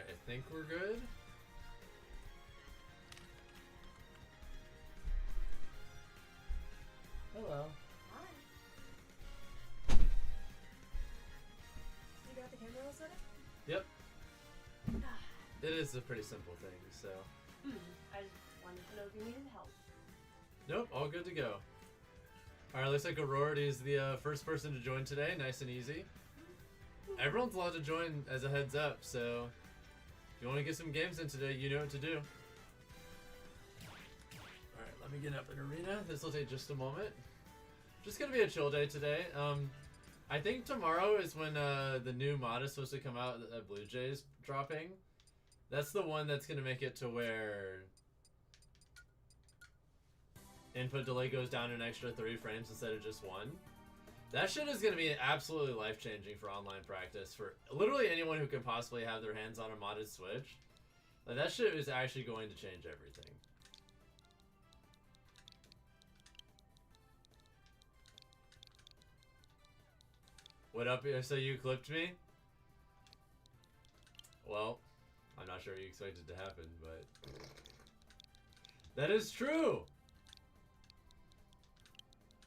I think we're good. Hello. Hi. You got the camera all set up? Yep. It is a pretty simple thing, so. I just wanted to know if you needed help. Nope, all good to go. Alright, looks like Aurora is the first person to join today, nice and easy. Everyone's allowed to join as a heads up, so if you want to get some games in today, you know what to do. Alright, let me get up in arena. This will take just a moment. Just gonna be a chill day today. I think tomorrow is when the new mod is supposed to come out that Blue Jays dropping. That's the one that's gonna make it to where input delay goes down an extra 3 frames instead of just 1. That shit is gonna be absolutely life-changing for online practice for literally anyone who can possibly have their hands on a modded Switch. Like, that shit is actually going to change everything. What up? So you clipped me? Well, I'm not sure you expected to happen, but that is true!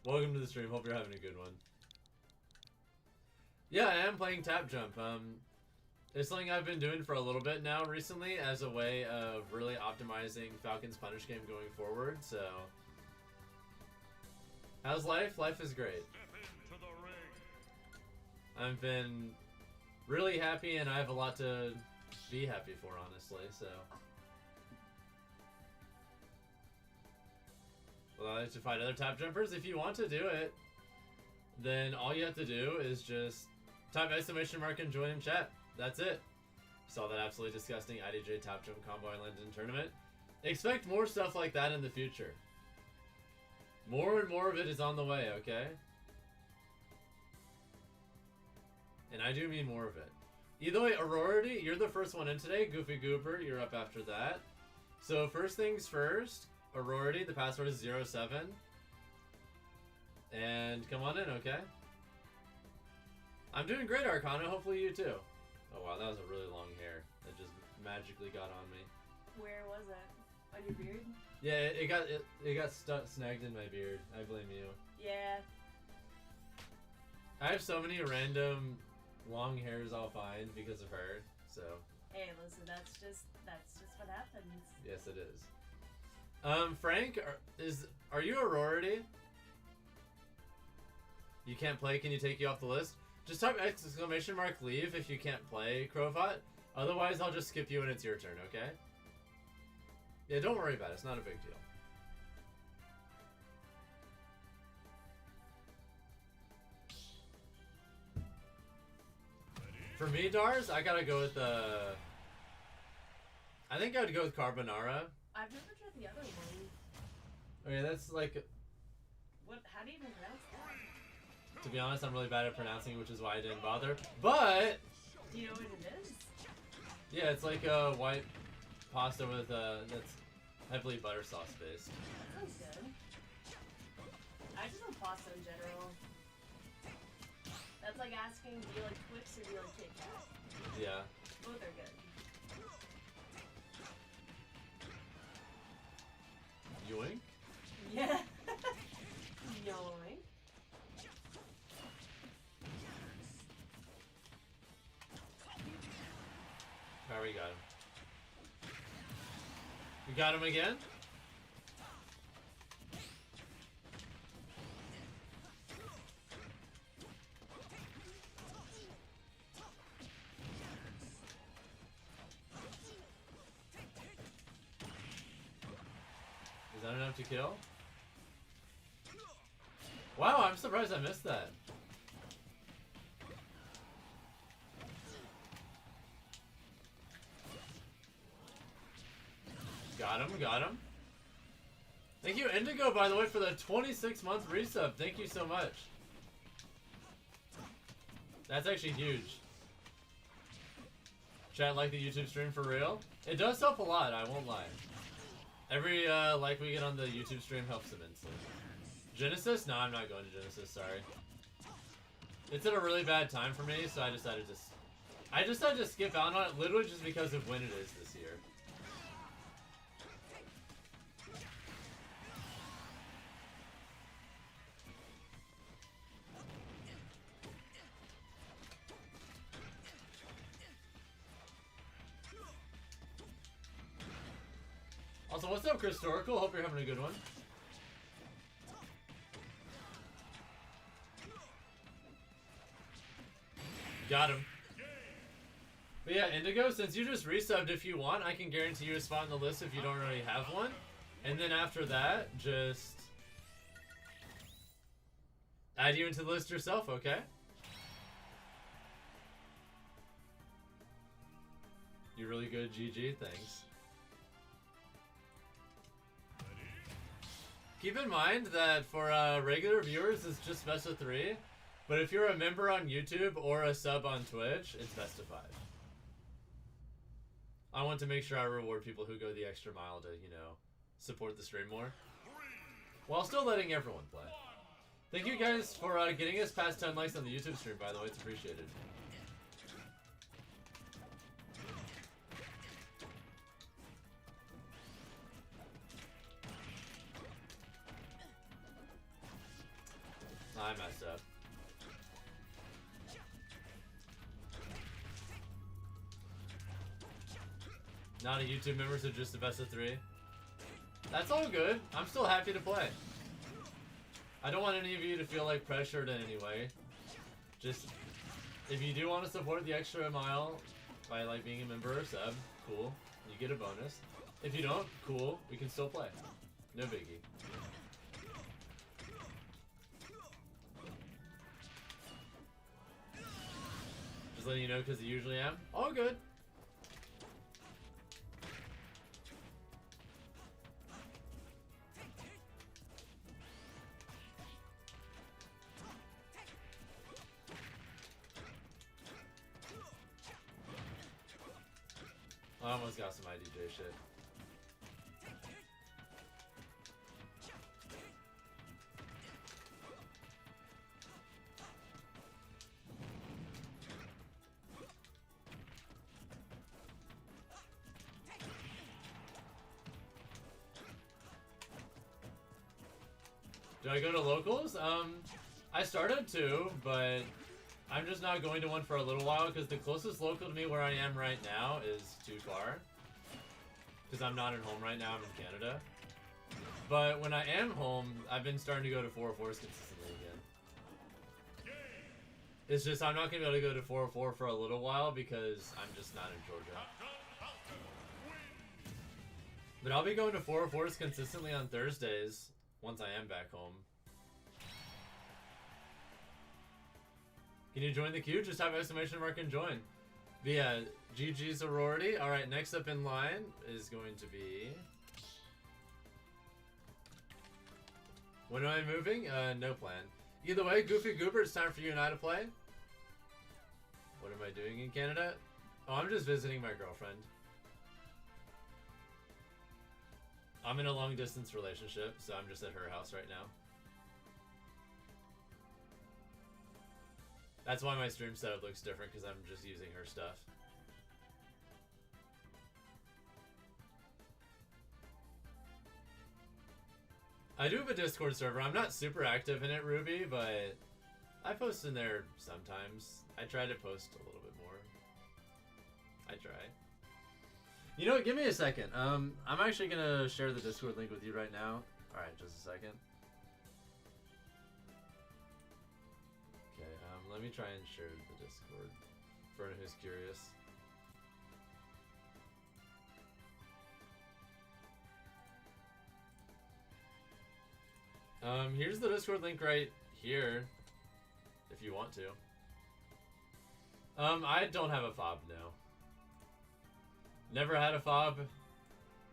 Welcome to the stream. Hope you're having a good one. Yeah, I am playing TapJump. It's something I've been doing for a little bit now recently as a way of really optimizing Falcon's Punish game going forward, so. How's life? Life is great. I've been really happy and I have a lot to be happy for, honestly, so. Well, I like to fight other tap jumpers. If you want to do it, then all you have to do is just type !mark and join in chat. That's it. Saw that absolutely disgusting IDJ tap jump combo I landed in tournament. Expect more stuff like that in the future. More and more of it is on the way, okay? And I do mean more of it. Either way, Aurora, you're the first one in today. Goofy Goober, you're up after that. So first things first, Aurora, the password is 07. And come on in, okay? I'm doing great, Arcana. Hopefully you too. Oh wow, that was a really long hair that just magically got on me. Where was it? On your beard? Yeah, it got snagged in my beard. I blame you. Yeah. I have so many random long hairs I'll find because of her, so. Hey, listen, that's just what happens. Yes, it is. Frank, are you Aurora? You can't play, can you take you off the list? Just type !leave if you can't play, Crowfot. Otherwise, I'll just skip you and it's your turn, okay? Yeah, don't worry about it, it's not a big deal. For me, Dars, I gotta go with the... I think I would go with Carbonara. I've never tried the other one. Okay, that's like... What? How do you even pronounce that? To be honest, I'm really bad at pronouncing, which is why I didn't bother. But... Do you know what it is? Yeah, it's like a white pasta with that's heavily butter sauce based. That sounds good. I just love pasta in general. That's like asking, do you like Twix or do you like Kit Kat? Yeah. Both are good. Yoink? Yeah. Yoink. Alright, we got him. We got him again? Is that enough to kill? Wow, I'm surprised I missed that. Got him, got him. Thank you, Indigo, by the way, for the 26-month resub. Thank you so much. That's actually huge. Chat, like the YouTube stream for real? It does help a lot, I won't lie. Every like we get on the YouTube stream helps immensely. Genesis? No, I'm not going to Genesis, sorry. It's at a really bad time for me, so I decided to I just had to skip out on it literally just because of when it is this year. Also, what's up, Christorical? Hope you're having a good one. Got him. But yeah, Indigo, since you just resubbed, if you want, I can guarantee you a spot in the list if you don't already have one. And then after that, just add you into the list yourself, okay? You're really good, GG, thanks. Keep in mind that for regular viewers, it's just best of 3. But if you're a member on YouTube or a sub on Twitch, it's best of 5. I want to make sure I reward people who go the extra mile to, you know, support the stream more, while still letting everyone play. Thank you guys for getting us past 10 likes on the YouTube stream, by the way. It's appreciated. I messed up. Not a YouTube member, so just a best of 3. That's all good. I'm still happy to play. I don't want any of you to feel like pressured in any way. Just, if you do want to support the extra mile by like being a member or sub, cool. You get a bonus. If you don't, cool. We can still play. No biggie. Just letting you know because I usually am. All good. I almost got some IDJ shit. Do I go to locals? I started to, but I'm just not going to one for a little while because the closest local to me where I am right now is too far. Because I'm not at home right now, I'm in Canada. But when I am home, I've been starting to go to 404s consistently again. It's just I'm not going to be able to go to 404 for a little while because I'm just not in Georgia. But I'll be going to 404s consistently on Thursdays once I am back home. Can you join the queue? Just type exclamation mark and join. But yeah, GG sorority. Alright, next up in line is going to be... When am I moving? No plan. Either way, Goofy Goober, it's time for you and I to play. What am I doing in Canada? Oh, I'm just visiting my girlfriend. I'm in a long distance relationship, so I'm just at her house right now. That's why my stream setup looks different, because I'm just using her stuff. I do have a Discord server. I'm not super active in it, Ruby, but I post in there sometimes. I try to post a little bit more. I try. You know what? Give me a second. I'm actually gonna share the Discord link with you right now. All right, just a second. Okay. Let me try and share the Discord for anyone who's curious. Here's the Discord link right here, if you want to. I don't have a fob, no. Never had a fob.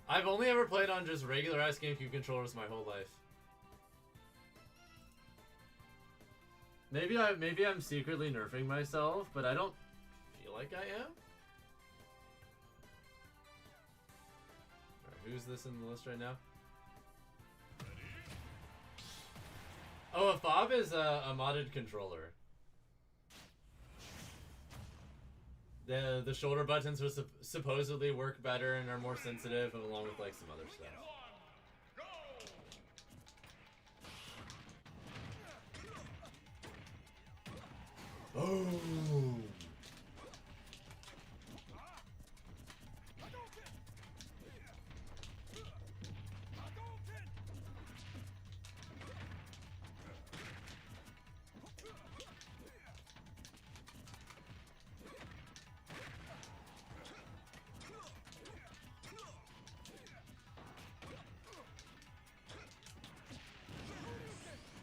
I've only ever played on just regular ass GameCube controllers my whole life. Maybe I'm secretly nerfing myself, but I don't feel like I am. Alright, who's this in the list right now? Oh, a fob is a modded controller. the shoulder buttons will supposedly work better and are more sensitive, along with like some other stuff. Oh.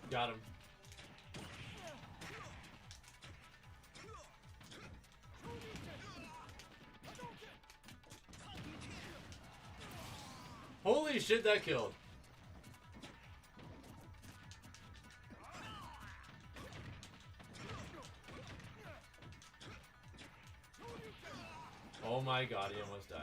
Got him. Holy shit, that killed. Oh my god, he almost died.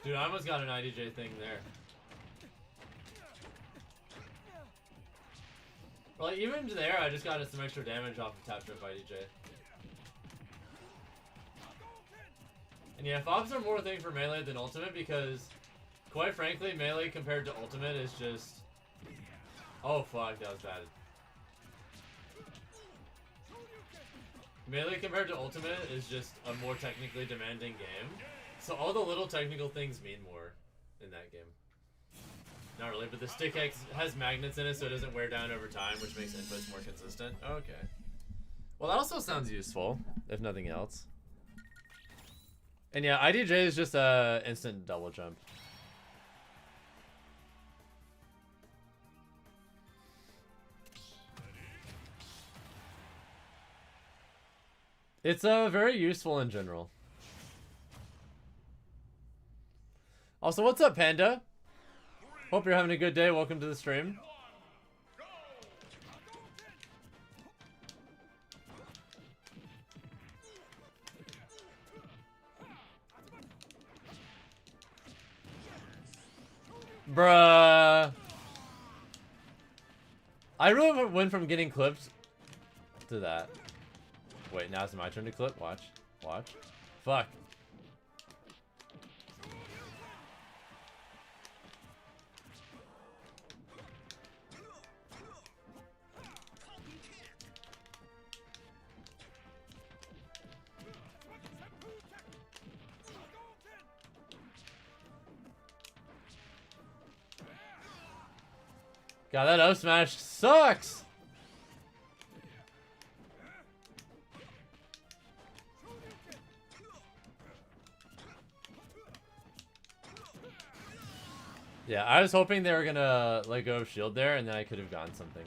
Dude, I almost got an IDJ thing there. Well, even there, I just got some extra damage off of TapJump IDJ. And yeah, FOBs are more a thing for melee than ultimate because, quite frankly, melee compared to ultimate is just... Oh fuck, that was bad. Melee compared to ultimate is just a more technically demanding game. So all the little technical things mean more in that game. Not really, but the stick has magnets in it so it doesn't wear down over time, which makes inputs more consistent. Okay. Well, that also sounds useful, if nothing else. And yeah, IDJ is just a instant double jump. It's very useful in general. Also, what's up, Panda? Hope you're having a good day. Welcome to the stream. Bruh. I really went from getting clipped to that. Wait, now it's my turn to clip. Watch. Watch. Fuck. God, that up smash sucks! Yeah, I was hoping they were gonna let go of shield there, and then I could have gotten something.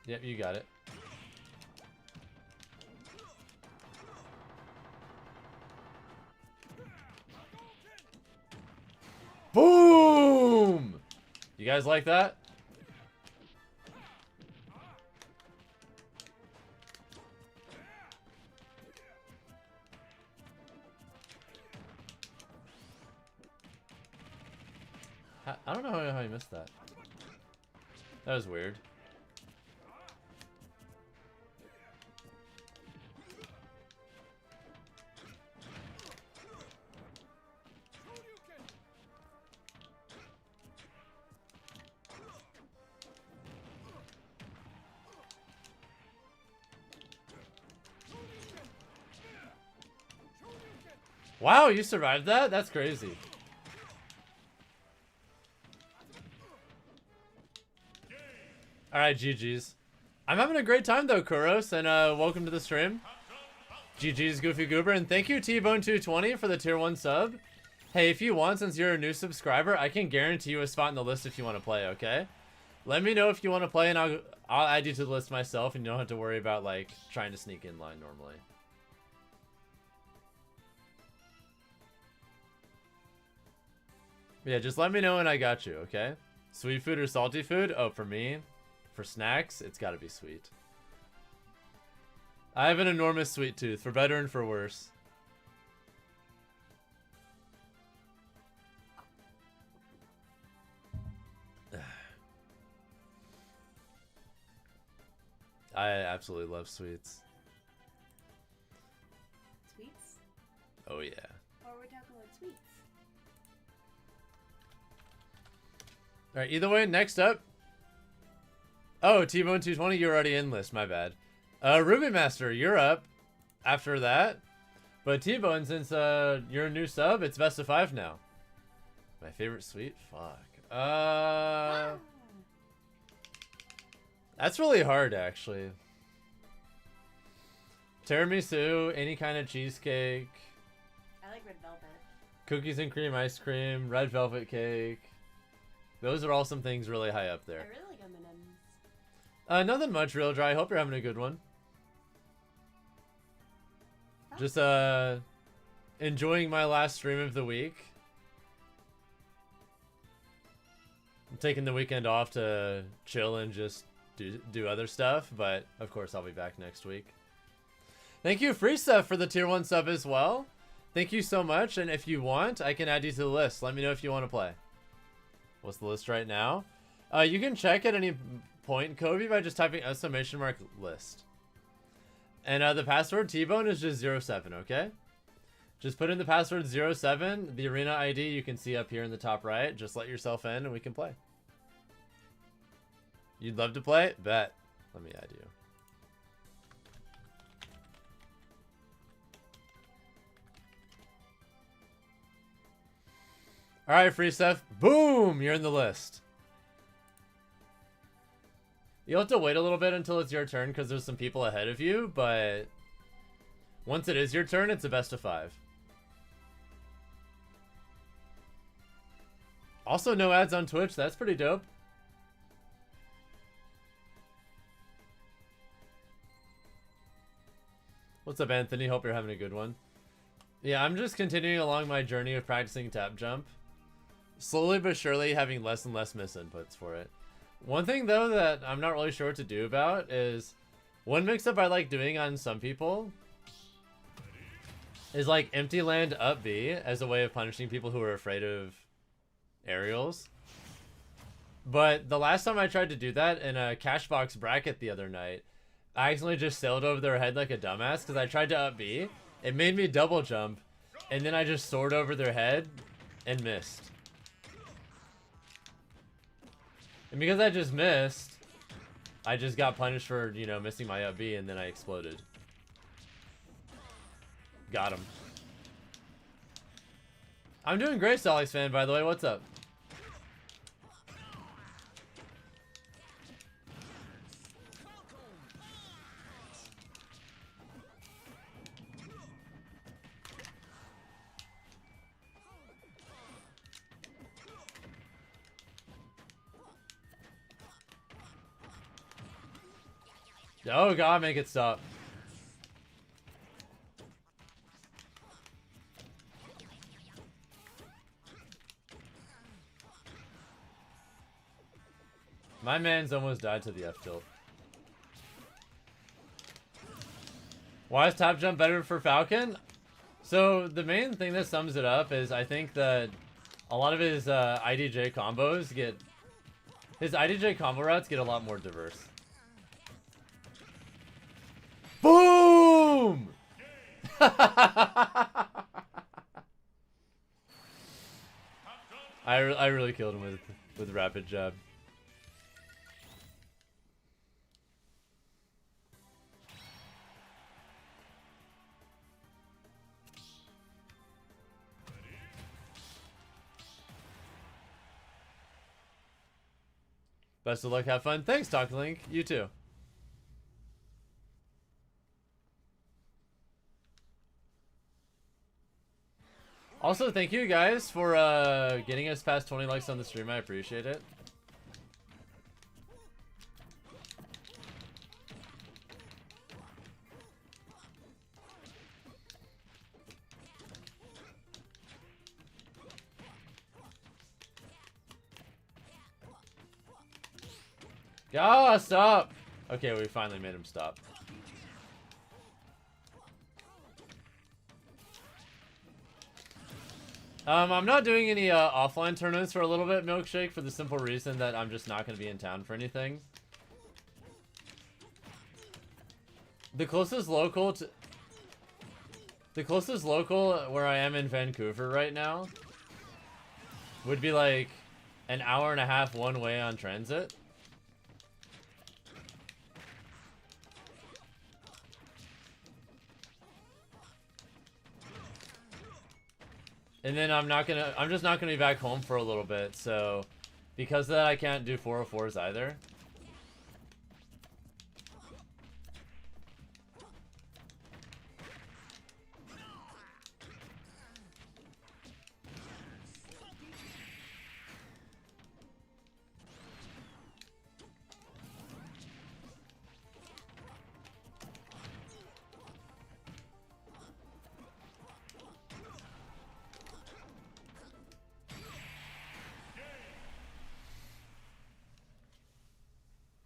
Yep, you got it. Boom! You guys like that? I don't know how you missed that. That was weird. Wow, you survived that? That's crazy. Alright, GG's. I'm having a great time though, Kuros, and welcome to the stream. GG's, Goofy Goober, and thank you, T-Bone220, for the tier 1 sub. Hey, if you want, since you're a new subscriber, I can guarantee you a spot in the list if you want to play, okay? Let me know if you want to play, and I'll add you to the list myself, and you don't have to worry about, like, trying to sneak in line normally. Yeah, just let me know and I got you, okay? Sweet food or salty food? Oh, for me, for snacks, it's gotta be sweet. I have an enormous sweet tooth, for better and for worse. I absolutely love sweets. Sweets? Oh yeah. Or we're talking about sweets. All right. Either way, next up. Oh, T-Bone 220, you're already in list. My bad. Ruby Master, you're up. After that, but T-Bone, since you're a new sub, it's best of 5 now. My favorite sweet? Fuck. That's really hard, actually. Tiramisu, any kind of cheesecake. I like red velvet. Cookies and cream ice cream, red velvet cake. Those are all some things really high up I there. really like M&M's. Nothing much, Real Dry. Hope you're having a good one. Just enjoying my last stream of the week. I'm taking the weekend off to chill and just do other stuff, but of course I'll be back next week. Thank you, Free Stuff, for the tier 1 sub as well. Thank you so much, and if you want, I can add you to the list. Let me know if you want to play. What's the list right now? You can check at any point, Kobe, by just typing !list. And the password T-Bone is just 07, okay? Just put in the password 07, the arena ID you can see up here in the top right. Just let yourself in and we can play. You'd love to play? Bet. Let me add you. Alright, Free Stuff. Boom! You're in the list. You'll have to wait a little bit until it's your turn because there's some people ahead of you, but once it is your turn, it's a best of 5. Also, no ads on Twitch. That's pretty dope. What's up, Anthony? Hope you're having a good one. Yeah, I'm just continuing along my journey of practicing TapJump. Slowly but surely having less and less misinputs for it. One thing, though, that I'm not really sure what to do about is one mix-up I like doing on some people is like empty land up B as a way of punishing people who are afraid of aerials. But the last time I tried to do that in a Cashbox bracket the other night, I accidentally just sailed over their head like a dumbass because I tried to up B. It made me double jump, and then I just soared over their head and missed. And because I just missed, I just got punished for, you know, missing my up B, and then I exploded. Got him. I'm doing great, Solix fan, by the way. What's up? Oh god, make it stop. My man's almost died to the F tilt. Why is TapJump better for Falcon? So the main thing that sums it up is I think that a lot of his IDJ combos get... His IDJ combo routes get a lot more diverse. Boom! I really killed him with rapid jab. Best of luck, have fun. Thanks, Talk Link. You too. Also, thank you guys for getting us past 20 likes on the stream. I appreciate it. Ah, stop! Okay, we finally made him stop. I'm not doing any offline tournaments for a little bit, Milkshake, for the simple reason that I'm just not going to be in town for anything. The closest local where I am in Vancouver right now would be like an hour and a half one way on transit. And then I'm just not gonna be back home for a little bit, so because of that I can't do 404s either.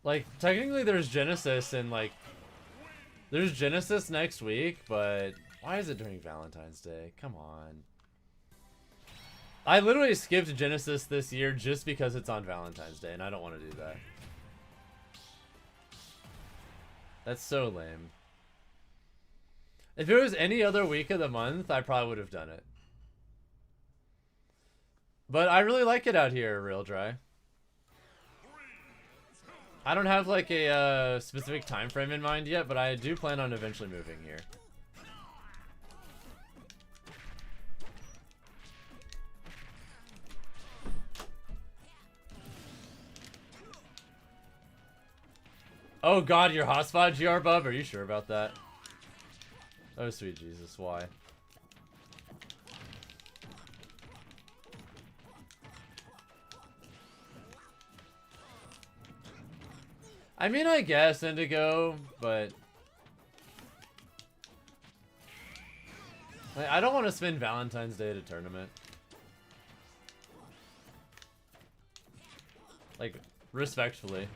Like, technically there's Genesis and, like, there's Genesis next week, but why is it during Valentine's Day? Come on. I literally skipped Genesis this year just because it's on Valentine's Day, and I don't want to do that. That's so lame. If it was any other week of the month, I probably would have done it. But I really like it out here, Real Dry. I don't have like a specific time frame in mind yet, but I do plan on eventually moving here. Oh god, your hotspot GR bub? Are you sure about that? Oh sweet Jesus, why? I mean, I guess Indigo, but like, I don't want to spend Valentine's Day at a tournament. Like, respectfully.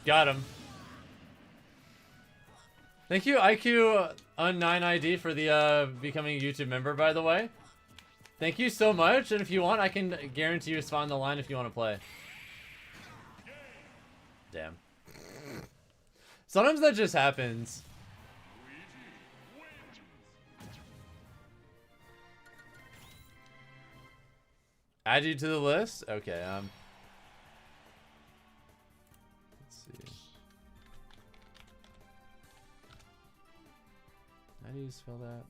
Got him. Thank you, IQ on 9ID for the becoming a YouTube member, by the way. Thank you so much, and if you want, I can guarantee you a spot on the line if you want to play. Damn. Sometimes that just happens. Add you to the list? Okay, let's see. How do you spell that?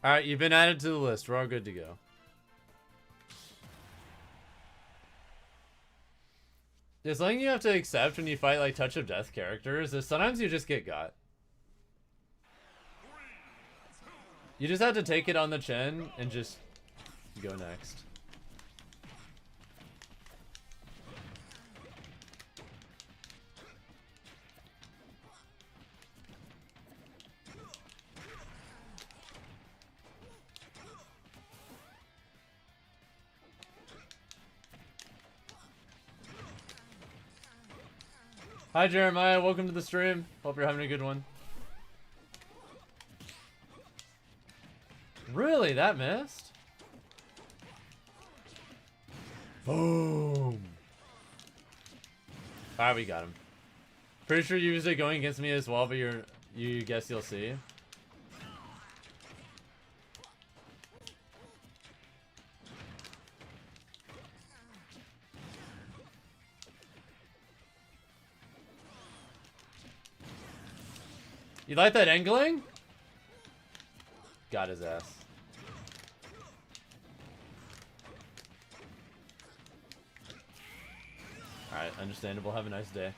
Alright, you've been added to the list. We're all good to go. There's something you have to accept when you fight like Touch of Death characters is sometimes you just get got. You just have to take it on the chin and just go next. Hi Jeremiah, welcome to the stream. Hope you're having a good one. Really? That missed? Boom. Alright, we got him. Pretty sure you used it going against me as well, but you guess you'll see. You like that angling? Got his ass. Alright, understandable. Have a nice day.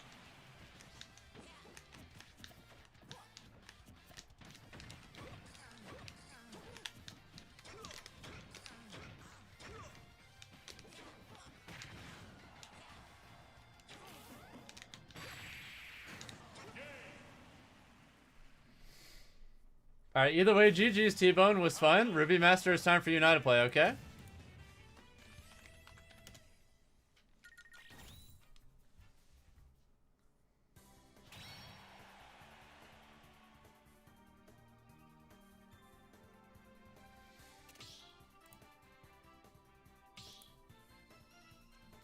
Alright, either way, GG's T-Bone was fun. Ruby Master, it's time for you and I to play, okay?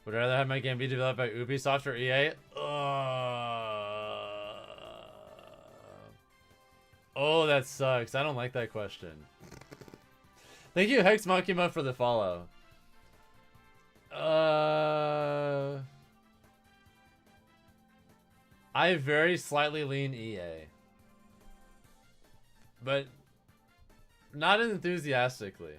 Would I rather have my game be developed by Ubisoft or EA? Oh, that sucks. I don't like that question. Thank you, Hex Makima, for the follow. I very slightly lean EA. But not enthusiastically.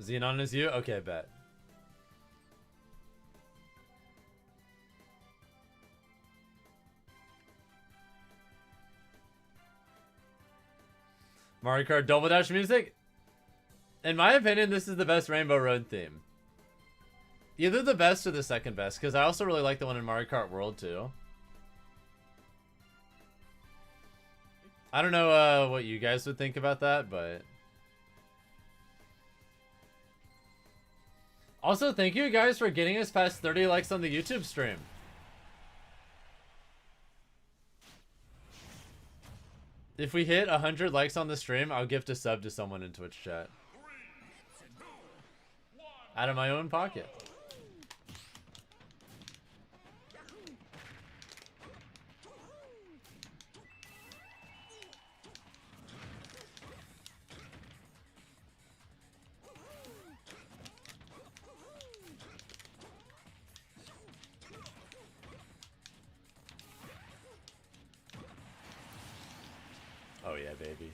Xenon is you? Okay, bet. Mario Kart Double Dash music? In my opinion, this is the best Rainbow Road theme. Either the best or the second best, because I also really like the one in Mario Kart World too. I don't know what you guys would think about that, but... Also, thank you guys for getting us past 30 likes on the YouTube stream. If we hit 100 likes on the stream, I'll gift a sub to someone in Twitch chat. Out of my own pocket. Oh yeah, baby.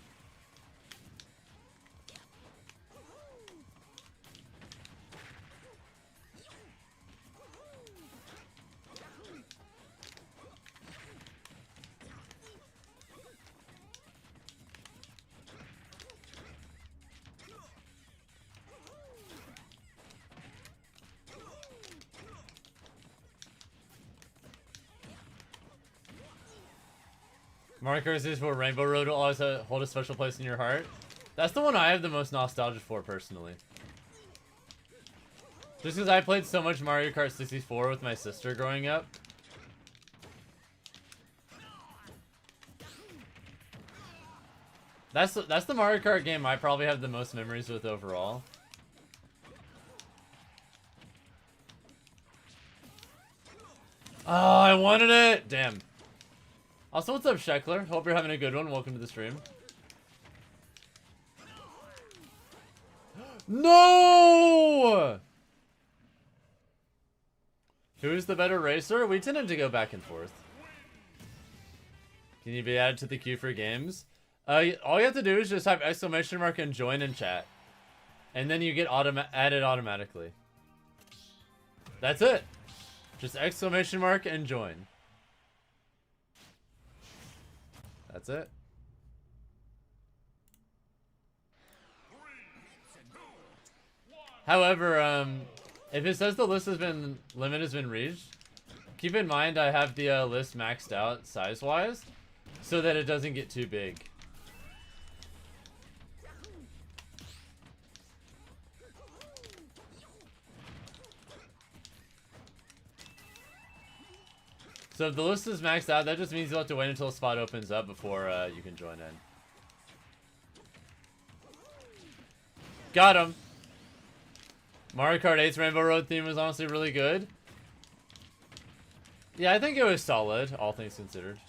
Mario Kart is where Rainbow Road will always hold a special place in your heart. That's the one I have the most nostalgia for, personally. Just because I played so much Mario Kart 64 with my sister growing up. That's the Mario Kart game I probably have the most memories with overall. Oh, I wanted it! Damn. Also, what's up, Sheckler? Hope you're having a good one. Welcome to the stream. No! Who's the better racer? We tended to go back and forth. Can you be added to the queue for games? All you have to do is just type exclamation mark and join in chat. And then you get added automatically. That's it. Just exclamation mark and join. That's it. However, if it says the limit has been reached, keep in mind I have the list maxed out size-wise, so that it doesn't get too big. So if the list is maxed out, that just means you'll have to wait until a spot opens up before you can join in. Got him! Mario Kart 8's Rainbow Road theme was honestly really good. Yeah, I think it was solid, all things considered.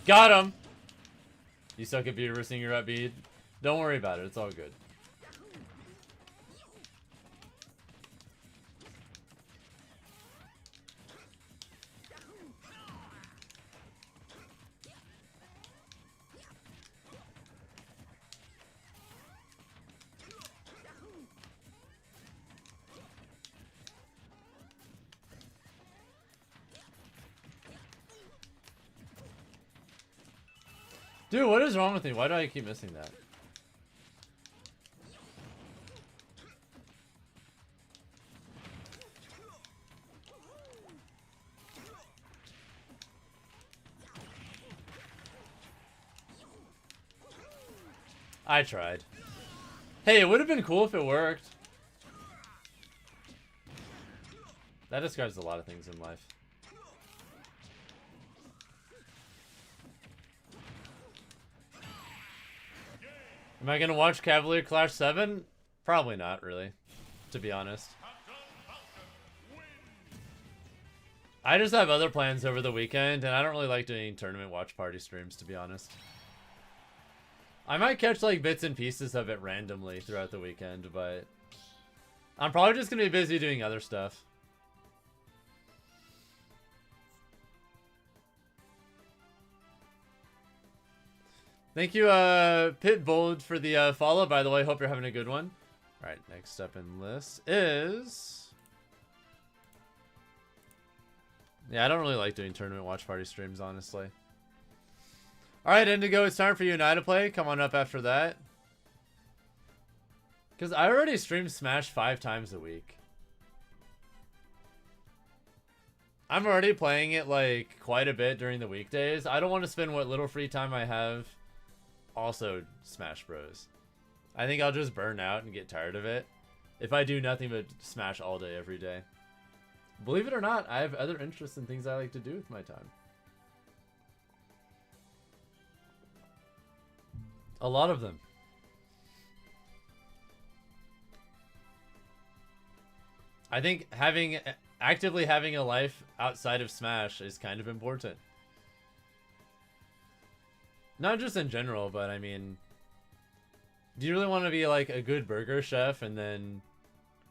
Got him! You suck at beat versing your upbeat. Don't worry about it, it's all good. Dude, what is wrong with me? Why do I keep missing that? I tried. Hey, it would have been cool if it worked. That describes a lot of things in life. Am I gonna watch Cavalier Clash 7? Probably not, really, to be honest. I just have other plans over the weekend, and I don't really like doing tournament watch party streams, to be honest. I might catch, like, bits and pieces of it randomly throughout the weekend, but I'm probably just gonna be busy doing other stuff. Thank you, Pitbull, for the follow, by the way. Hope you're having a good one. Alright, next up in list is... Yeah, I don't really like doing tournament watch party streams, honestly. Alright, Indigo, it's time for you and I to play. Come on up after that. Because I already stream Smash 5 times a week. I'm already playing it, like, quite a bit during the weekdays. I don't want to spend what little free time I have also Smash Bros. I think I'll just burn out and get tired of it if I do nothing but Smash all day, every day. Believe it or not, I have other interests and things I like to do with my time. A lot of them. I think actively having a life outside of Smash is kind of important. Not just in general, but I mean, do you really want to be like a good burger chef and then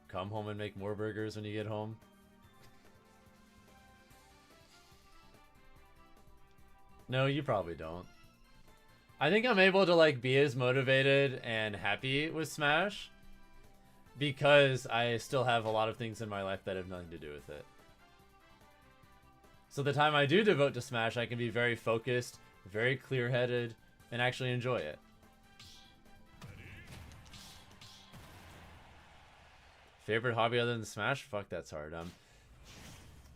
come home and make more burgers when you get home? No, you probably don't. I think I'm able to like be as motivated and happy with Smash because I still have a lot of things in my life that have nothing to do with it. So the time I do devote to Smash, I can be very focused, very clear-headed, and actually enjoy it. Favorite hobby other than Smash? Fuck, that's hard.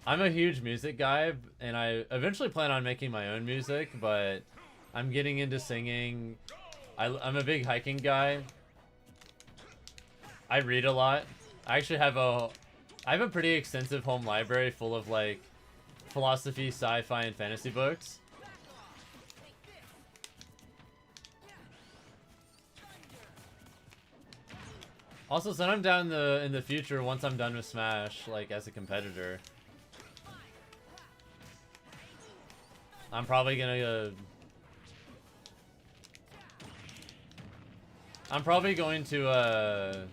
I'm a huge music guy, and I eventually plan on making my own music, but I'm getting into singing. I'm a big hiking guy. I read a lot. I actually have I have a pretty extensive home library full of like philosophy, sci-fi, and fantasy books. Also, sometime down in the future, once I'm done with Smash, like as a competitor, I'm probably gonna I'm probably going to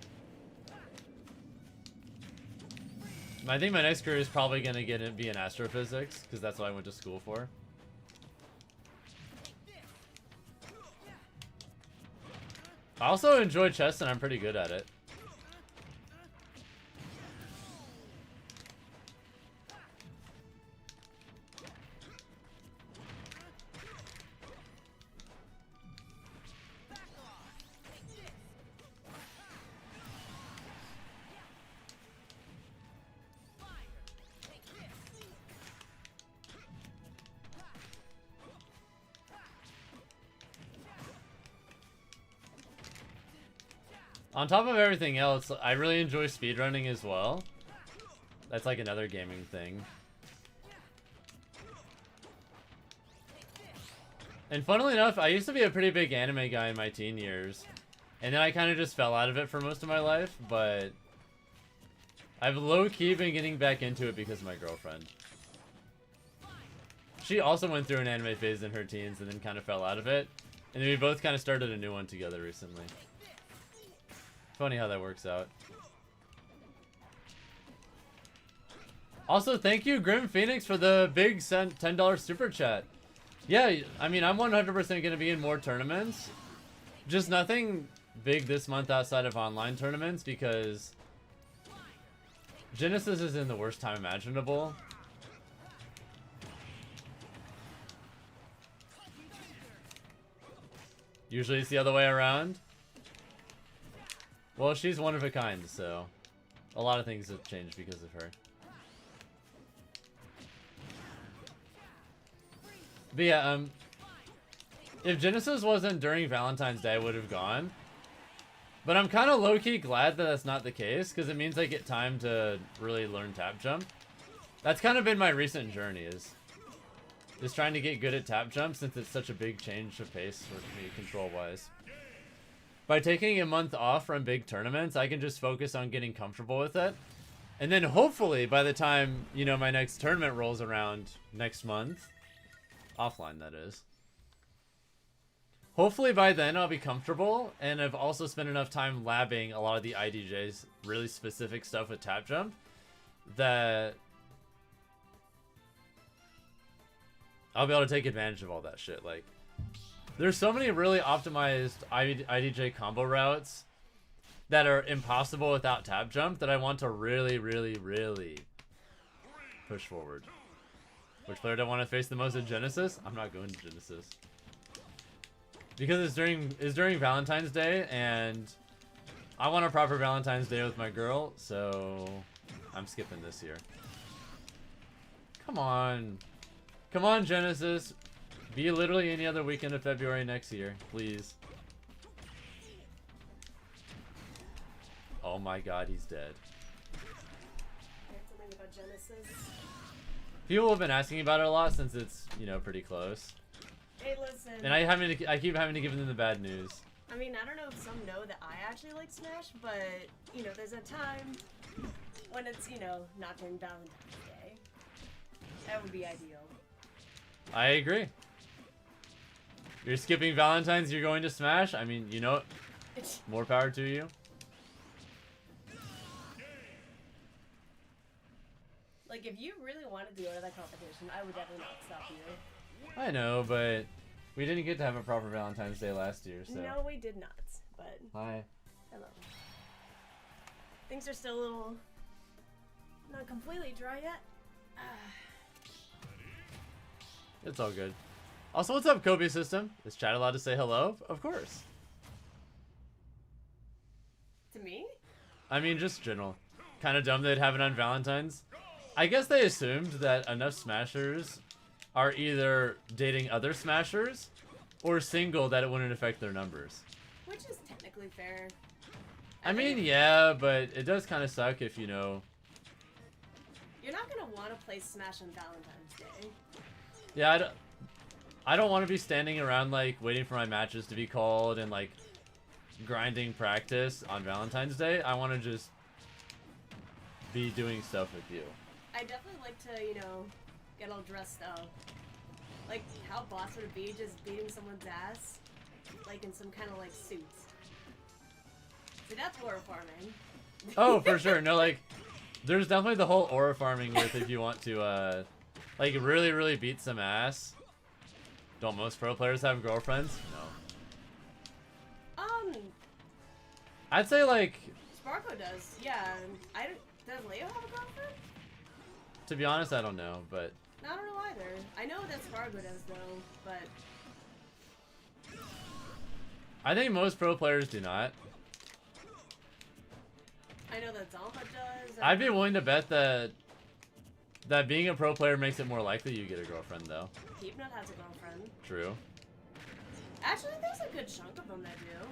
I think my next career is probably gonna be in astrophysics, because that's what I went to school for. I also enjoy chess, and I'm pretty good at it. On top of everything else, I really enjoy speedrunning as well. That's like another gaming thing. And funnily enough, I used to be a pretty big anime guy in my teen years. And then I kind of just fell out of it for most of my life, but I've low-key been getting back into it because of my girlfriend. She also went through an anime phase in her teens and then kind of fell out of it. And then we both kind of started a new one together recently. Funny how that works out. Also, thank you, Grim Phoenix, for the big $10 super chat. Yeah, I mean, I'm 100% going to be in more tournaments. Just nothing big this month outside of online tournaments, because Genesis is in the worst time imaginable. Usually it's the other way around. Well, she's one of a kind, so a lot of things have changed because of her. But yeah, If Genesis wasn't during Valentine's Day, I would have gone. But I'm kind of low-key glad that that's not the case, because it means I get time to really learn TapJump. That's kind of been my recent journey, is trying to get good at TapJump, since it's such a big change of pace for me control-wise. By taking a month off from big tournaments, I can just focus on getting comfortable with it. And then hopefully, by the time, you know, my next tournament rolls around next month, offline that is, hopefully by then I'll be comfortable, and I've also spent enough time labbing a lot of the IDJ's really specific stuff with TapJump that I'll be able to take advantage of all that shit. Like, there's so many really optimized IDJ combo routes that are impossible without TapJump that I want to really, really, really push forward. Which player do I want to face the most at Genesis? I'm not going to Genesis. Because it's during Valentine's Day, and I want a proper Valentine's Day with my girl, so I'm skipping this year. Come on. Come on, Genesis. Be literally any other weekend of February next year, please. Oh my god, he's dead. Something about Genesis. People have been asking about it a lot since it's, you know, pretty close. Hey, listen. And I keep having to give them the bad news. I mean, I don't know if some know that I actually like Smash, but, you know, there's a time when it's, you know, not during Valentine's Day. That would be ideal. I agree. You're skipping Valentine's, you're going to Smash? I mean, you know, more power to you. Like, if you really wanted to go to that competition, I would definitely not stop you. I know, but we didn't get to have a proper Valentine's Day last year, so. No, we did not, but... Hi. Hello. Things are still a little... not completely dry yet. It's all good. Also, what's up, Kobe System? Is chat allowed to say hello? Of course. To me? I mean, just general. Kind of dumb they'd have it on Valentine's. I guess they assumed that enough Smashers are either dating other Smashers or single that it wouldn't affect their numbers. Which is technically fair. I mean, yeah, but it does kind of suck if, you know... You're not going to want to play Smash on Valentine's Day. Yeah, I don't want to be standing around, like, waiting for my matches to be called and, like, grinding practice on Valentine's Day. I want to just be doing stuff with you. I definitely like to, you know, get all dressed up. Like, how boss would it be just beating someone's ass? Like, in some kind of, like, suits. See, that's horror farming. Oh, for sure. No, like, there's definitely the whole aura farming with if you want to, like, really, really beat some ass. Don't most pro players have girlfriends? No. I'd say, like... Sparko does, yeah. Does Leo have a girlfriend? To be honest, I don't know, but... I don't know either. I know that Sparko does, though, but... I think most pro players do not. I know that Zompa does. I'd be willing to bet that being a pro player makes it more likely you get a girlfriend, though. Keepnut has a girlfriend. True. Actually, there's a good chunk of them that do.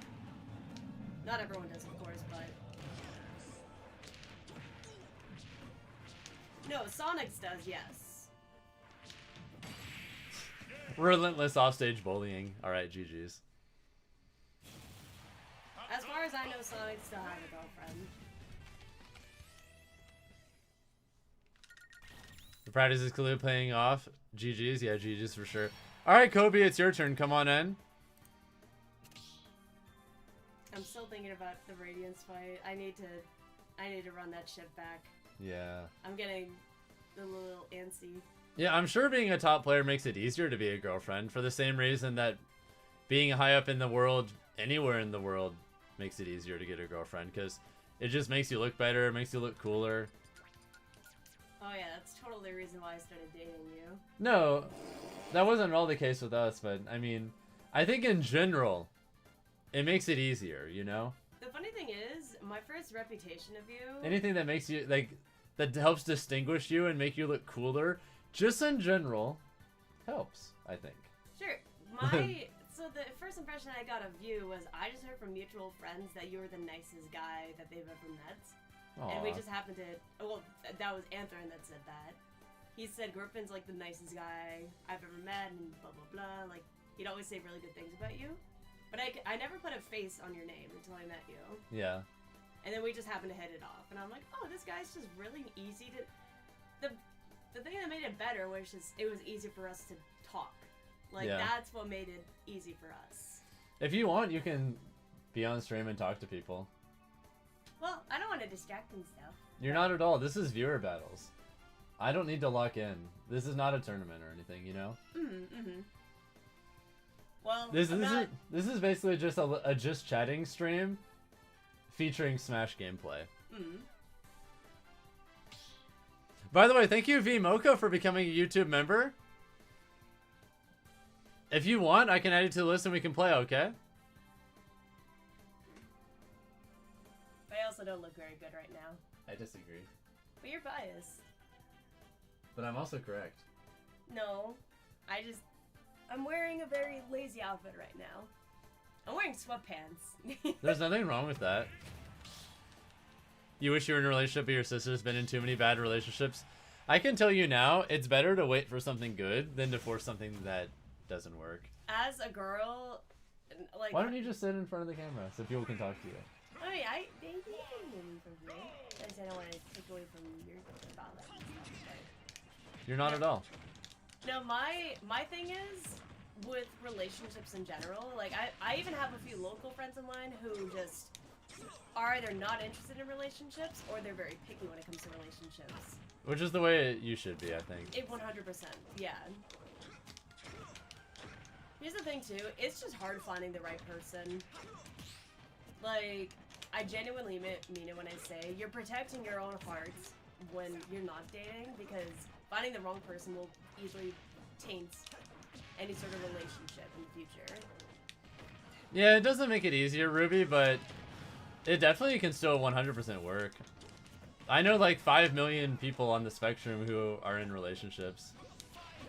Not everyone does, of course, but... No, Sonics does, yes. Relentless offstage bullying. Alright, GG's. As far as I know, Sonic still has a girlfriend. The practice is clearly paying off. GG's, yeah, GG's for sure. Alright, Kobe, it's your turn. Come on in. I'm still thinking about the Radiance fight. I need to run that ship back. Yeah. I'm getting a little antsy. Yeah, I'm sure being a top player makes it easier to be a girlfriend for the same reason that being high up in the world, anywhere in the world, makes it easier to get a girlfriend, because it just makes you look better, makes you look cooler. Oh yeah, that's totally the reason why I started dating you. No, that wasn't all the case with us, but I mean, I think in general, it makes it easier, you know? The funny thing is, my first reputation of you... Anything that makes you, like, that helps distinguish you and make you look cooler, just in general, helps, I think. Sure. My So the first impression I got of you was I just heard from mutual friends that you were the nicest guy that they've ever met. Aw. And we just happened to, well, that was Anthony that said that. He said Griffин's like the nicest guy I've ever met and blah, blah, blah. Like, he'd always say really good things about you. But I never put a face on your name until I met you. Yeah. And then we just happened to hit it off. And I'm like, oh, this guy's just really easy to... The thing that made it better was just, it was easy for us to talk. Like, Yeah. that's what made it easy for us. If you want, you can be on stream and talk to people. Well, I don't want to distract and stuff. You're not at all. This is viewer battles. I don't need to lock in. This is not a tournament or anything, you know? Well, This is basically just a just chatting stream featuring Smash gameplay. By the way, thank you V Mocha for becoming a YouTube member. If you want, I can add you to the list and we can play, okay? But I also don't look very good right now. I disagree. But you're biased. But I'm also correct. No, I'm wearing a very lazy outfit right now. I'm wearing sweatpants. There's nothing wrong with that. You wish you were in a relationship but your sister's been in too many bad relationships. I can tell you now, it's better to wait for something good than to force something that doesn't work. As a girl, like... Why don't you just sit in front of the camera so people can talk to you? I mean, they can move from here. I just don't want to take away from your spotlight and stuff, but... You're not at all. No, my thing is, with relationships in general, like, I even have a few local friends of mine who just are either not interested in relationships or they're very picky when it comes to relationships. Which is the way you should be, I think. It 100%, yeah. Here's the thing too, it's just hard finding the right person. Like, I genuinely mean it when I say you're protecting your own heart when you're not dating, because finding the wrong person will easily taint any sort of relationship in the future. Yeah, it doesn't make it easier, Ruby, but it definitely can still 100% work. I know like 5 million people on the spectrum who are in relationships.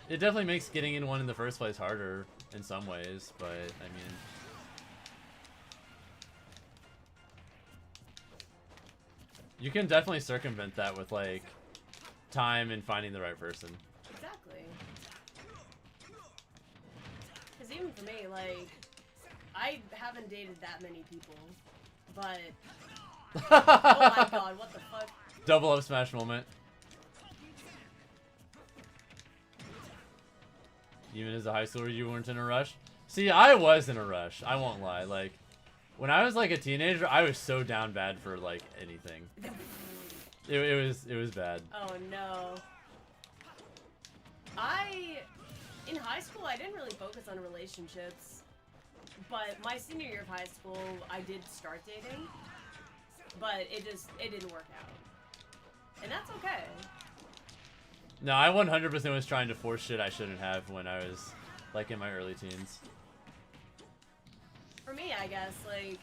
It definitely makes getting in one in the first place harder in some ways, but I mean... You can definitely circumvent that with like time and finding the right person. Exactly. Because even for me, like, I haven't dated that many people, but... oh my god, what the fuck? Double up smash moment. Even as a high schooler, you weren't in a rush? See, I was in a rush. I won't lie. Like, when I was like a teenager, I was so down bad for like anything. It was bad. Oh no. In high school, I didn't really focus on relationships, but my senior year of high school, I did start dating, but it didn't work out. And that's okay. No, I 100% was trying to force shit I shouldn't have when I was like in my early teens. For me, I guess, like,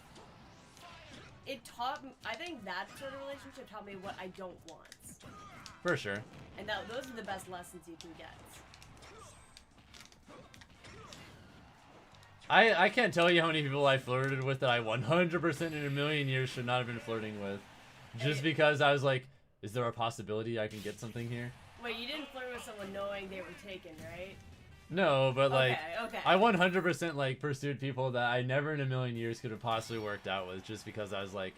it taught me, I think that sort of relationship taught me what I don't want. For sure. And those are the best lessons you can get. I can't tell you how many people I flirted with that I 100% in a million years should not have been flirting with. Just because I was like, is there a possibility I can get something here? Wait, you didn't flirt with someone knowing they were taken, right? No, but like, okay. I 100% like pursued people that I never in a million years could have possibly worked out with just because I was like,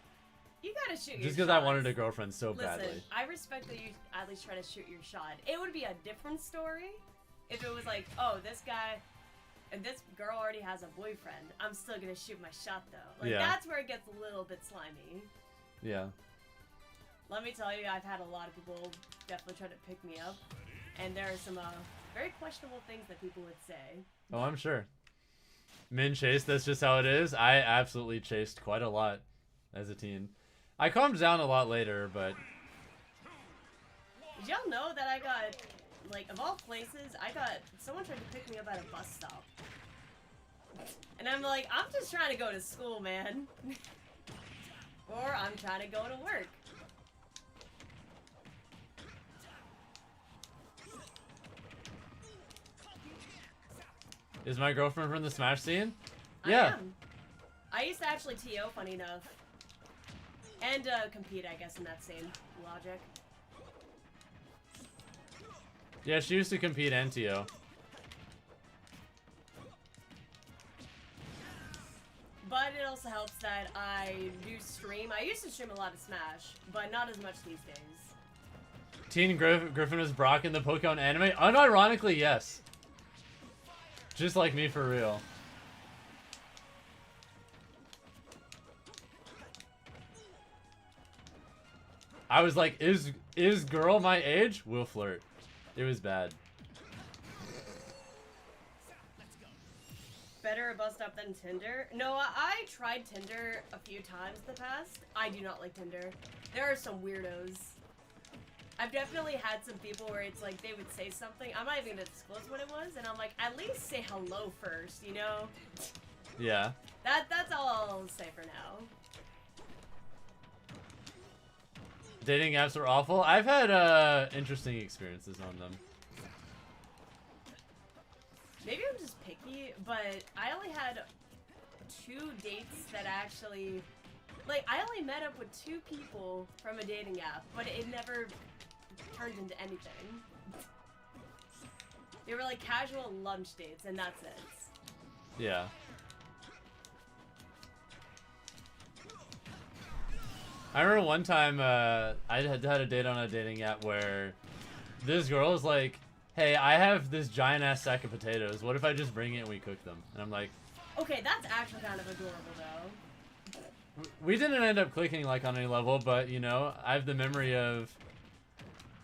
you gotta shoot your just because I wanted a girlfriend so badly. Listen, I respect that you at least try to shoot your shot. It would be a different story if it was like, oh, this guy and this girl already has a boyfriend. I'm still gonna shoot my shot though. Like, Yeah. that's where it gets a little bit slimy. Yeah. Let me tell you, I've had a lot of people definitely try to pick me up, and there are some very questionable things that people would say. Oh, I'm sure. Men chase, that's just how it is. I absolutely chased quite a lot as a teen. I calmed down a lot later, but... Did y'all know that I got, like, of all places, someone tried to pick me up at a bus stop. And I'm like, I'm just trying to go to school, man. Or I'm trying to go to work. Is my girlfriend from the Smash scene? I Yeah. am. I used to actually TO, funny enough. And compete, I guess, in that same logic. Yeah, she used to compete and TO. But it also helps that I do stream. I used to stream a lot of Smash, but not as much these days. Teen Griffin was Brock in the Pokemon anime? Unironically, yes. Just like me for real. I was like, is girl my age? We'll flirt. It was bad. Better a bus stop than Tinder? No, I tried Tinder a few times in the past. I do not like Tinder. There are some weirdos. I've definitely had some people where it's like they would say something. I'm not even gonna disclose what it was, and I'm like, at least say hello first, you know? Yeah. That's all I'll say for now. Dating apps are awful. I've had interesting experiences on them. Maybe I'm just picky, but I only had 2 dates that actually... Like, I only met up with 2 people from a dating app, but it never turned into anything. They were like casual lunch dates, and that's it. Yeah. I remember one time I had a date on a dating app where this girl was like, hey, I have this giant ass sack of potatoes. What if I just bring it and we cook them? And I'm like... Okay, that's actually kind of adorable, though. We didn't end up clicking like on any level, but you know, I have the memory of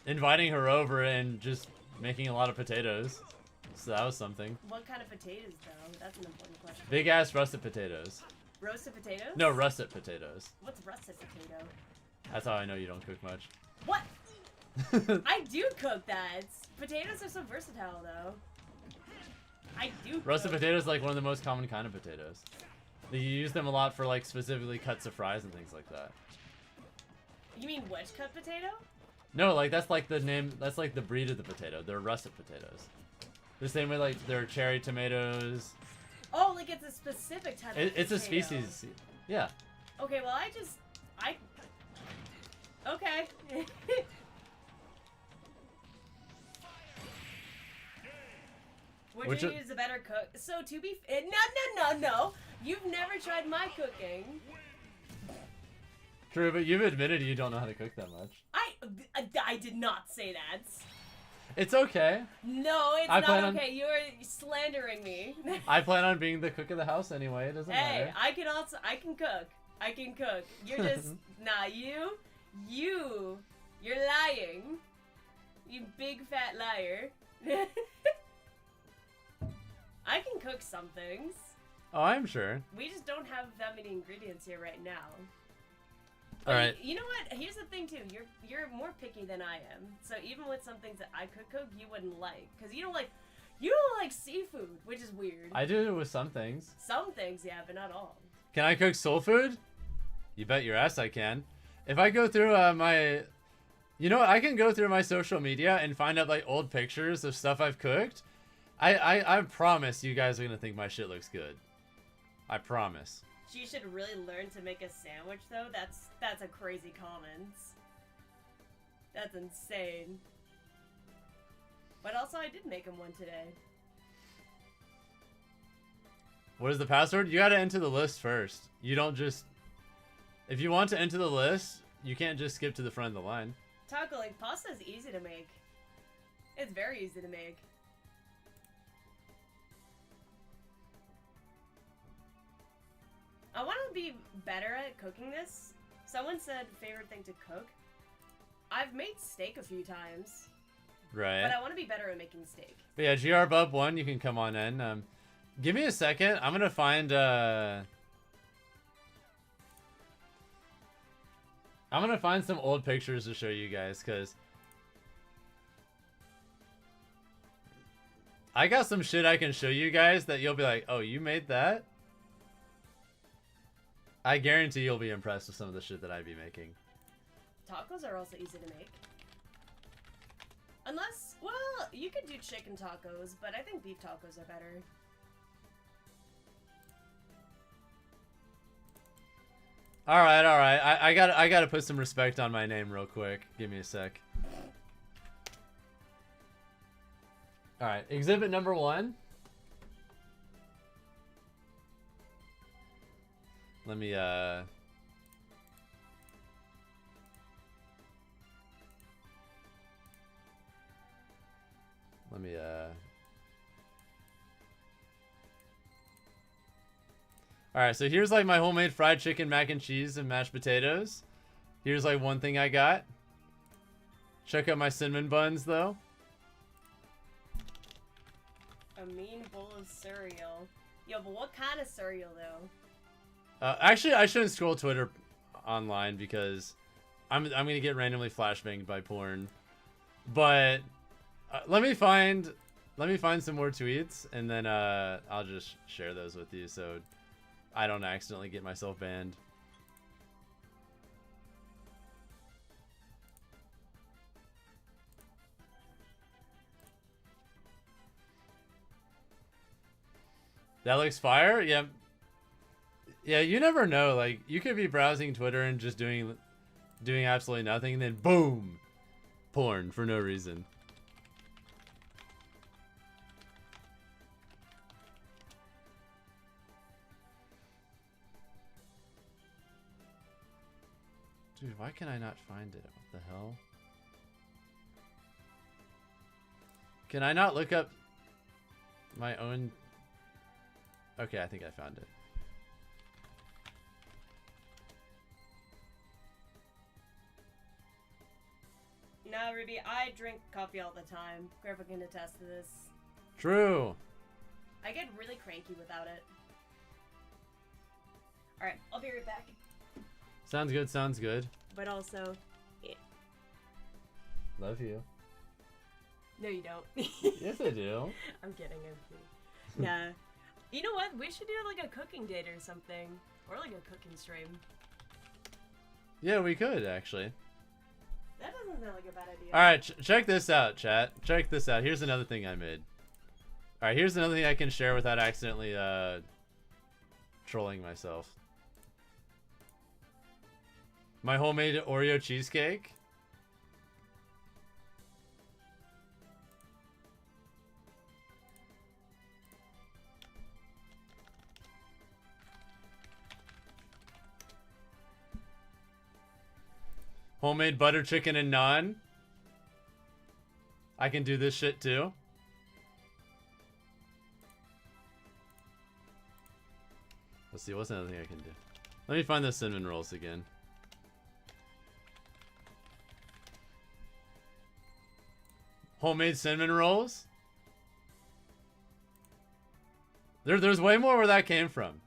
inviting her over and just making a lot of potatoes. So that was something. What kind of potatoes, though? That's an important question. Big ass russet potatoes. Roasted potatoes? No, russet potatoes. What's russet potato? That's how I know you don't cook much. What? I do cook that. Potatoes are so versatile, though. I do Russet cook. potatoes is like one of the most common kind of potatoes. You use them a lot for like specifically cuts of fries and things like that. You mean wedge cut potato? No, like that's like the name, that's like the breed of the potato. They're russet potatoes. The same way like there are cherry tomatoes. Oh, like it's a specific type of It's a potato. species. Yeah. Okay, well Okay. Would you use a better cook? So to be no. You've never tried my cooking. True, but you've admitted you don't know how to cook that much. I did not say that. It's okay. No, it's not okay. You're slandering me. I plan on being the cook of the house anyway. It doesn't matter. Hey, I can cook. I can cook. You're just nah. You're lying. You big fat liar. I can cook some things. Oh, I'm sure. We just don't have that many ingredients here right now. All right. You know what? Here's the thing too. You're more picky than I am. So even with some things that I could cook, you wouldn't like, because you don't like seafood, which is weird. I do it with some things. Some things, yeah, but not all. Can I cook soul food? You bet your ass I can. If I go through you know what? I can go through my social media and find out like old pictures of stuff I've cooked. I promise you guys are gonna think my shit looks good. I promise. You should really learn to make a sandwich, though. That's a crazy comment. That's insane. But also, I did make him one today. What is the password? You gotta enter the list first. You don't just... If you want to enter the list, you can't just skip to the front of the line. Taco, like, pasta is easy to make. It's very easy to make. I want to be better at cooking this. Someone said favorite thing to cook. I've made steak a few times. Right. But I want to be better at making steak. But yeah, GR Bub 1, you can come on in. Give me a second. I'm gonna find some old pictures to show you guys, because I got some shit I can show you guys that you'll be like, oh, you made that? I guarantee you'll be impressed with some of the shit that I'd be making. Tacos are also easy to make. Unless, well, you could do chicken tacos, but I think beef tacos are better. All right, all right. I gotta put some respect on my name real quick. Give me a sec. All right, exhibit number 1. Let me Alright, so here's like my homemade fried chicken, mac and cheese, and mashed potatoes. Here's like one thing I got. Check out my cinnamon buns though. A mean bowl of cereal. Yo, but what kind of cereal though? Actually, I shouldn't scroll Twitter online because I'm gonna get randomly flashbanged by porn. But let me find some more tweets and then I'll just share those with you so I don't accidentally get myself banned. That looks fire? Yeah. Yeah, you never know. Like, you could be browsing Twitter and just doing absolutely nothing, and then boom! Porn for no reason. Dude, why can I not find it? What the hell? Can I not look up my own... Okay, I think I found it. Nah, Ruby, I drink coffee all the time. Grandpa can attest to this. True. I get really cranky without it. Alright, I'll be right back. Sounds good, sounds good. But also, yeah. Love you. No, you don't. Yes, I do. I'm kidding, I'm kidding. Nah. You know what? We should do like a cooking date or something. Or like a cooking stream. Yeah, we could, actually. That doesn't sound like a bad idea. Alright, check this out, chat. Check this out. Here's another thing I made. Alright, here's another thing I can share without accidentally trolling myself. My homemade Oreo cheesecake. Homemade butter chicken and naan. I can do this shit too. Let's see, what's another thing I can do? Let me find the cinnamon rolls again. Homemade cinnamon rolls? There's way more where that came from.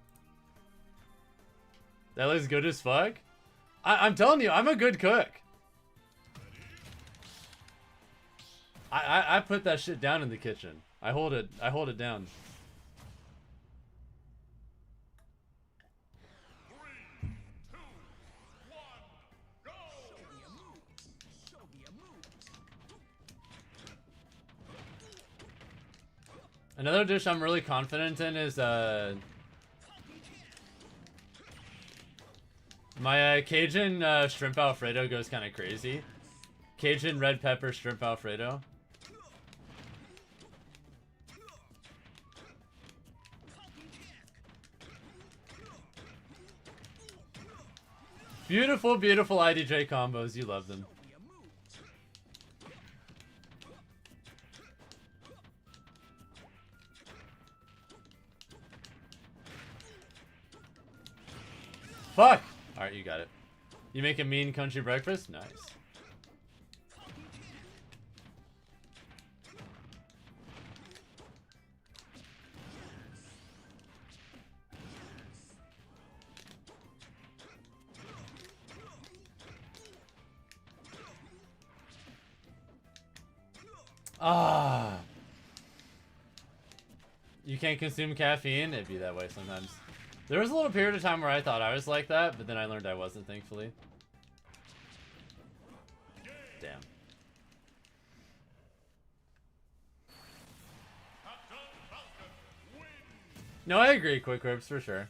That looks good as fuck. I'm telling you, I'm a good cook. I put that shit down in the kitchen. I hold it down. Another dish I'm really confident in is my Cajun shrimp Alfredo goes kind of crazy. Cajun red pepper shrimp Alfredo. Beautiful, beautiful IDJ combos. You love them. Fuck! Alright, you got it. You make a mean country breakfast? Nice. Ah. You can't consume caffeine? It'd be that way sometimes. There was a little period of time where I thought I was like that, but then I learned I wasn't, thankfully. Damn. No, I agree, Quick Rips, for sure.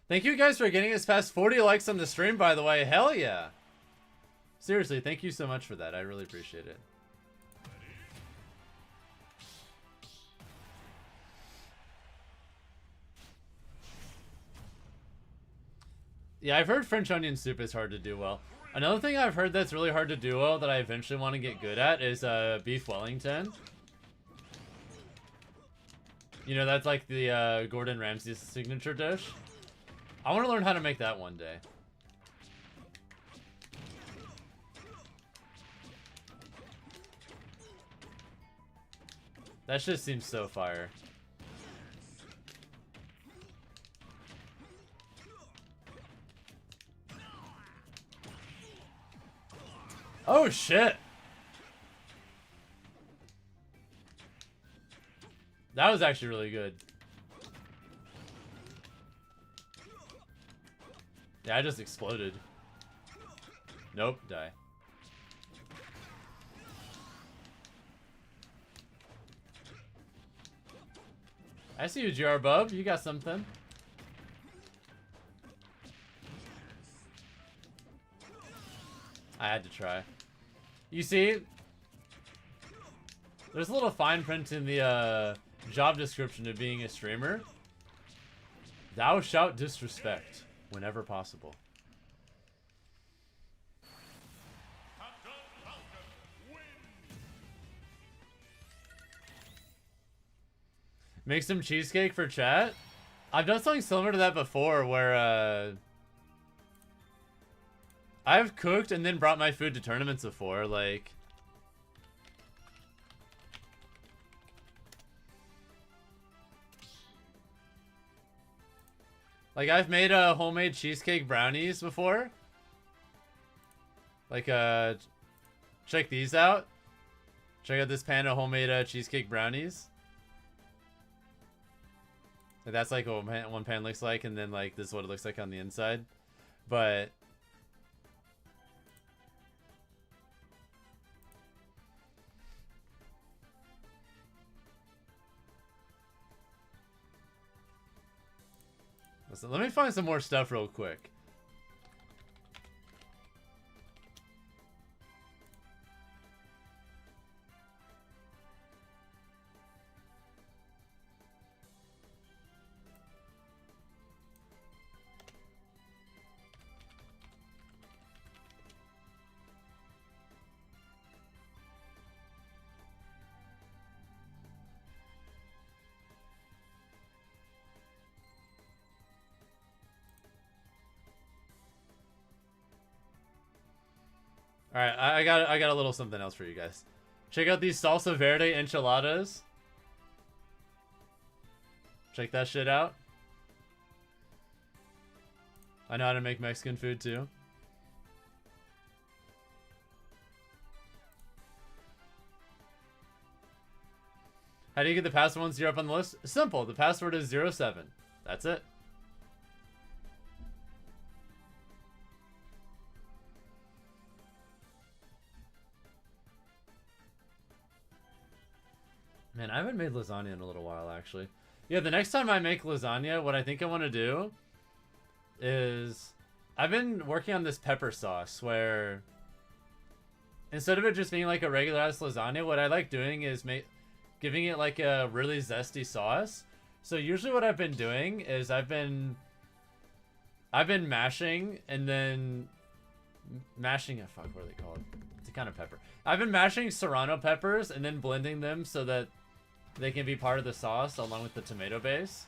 Thank you guys for getting us past 40 likes on the stream, by the way. Hell yeah. Seriously, thank you so much for that. I really appreciate it. Yeah, I've heard French onion soup is hard to do well. Another thing I've heard that's really hard to do well that I eventually want to get good at is beef Wellington. You know, that's like the Gordon Ramsay's signature dish. I want to learn how to make that one day. That just seems so fire. Oh shit! That was actually really good. Yeah, I just exploded. Nope, die. I see you, GR Bub. You got something. I had to try. You see, there's a little fine print in the job description of being a streamer. Thou shalt disrespect whenever possible. Make some cheesecake for chat? I've done something similar to that before where I've cooked and then brought my food to tournaments before, like I've made homemade cheesecake brownies before. Like check these out. Check out this pan of homemade cheesecake brownies. That's like what one pan looks like, and then like this is what it looks like on the inside. But listen, let me find some more stuff real quick. All right, I got a little something else for you guys. Check out these salsa verde enchiladas. Check that shit out. I know how to make Mexican food too. How do you get the password once you're up on the list? Simple. The password is 07. That's it. Man, I haven't made lasagna in a little while, actually. Yeah, the next time I make lasagna, what I think I want to do is... I've been working on this pepper sauce where... Instead of it just being like a regular-ass lasagna, what I like doing is giving it like a really zesty sauce. So usually what I've been doing is I've been mashing and then... Mashing... Oh, fuck, what are they called? It's a kind of pepper. I've been mashing serrano peppers and then blending them so that they can be part of the sauce along with the tomato base.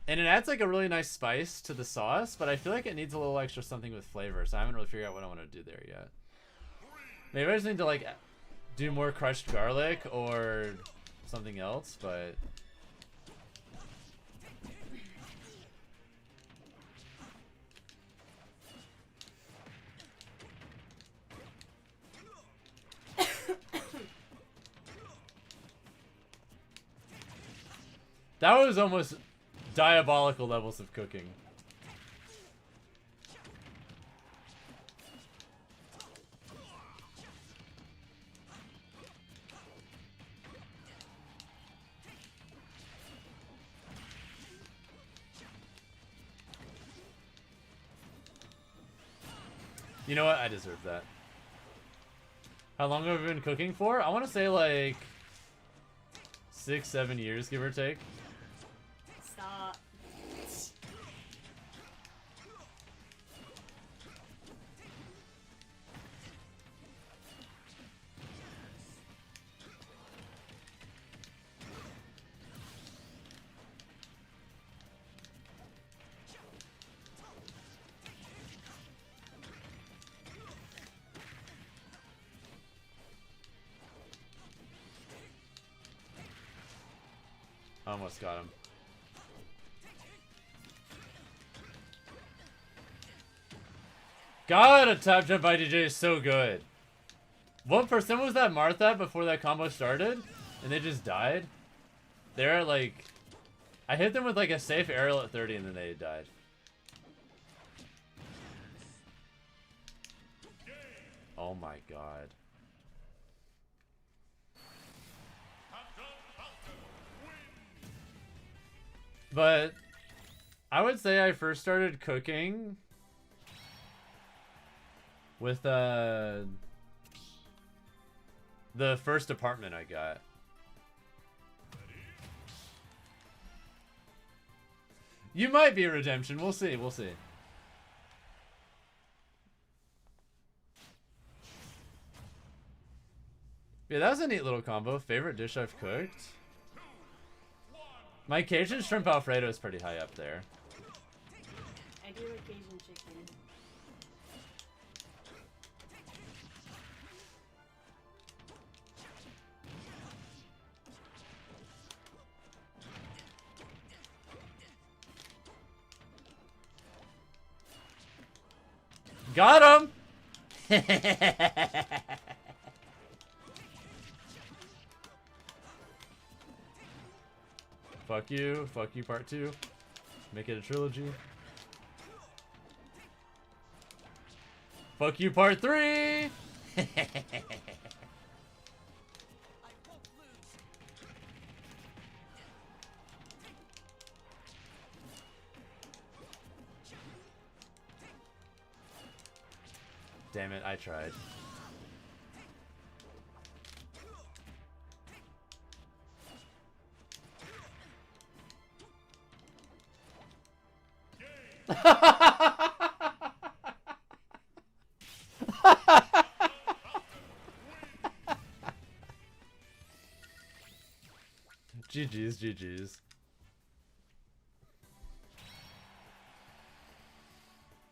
And it adds like a really nice spice to the sauce, but I feel like it needs a little extra something with flavor, so I haven't really figured out what I want to do there yet. Maybe I just need to like do more crushed garlic or something else, but... That was almost diabolical levels of cooking. You know what? I deserve that. How long have we been cooking for? I want to say like 6-7 years, give or take. Stop. Almost got him. God, a tap jump IDJ is so good. What percent was that Marth at before that combo started? And they just died? They're like... I hit them with like a safe aerial at 30 and then they died. Oh my god. But I would say I first started cooking with the first apartment I got. You might be redemption. We'll see. We'll see. Yeah, that was a neat little combo. Favorite dish I've cooked? My Cajun shrimp Alfredo is pretty high up there. I do like Cajun chicken. Got him! Fuck you part 2. Make it a trilogy. Fuck you part 3! Damn it, I tried. GG's, GG's.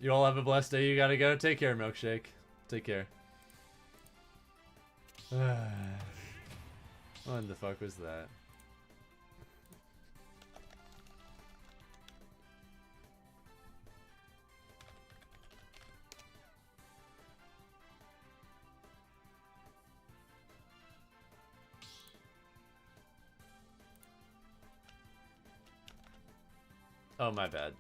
You all have a blessed day. You gotta go. Take care, Milkshake. Take care. What the fuck was that? Oh, my bad.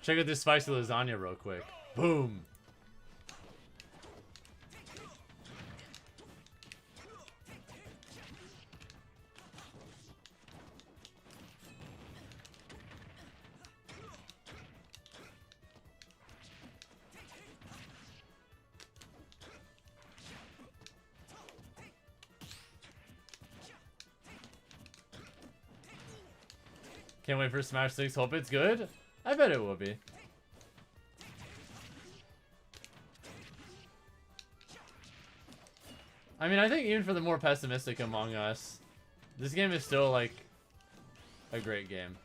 Check out this spicy lasagna real quick. Boom. Can't wait for Smash 6. Hope it's good. I bet it will be. I mean, I think even for the more pessimistic among us, this game is still, like, a great game.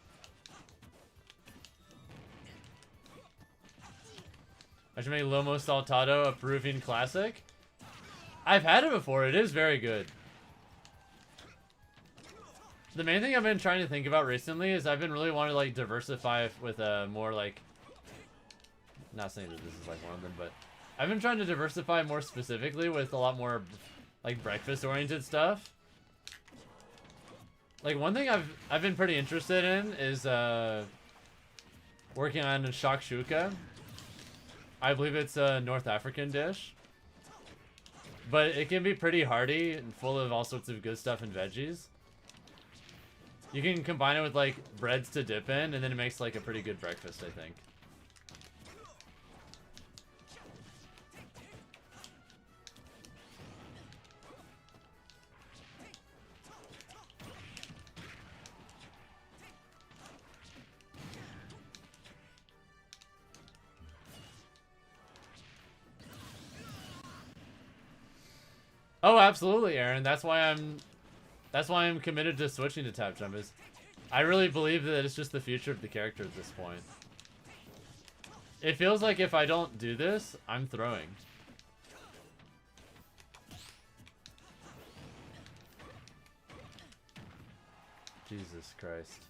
I should make Lomo Saltado a Peruvian classic. I've had it before. It is very good. The main thing I've been trying to think about recently is I've been really wanting to, like, diversify with a more, like... Not saying that this is, like, one of them, but... I've been trying to diversify more specifically with a lot more, like, breakfast-oriented stuff. Like, one thing I've been pretty interested in is, working on shakshuka. I believe it's a North African dish. but it can be pretty hearty and full of all sorts of good stuff and veggies. You can combine it with like breads to dip in, and then it makes like a pretty good breakfast, I think. Oh, absolutely, Aaron. That's why I'm committed to switching to TapJump. Is I really believe that it's just the future of the character at this point. It feels like if I don't do this, I'm throwing. Jesus Christ.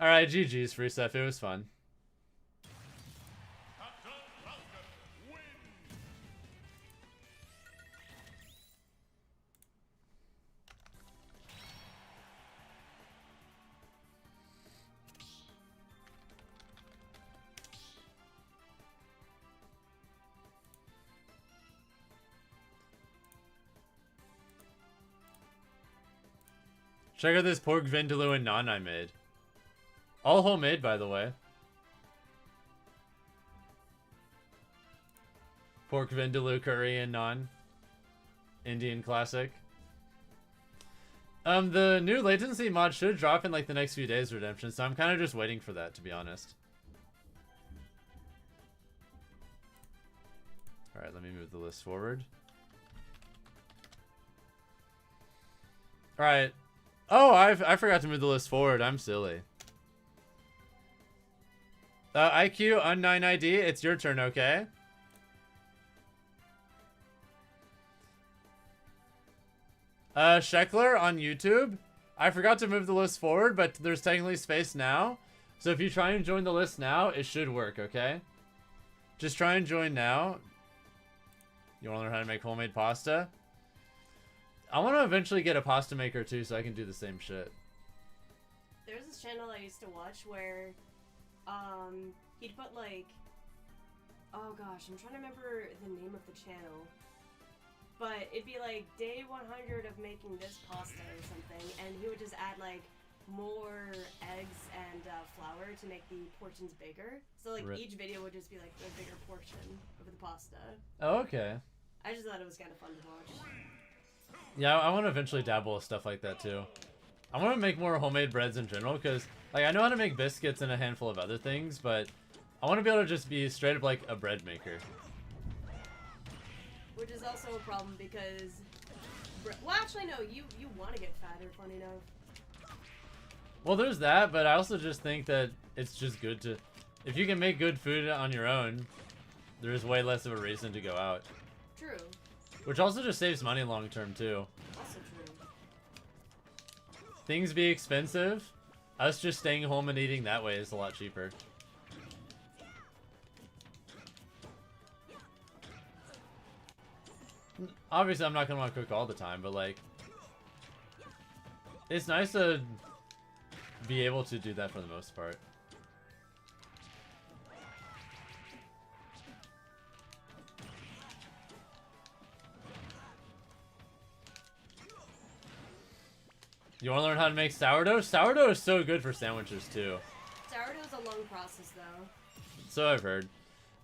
Alright, GG's, free stuff. It was fun. Check out this pork vindaloo and naan I made. All homemade, by the way. Pork vindaloo curry and naan. Indian classic. The new latency mod should drop in like the next few days, Redemption, so I'm kind of just waiting for that, to be honest. Alright, let me move the list forward. Alright. Oh, I forgot to move the list forward. I'm silly. IQ, Unknown ID, it's your turn, okay? Sheckler on YouTube. I forgot to move the list forward, but there's technically space now. So if you try and join the list now, it should work, okay? Just try and join now. You want to learn how to make homemade pasta? I want to eventually get a pasta maker too, so I can do the same shit. There's this channel I used to watch where he'd put like, oh gosh, I'm trying to remember the name of the channel, but it'd be like day 100 of making this pasta or something, and he would just add like more eggs and flour to make the portions bigger. So like each video would just be like a bigger portion of the pasta. Oh, okay. I just thought it was kind of fun to watch. Yeah, I want to eventually dabble with stuff like that too. I want to make more homemade breads in general, because like I know how to make biscuits and a handful of other things, but I want to be able to just be straight up like a bread maker. Which is also a problem because, well, actually no, you want to get fatter, funny enough. Well, there's that, but I also just think that it's just good to, if you can make good food on your own, there's way less of a reason to go out. True. Which also just saves money long term too. Also true. Things be expensive. Us just staying home and eating that way is a lot cheaper. Obviously, I'm not gonna want to cook all the time, but like, it's nice to be able to do that for the most part. You want to learn how to make sourdough? Sourdough is so good for sandwiches too. Sourdough's a long process though. So I've heard.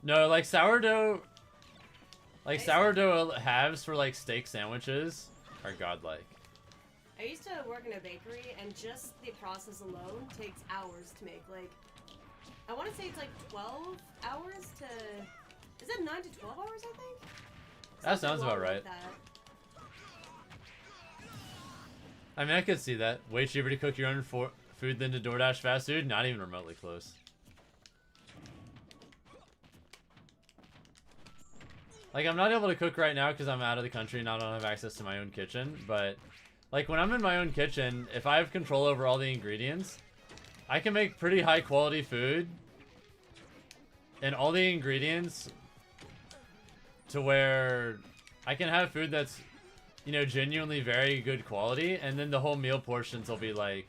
No, like sourdough halves for like steak sandwiches are godlike. I used to work in a bakery, and just the process alone takes hours to make. Like, I want to say it's like 12 hours to... Is it 9 to 12 hours, I think? That sounds about right. Like that. I mean, I could see that. Way cheaper to cook your own food than to DoorDash fast food? Not even remotely close. Like, I'm not able to cook right now because I'm out of the country and I don't have access to my own kitchen, but... Like, when I'm in my own kitchen, if I have control over all the ingredients, I can make pretty high quality food. And all the ingredients to where I can have food that's, you know, genuinely very good quality, and then the whole meal portions will be like,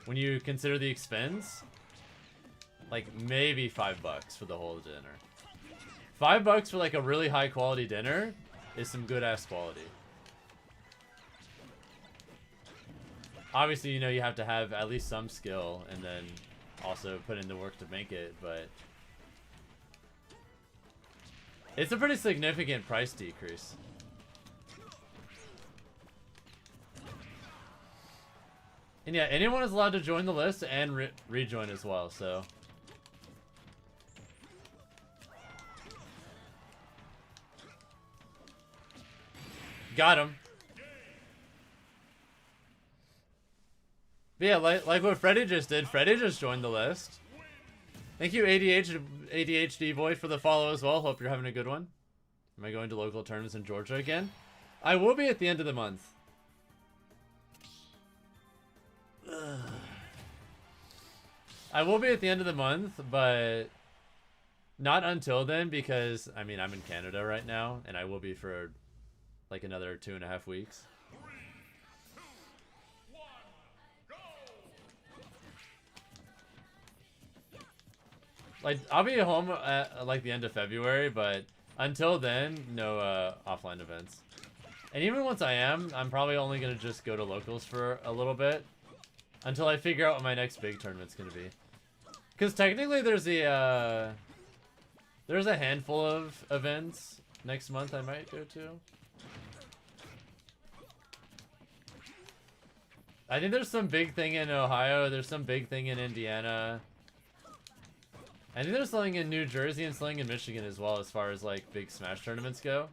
when you consider the expense, like maybe $5 for the whole dinner. $5 for like a really high quality dinner is some good ass quality. Obviously, you know, you have to have at least some skill and then also put in the work to make it, but it's a pretty significant price decrease. And yeah, anyone is allowed to join the list and rejoin as well, so. Got him. But yeah, like what Freddy just did, Freddy just joined the list. Thank you, ADHD boy, for the follow as well. Hope you're having a good one. Am I going to local tournaments in Georgia again? I will be at the end of the month. I will be at the end of the month, but not until then, because, I mean, I'm in Canada right now, and I will be for like another 2.5 weeks. Like, I'll be home at like the end of February, but until then, no offline events. And even once I am, I'm probably only gonna just go to locals for a little bit until I figure out what my next big tournament's gonna be. Because technically, there's a handful of events next month I might go to. I think there's some big thing in Ohio. There's some big thing in Indiana. I think there's something in New Jersey and something in Michigan as well, as far as like big Smash tournaments go.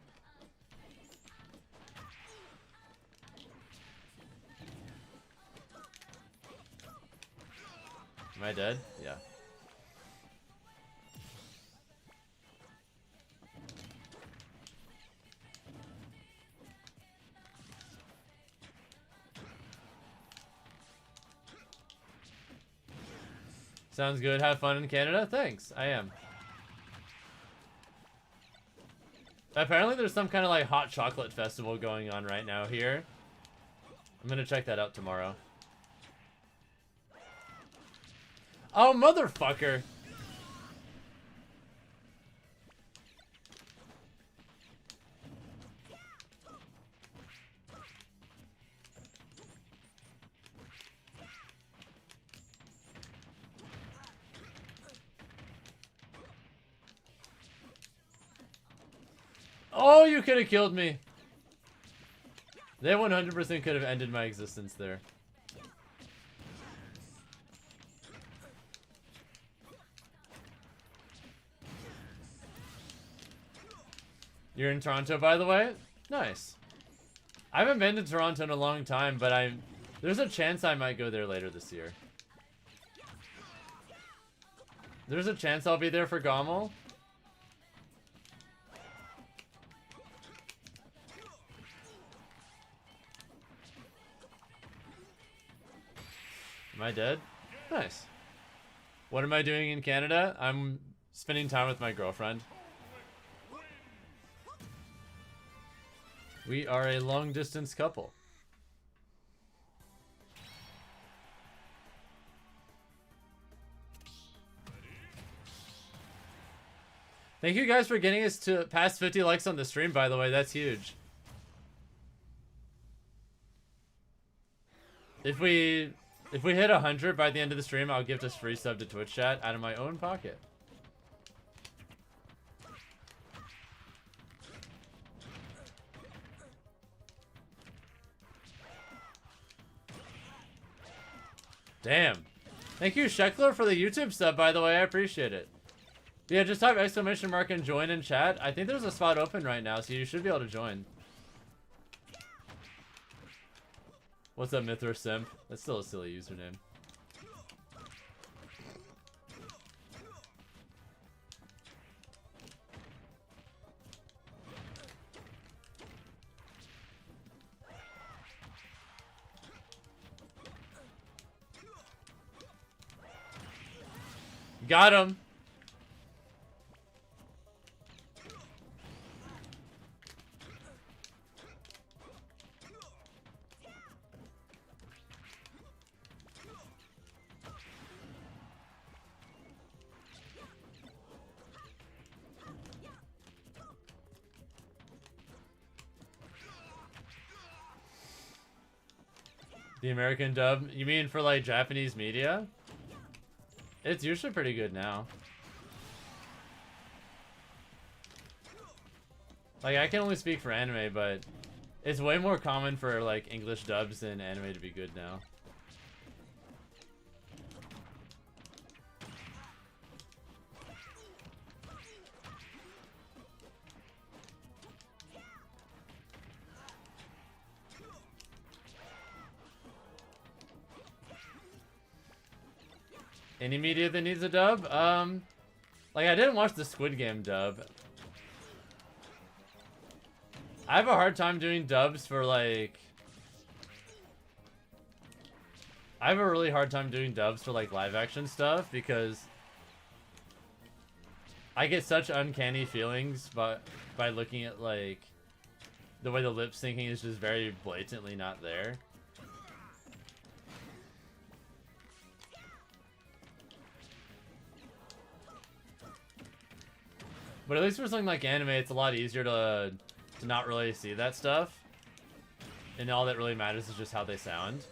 Am I dead? Yeah. Sounds good. Have fun in Canada? Thanks. I am. Apparently there's some kind of like hot chocolate festival going on right now here. I'm gonna check that out tomorrow. Oh, motherfucker! Oh, you could have killed me. They 100% could have ended my existence there. You're in Toronto, by the way? Nice. I haven't been to Toronto in a long time, but there's a chance I might go there later this year. There's a chance I'll be there for Gommel. Am I dead? Nice. What am I doing in Canada? I'm spending time with my girlfriend. We are a long-distance couple. Thank you guys for getting us to past 50 likes on the stream, by the way. That's huge. If we hit 100 by the end of the stream, I'll gift us free sub to Twitch chat out of my own pocket. Damn. Thank you, Sheckler, for the YouTube sub, by the way. I appreciate it. Yeah, just type exclamation mark and join in chat. I think there's a spot open right now, so you should be able to join. What's up, Mithra Simp? That's still a silly username. Got him. The American dub? You mean for like Japanese media? It's usually pretty good now. Like, I can only speak for anime, but it's way more common for like English dubs than anime to be good now. Any media that needs a dub? Like I didn't watch the Squid Game dub. I have a hard time doing dubs for like... I have a really hard time doing dubs for like live action stuff because I get such uncanny feelings by looking at like the way the lip syncing is just very blatantly not there. But at least for something like anime, it's a lot easier to not really see that stuff. And all that really matters is just how they sound.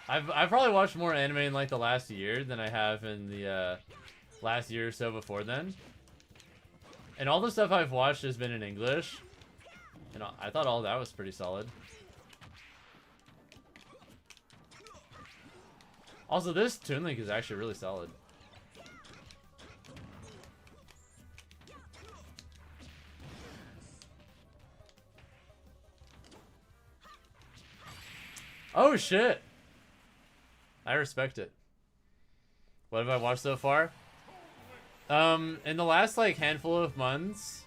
I've probably watched more anime in like the last year than I have in the last year or so before then. And all the stuff I've watched has been in English. And I thought all that was pretty solid. Also, this Toon Link is actually really solid. Oh shit! I respect it. What have I watched so far? In the last like handful of months,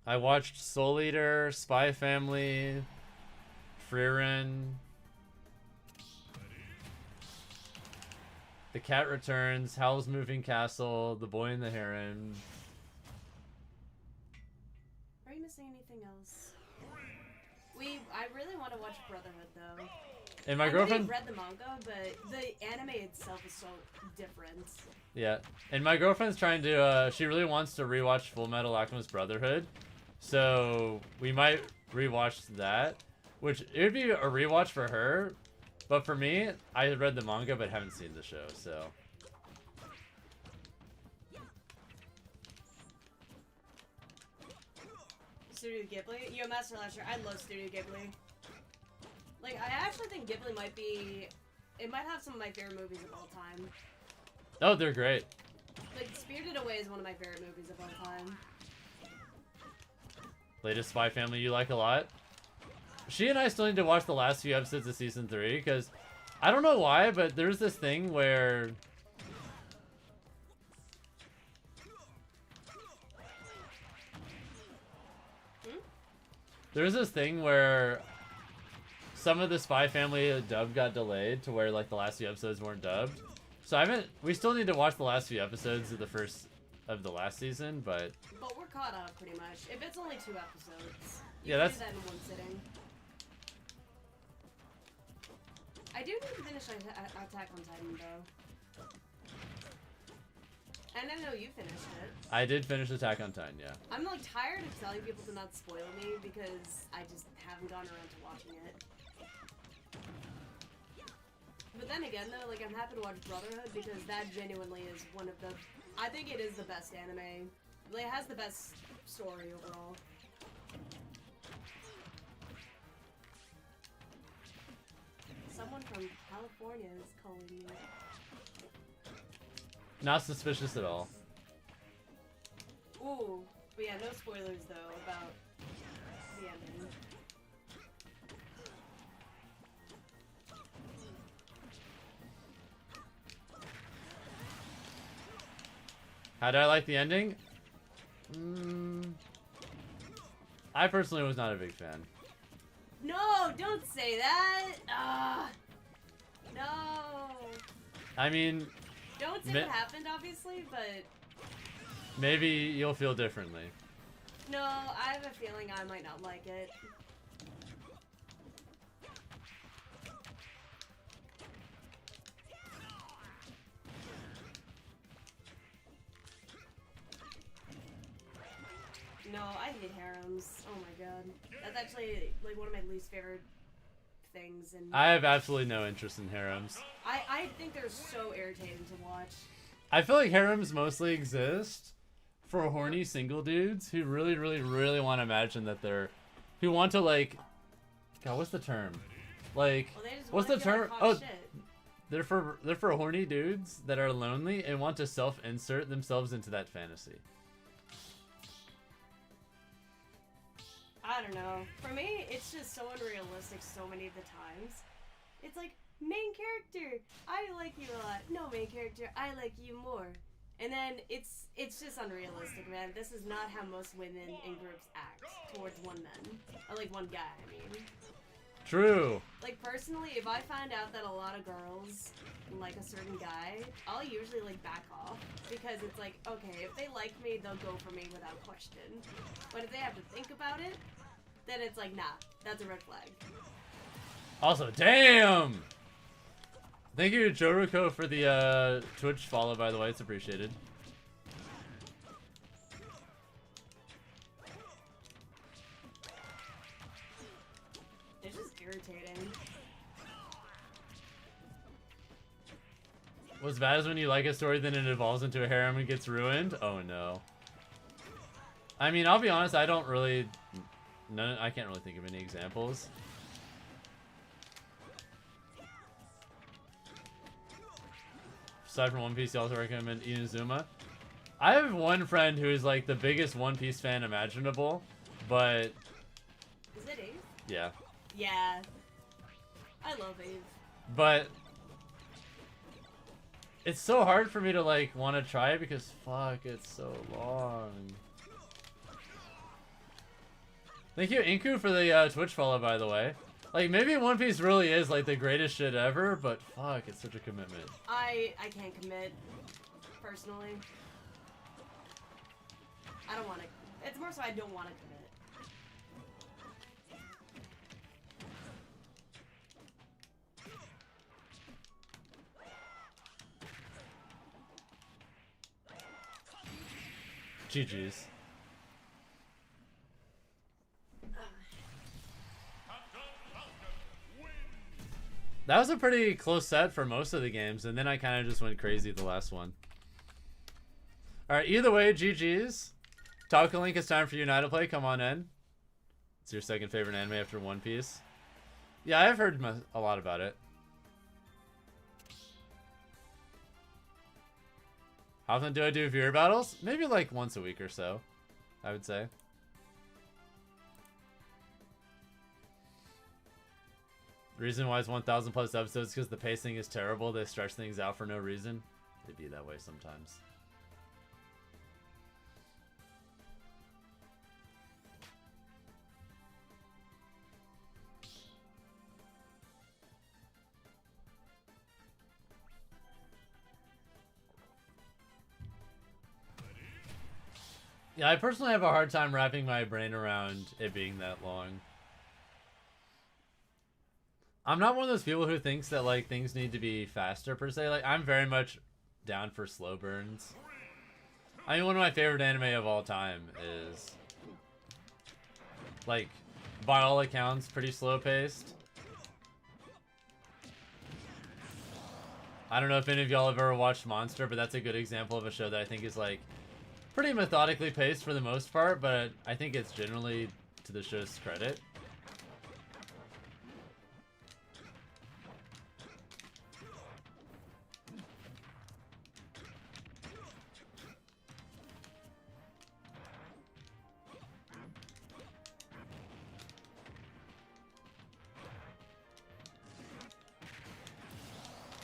I watched Soul Eater, Spy Family, Frieren, The Cat Returns, Howl's Moving Castle, The Boy and the Heron. Are you missing anything else? I really want to watch Brotherhood though. And my I girlfriend read the manga, but the anime itself is so different. Yeah, and my girlfriend's trying to, she really wants to rewatch Full Metal Alchemist Brotherhood. So we might rewatch that, which it would be a rewatch for her. But for me, I read the manga but haven't seen the show, so. Studio Ghibli? Yo, Master Lasher, I love Studio Ghibli. Like, I actually think Ghibli might be... It might have some of my favorite movies of all time. Oh, they're great. Like, Spirited Away is one of my favorite movies of all time. Latest Spy Family you like a lot? She and I still need to watch the last few episodes of Season 3, because I don't know why, but there's this thing where... There's this thing where some of the Spy Family dub got delayed to where like the last few episodes weren't dubbed. So we still need to watch the last few episodes of the last season, but we're caught up pretty much. If it's only 2 episodes, you yeah, can do that in one sitting. I do need to finish Attack on Titan though. And I know you finished it. I did finish Attack on Titan, yeah. I'm like tired of telling people to not spoil me because I just haven't gotten around to watching it. But then again though, like I'm happy to watch Brotherhood because that genuinely is one of the... I think it is the best anime. Like, it has the best story overall. Someone from California is calling me. Not suspicious at all. Ooh, but yeah, no spoilers though about the ending. How did I like the ending? I personally was not a big fan. No, don't say that! No! I mean... Don't say what happened, obviously, but... Maybe you'll feel differently. No, I have a feeling I might not like it. I hate harems. Oh my god. That's actually like one of my least favorite things. And I have absolutely no interest in harems. I think they're so irritating to watch. I feel like harems mostly exist for horny single dudes who really, really, really want to imagine that they're, who want to like, God, what's the term? Like, Well, they just what's wanna the feel term? like hot Oh, shit. they're for horny dudes that are lonely and want to self-insert themselves into that fantasy. I don't know. For me, it's just so unrealistic so many of the times. It's like, main character, I like you a lot. No, main character, I like you more. And then it's just unrealistic, man. This is not how most women in groups act towards one man. Or like one guy, I mean. True. Like personally, if I find out that a lot of girls like a certain guy, I'll usually like back off. Because it's like, okay, if they like me, they'll go for me without question. But if they have to think about it, then it's like, nah, that's a red flag. Also, damn! Thank you, Joruko, for the Twitch follow, by the way. It's appreciated. It's just irritating. What's bad is when you like a story, then it evolves into a harem and gets ruined. Oh no. I mean, I'll be honest, I don't really... I can't really think of any examples. Aside from One Piece, you also recommend Inazuma. I have one friend who is like the biggest One Piece fan imaginable, but... Is it Eve? Yeah. Yeah. I love Eve. But... it's so hard for me to like want to try it because fuck, it's so long. Thank you, Inku, for the Twitch follow, by the way. Like, maybe One Piece really is, like, the greatest shit ever, but fuck, it's such a commitment. I can't commit, personally. I don't want to. It's more so I don't want to commit. GG's. That was a pretty close set for most of the games, and then I kind of just went crazy the last one. Alright, either way, GG's. Talk Link, it's time for you and I to play. Come on in. It's your second favorite anime after One Piece. Yeah, I've heard a lot about it. How often do I do viewer battles? Maybe like once a week or so, I would say. The reason why it's 1,000 plus episodes is because the pacing is terrible. They stretch things out for no reason. They be that way sometimes. Yeah, I personally have a hard time wrapping my brain around it being that long. I'm not one of those people who thinks that like things need to be faster per se. Like I'm very much down for slow burns. I mean, one of my favorite anime of all time is like, by all accounts, pretty slow paced. I don't know if any of y'all have ever watched Monster, but that's a good example of a show that I think is like pretty methodically paced for the most part, but I think it's generally to the show's credit.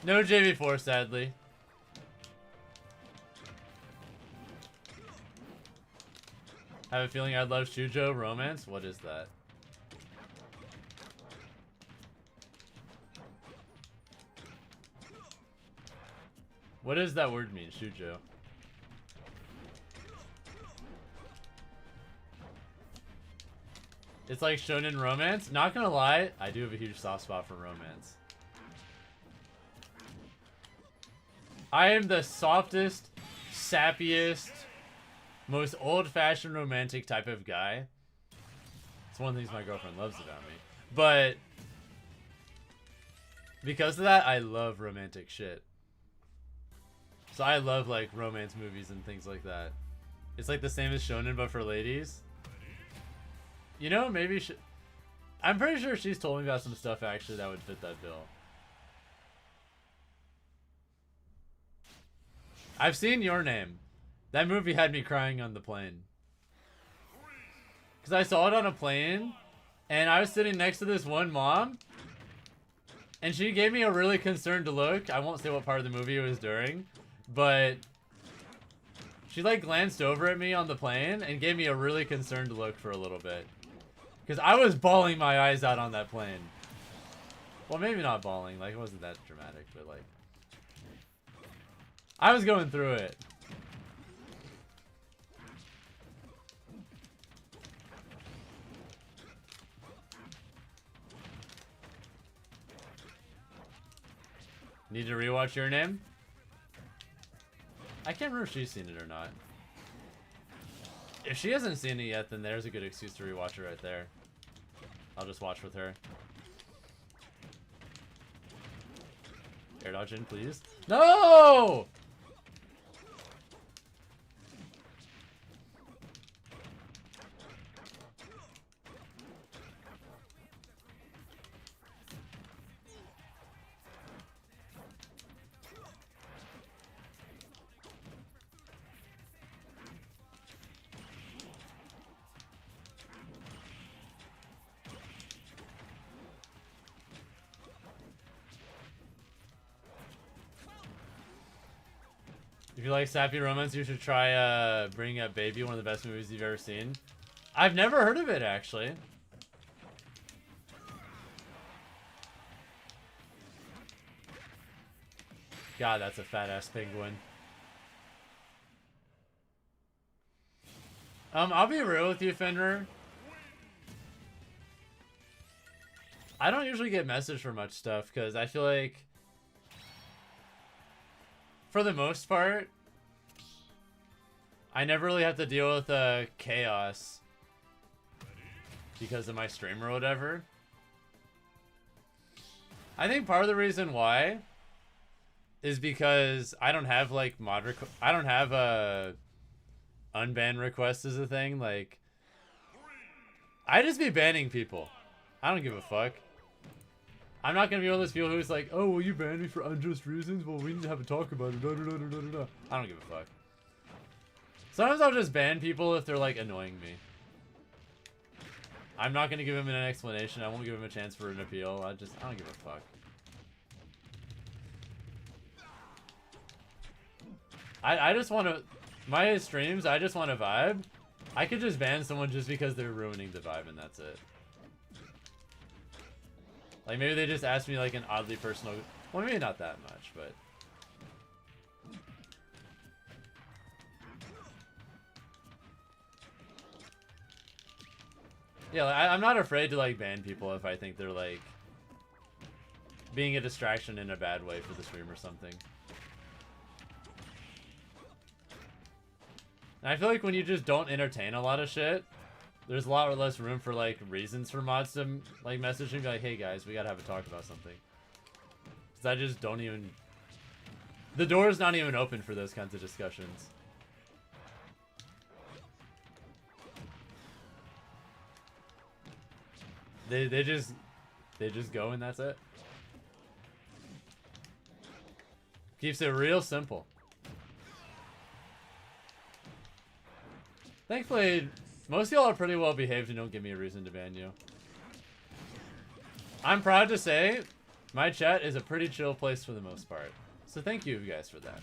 No JV4, sadly. I have a feeling I'd love Shoujo romance. What is that? What does that word mean, Shoujo? It's like shonen romance. Not gonna lie, I do have a huge soft spot for romance. I am the softest, sappiest, most old-fashioned romantic type of guy. It's one of the things my girlfriend loves about me. But because of that, I love romantic shit. So I love like romance movies and things like that. It's like the same as shonen, but for ladies. You know, maybe I'm pretty sure she's told me about some stuff actually that would fit that bill. I've seen Your Name. That movie had me crying on the plane. Because I saw it on a plane, and I was sitting next to this one mom, and she gave me a really concerned look. I won't say what part of the movie it was during, but she like glanced over at me on the plane and gave me a really concerned look for a little bit. Because I was bawling my eyes out on that plane. Well, maybe not bawling, like it wasn't that dramatic, but like I was going through it. Need to rewatch Your Name? I can't remember if she's seen it or not. If she hasn't seen it yet, then there's a good excuse to rewatch it right there. I'll just watch with her. Air dodge in, please. No! If you like sappy romance, you should try Bringing Up Baby, one of the best movies you've ever seen. I've never heard of it, actually. God, that's a fat-ass penguin. I'll be real with you, Fenrir. I don't usually get messaged for much stuff, because I feel like for the most part, I never really have to deal with chaos because of my stream or whatever. I think part of the reason why is because I don't have like I don't have a unban request as a thing. Like, I just be banning people. I don't give a fuck. I'm not gonna be one of those people who's like, oh, well, you banned me for unjust reasons. Well, we need to have a talk about it. Da, da, da, da, da, da. I don't give a fuck. Sometimes I'll just ban people if they're like annoying me. I'm not gonna give him an explanation. I won't give him a chance for an appeal. I don't give a fuck. I just want to, my streams, I just want to vibe. I could just ban someone just because they're ruining the vibe, and that's it. Like, maybe they just asked me, like, an oddly personal... Well, maybe not that much, but... Yeah, like, I'm not afraid to, like, ban people if I think they're, like, being a distraction in a bad way for the stream or something. And I feel like when you just don't entertain a lot of shit, there's a lot less room for, like, reasons for mods to, like, message and be like, hey, guys, we gotta have a talk about something. Because I just don't even... The door's not even open for those kinds of discussions. They just go and that's it. Keeps it real simple. Thankfully, most of y'all are pretty well behaved and don't give me a reason to ban you. I'm proud to say, my chat is a pretty chill place for the most part. So thank you guys for that.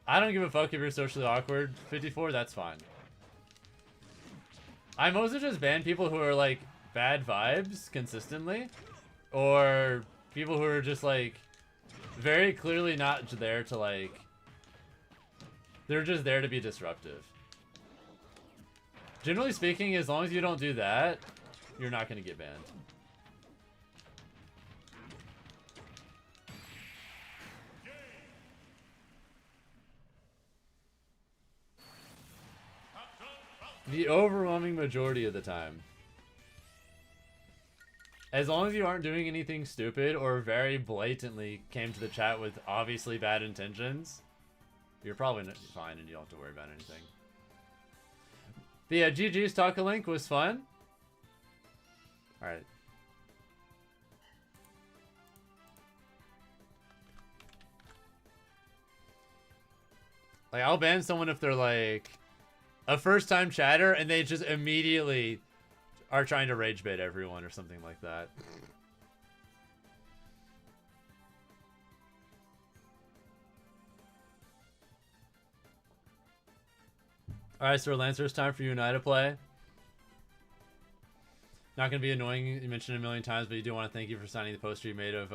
I don't give a fuck if you're socially awkward. 54, that's fine. I mostly just ban people who are like bad vibes consistently. Or people who are just like very clearly not there to like... They're just there to be disruptive. Generally speaking, as long as you don't do that, you're not going to get banned. The overwhelming majority of the time. As long as you aren't doing anything stupid or very blatantly came to the chat with obviously bad intentions, you're probably fine and you don't have to worry about anything. But yeah, GG's Talk-A-Link was fun. Alright. Like, I'll ban someone if they're like a first-time chatter and they just immediately are trying to rage bait everyone or something like that. Alright, Sir Lancer, it's time for you and I to play. Not going to be annoying, you mentioned it a million times, but you do want to thank you for signing the poster you made of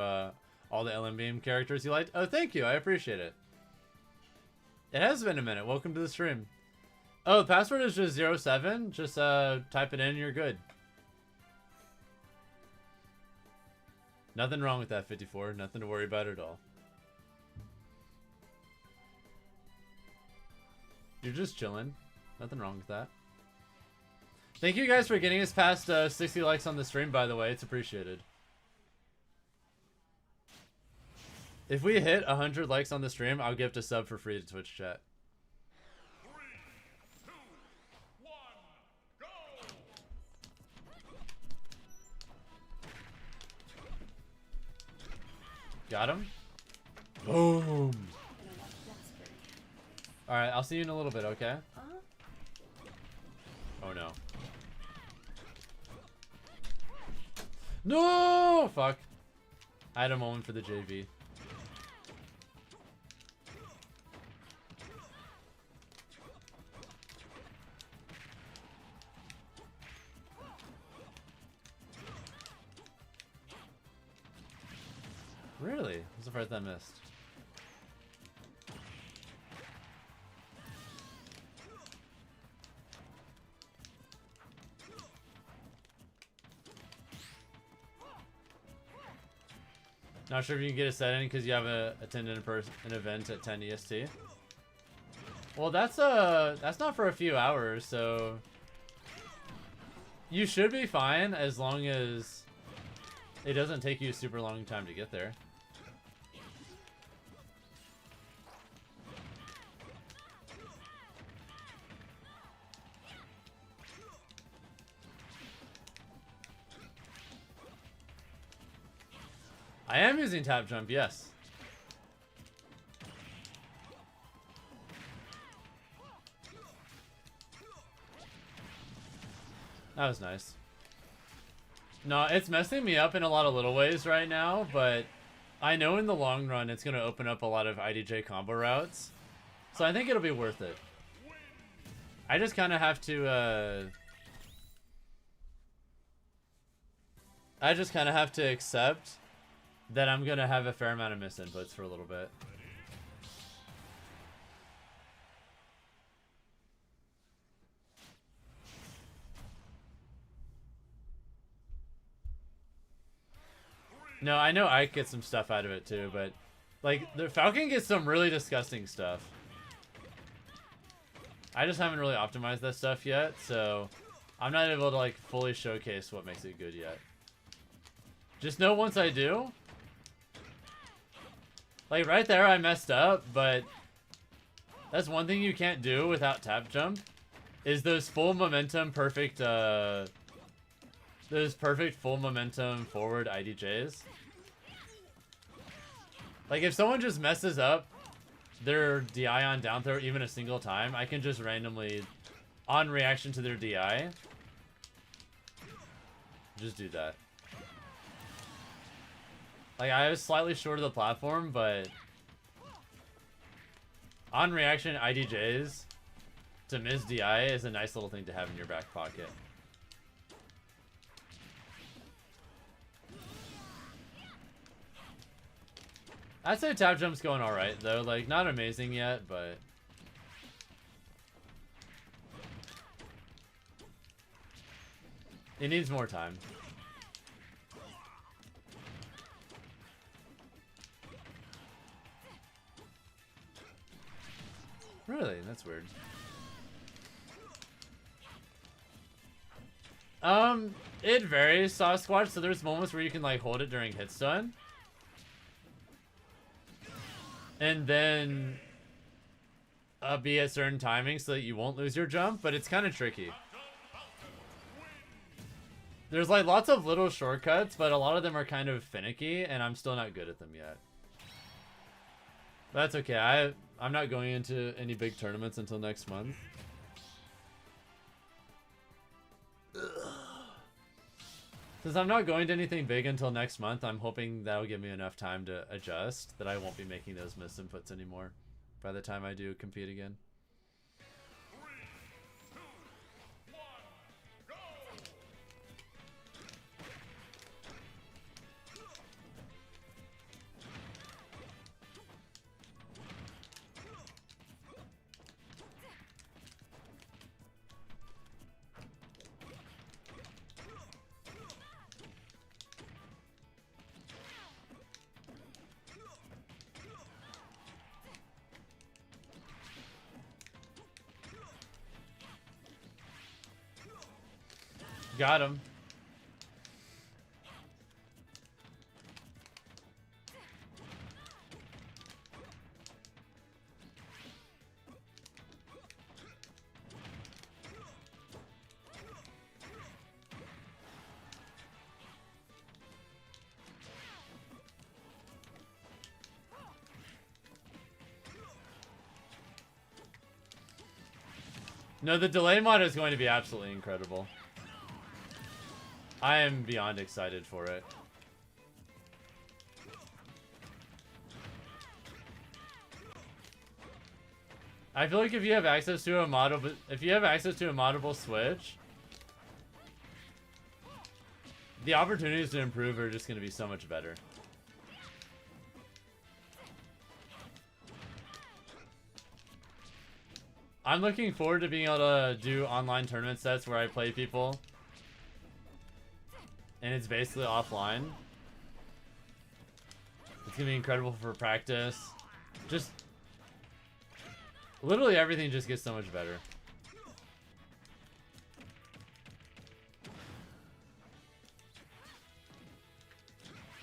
all the LM Beam characters you liked. Oh, thank you, I appreciate it. It has been a minute, welcome to the stream. Oh, the password is just 07, just type it in and you're good. Nothing wrong with that, 54, nothing to worry about at all. You're just chilling. Nothing wrong with that. Thank you guys for getting us past 60 likes on the stream, by the way. It's appreciated. If we hit 100 likes on the stream, I'll gift a sub for free to Twitch chat. 3, 2, 1, go! Got him? Boom! Alright, I'll see you in a little bit, okay? Oh no. No! Fuck. I had a moment for the JV. Really? I was afraid that missed. Not sure if you can get a set in because you have attended an event at 10 EST. Well, that's not for a few hours, so you should be fine as long as it doesn't take you a super long time to get there. I am using TapJump, yes. That was nice. No, it's messing me up in a lot of little ways right now, but I know in the long run it's going to open up a lot of IDJ combo routes. So I think it'll be worth it. I just kind of have to, I just kind of have to accept that I'm going to have a fair amount of misinputs for a little bit. No, I know Ike gets some stuff out of it too, but like the Falcon gets some really disgusting stuff. I just haven't really optimized that stuff yet, so I'm not able to like fully showcase what makes it good yet. Just know once I do, like right there I messed up, but that's one thing you can't do without TapJump is those full momentum perfect those perfect full momentum forward IDJs. Like if someone just messes up their DI on down throw even a single time, I can just randomly, on reaction to their DI, just do that. Like I was slightly short of the platform, but on reaction IDJs to miss DI is a nice little thing to have in your back pocket. I'd say TapJump's going alright though, like not amazing yet, but it needs more time. Really? That's weird. It varies, Sasquatch. So there's moments where you can like hold it during hit stun. And then be at certain timings so that you won't lose your jump, but it's kind of tricky. There's like lots of little shortcuts, but a lot of them are kind of finicky, and I'm still not good at them yet. But that's okay. I'm not going into any big tournaments until next month. Since I'm not going to anything big until next month, I'm hoping that'll give me enough time to adjust that I won't be making those misinputs anymore by the time I do compete again. Got him. No, the delay mod is going to be absolutely incredible. I am beyond excited for it. I feel like if you have access to a moddable switch, the opportunities to improve are just going to be so much better. I'm looking forward to being able to do online tournament sets where I play people and it's basically offline. It's gonna be incredible for practice. Just literally everything just gets so much better.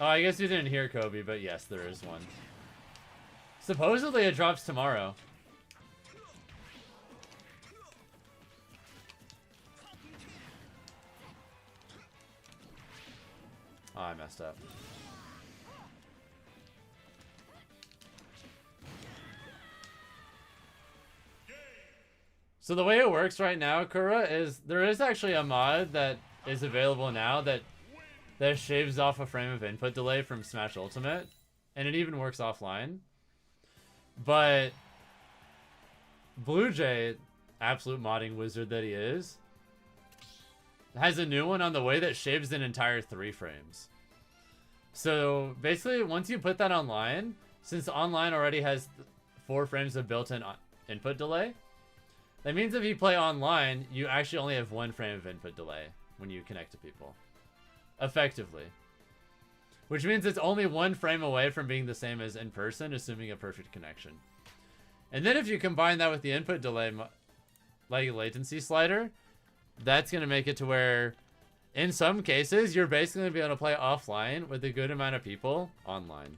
Oh, I guess you didn't hear Kobe, but yes, there is one. Supposedly it drops tomorrow. Oh, I messed up. So the way it works right now, Kura, is there is actually a mod that is available now that shaves off a frame of input delay from Smash Ultimate, and it even works offline. But Blue Jay, absolute modding wizard that he is, has a new one on the way that shaves an entire 3 frames. So basically, once you put that online, since online already has 4 frames of built-in input delay, that means if you play online, you actually only have 1 frame of input delay when you connect to people. Effectively. Which means it's only 1 frame away from being the same as in person, assuming a perfect connection. And then if you combine that with the input delay, like latency slider, that's going to make it to where, in some cases, you're basically going to be able to play offline with a good amount of people online.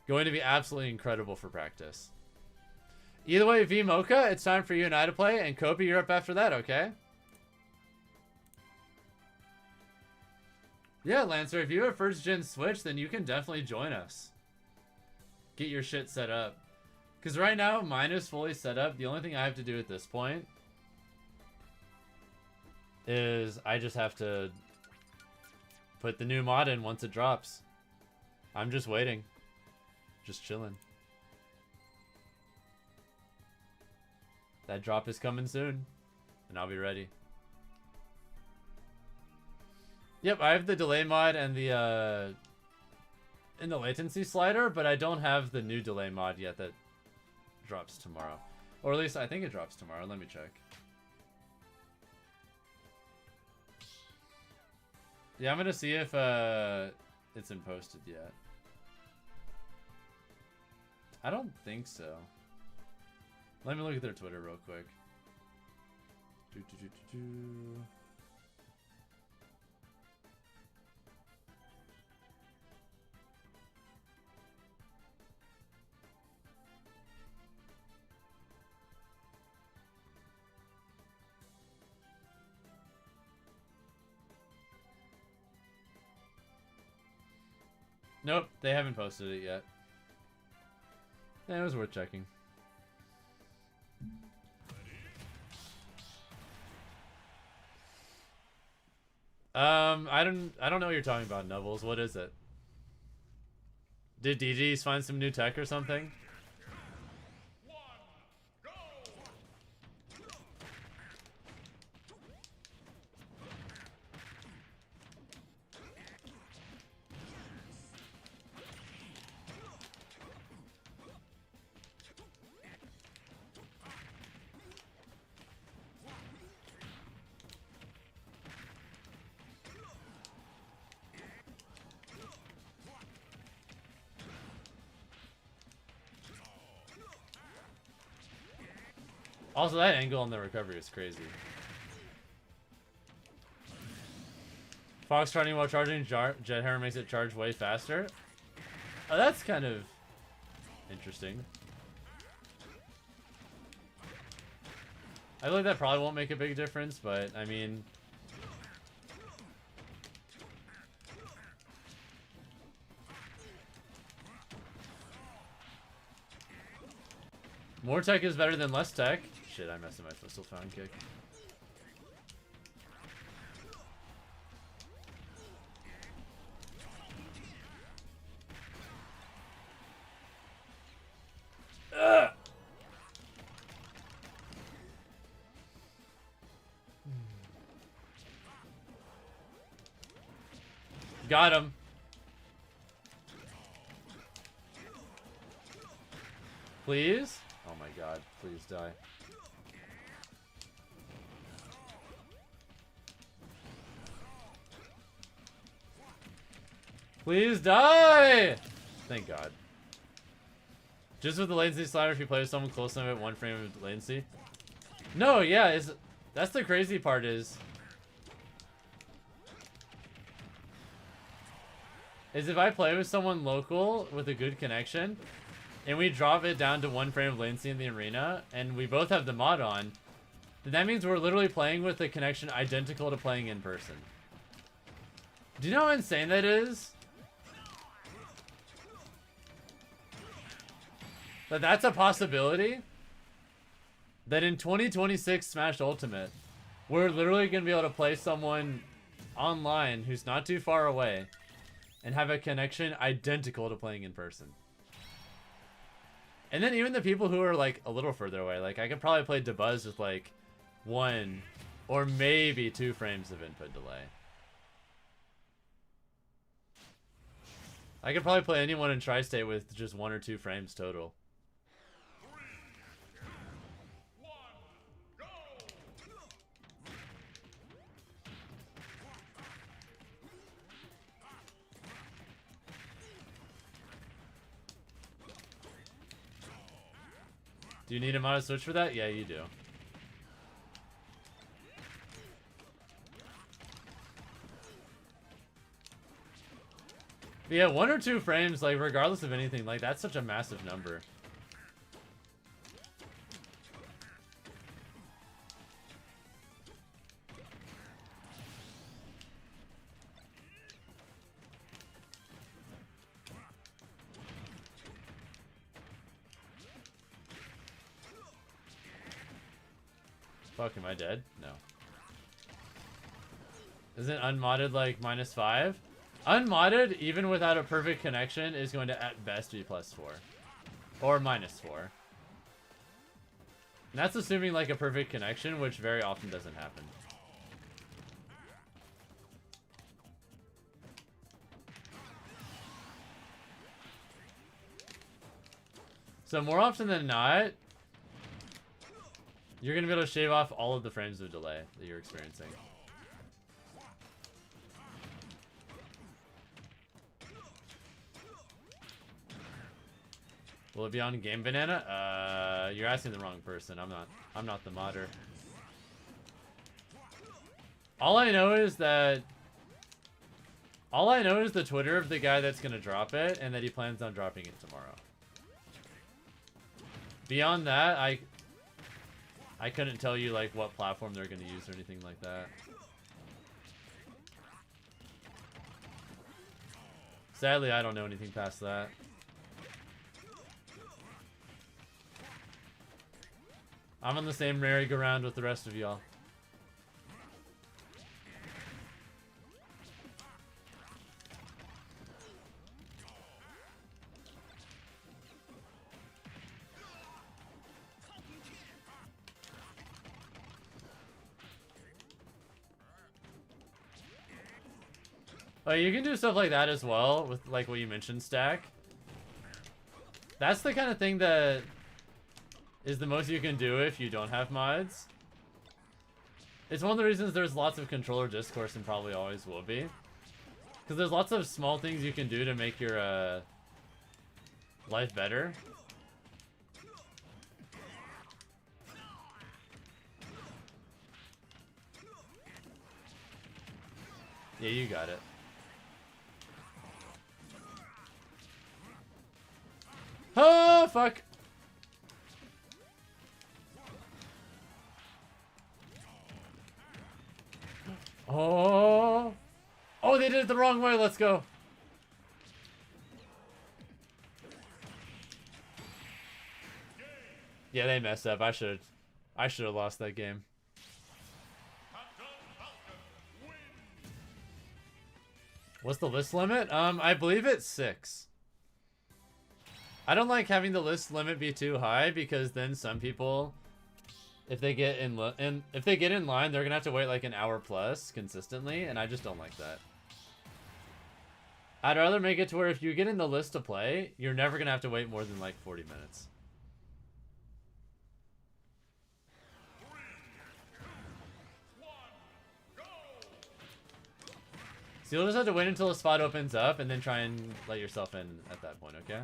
Going to be absolutely incredible for practice. Either way, V-Mocha, it's time for you and I to play, and Kobe, you're up after that, okay? Yeah, Lancer, if you have first gen Switch, then you can definitely join us. Get your shit set up. Because right now, mine is fully set up. The only thing I have to do at this point is I just have to put the new mod in once it drops. I'm just waiting. Just chilling. That drop is coming soon, and I'll be ready. Yep, I have the delay mod and the latency slider, but I don't have the new delay mod yet that drops tomorrow. Or at least I think it drops tomorrow. Let me check. Yeah, I'm gonna see if it's been posted yet. I don't think so. Let me look at their Twitter real quick. Nope, they haven't posted it yet. Yeah, it was worth checking. I don't know what you're talking about, Nubbles. What is it? Did DGs find some new tech or something? Also, that angle on the recovery is crazy. Fox charging while charging, Jet Hammer makes it charge way faster. Oh, that's kind of interesting. I feel like that probably won't make a big difference, but I mean... More tech is better than less tech. Shit, I messed up my Twistle Fountain kick. Ugh. Got him. Please? Oh my god, please die. Please die! Thank god. Just with the latency slider, if you play with someone close enough at 1 frame of latency. No, yeah, that's the crazy part is if I play with someone local with a good connection, and we drop it down to 1 frame of latency in the arena, and we both have the mod on, then that means we're literally playing with a connection identical to playing in person. Do you know how insane that is? That that's a possibility? That in 2026 Smash Ultimate, we're literally going to be able to play someone online who's not too far away and have a connection identical to playing in person. And then even the people who are like a little further away, like I could probably play Dabuzz with like 1 or maybe 2 frames of input delay. I could probably play anyone in Tri-State with just 1 or 2 frames total. Do you need a modded switch for that? Yeah, you do. But yeah, 1 or 2 frames, like, regardless of anything, like, that's such a massive number. Fuck, am I dead? No. Isn't unmodded like -5? Unmodded, even without a perfect connection, is going to at best be +4. Or -4. And that's assuming like a perfect connection, which very often doesn't happen. So more often than not, you're going to be able to shave off all of the frames of delay that you're experiencing. Will it be on Game Banana? You're asking the wrong person. I'm not the modder. All I know is the Twitter of the guy that's going to drop it and that he plans on dropping it tomorrow. Beyond that, I couldn't tell you like what platform they're going to use or anything like that. Sadly, I don't know anything past that. I'm on the same merry-go-round with the rest of y'all. Oh, you can do stuff like that as well with like what you mentioned, Stack. That's the kind of thing that is the most you can do if you don't have mods. It's one of the reasons there's lots of controller discourse and probably always will be. Because there's lots of small things you can do to make your life better. Yeah, you got it. Oh, fuck. Oh. Oh, they did it the wrong way. Let's go. Yeah, they messed up. I should have lost that game. What's the list limit? I believe it's 6. I don't like having the list limit be too high because then some people, if they get in line, they're gonna have to wait like an hour plus consistently, and I just don't like that. I'd rather make it to where if you get in the list to play, you're never gonna have to wait more than like 40 minutes. So you'll just have to wait until a spot opens up and then try and let yourself in at that point, okay?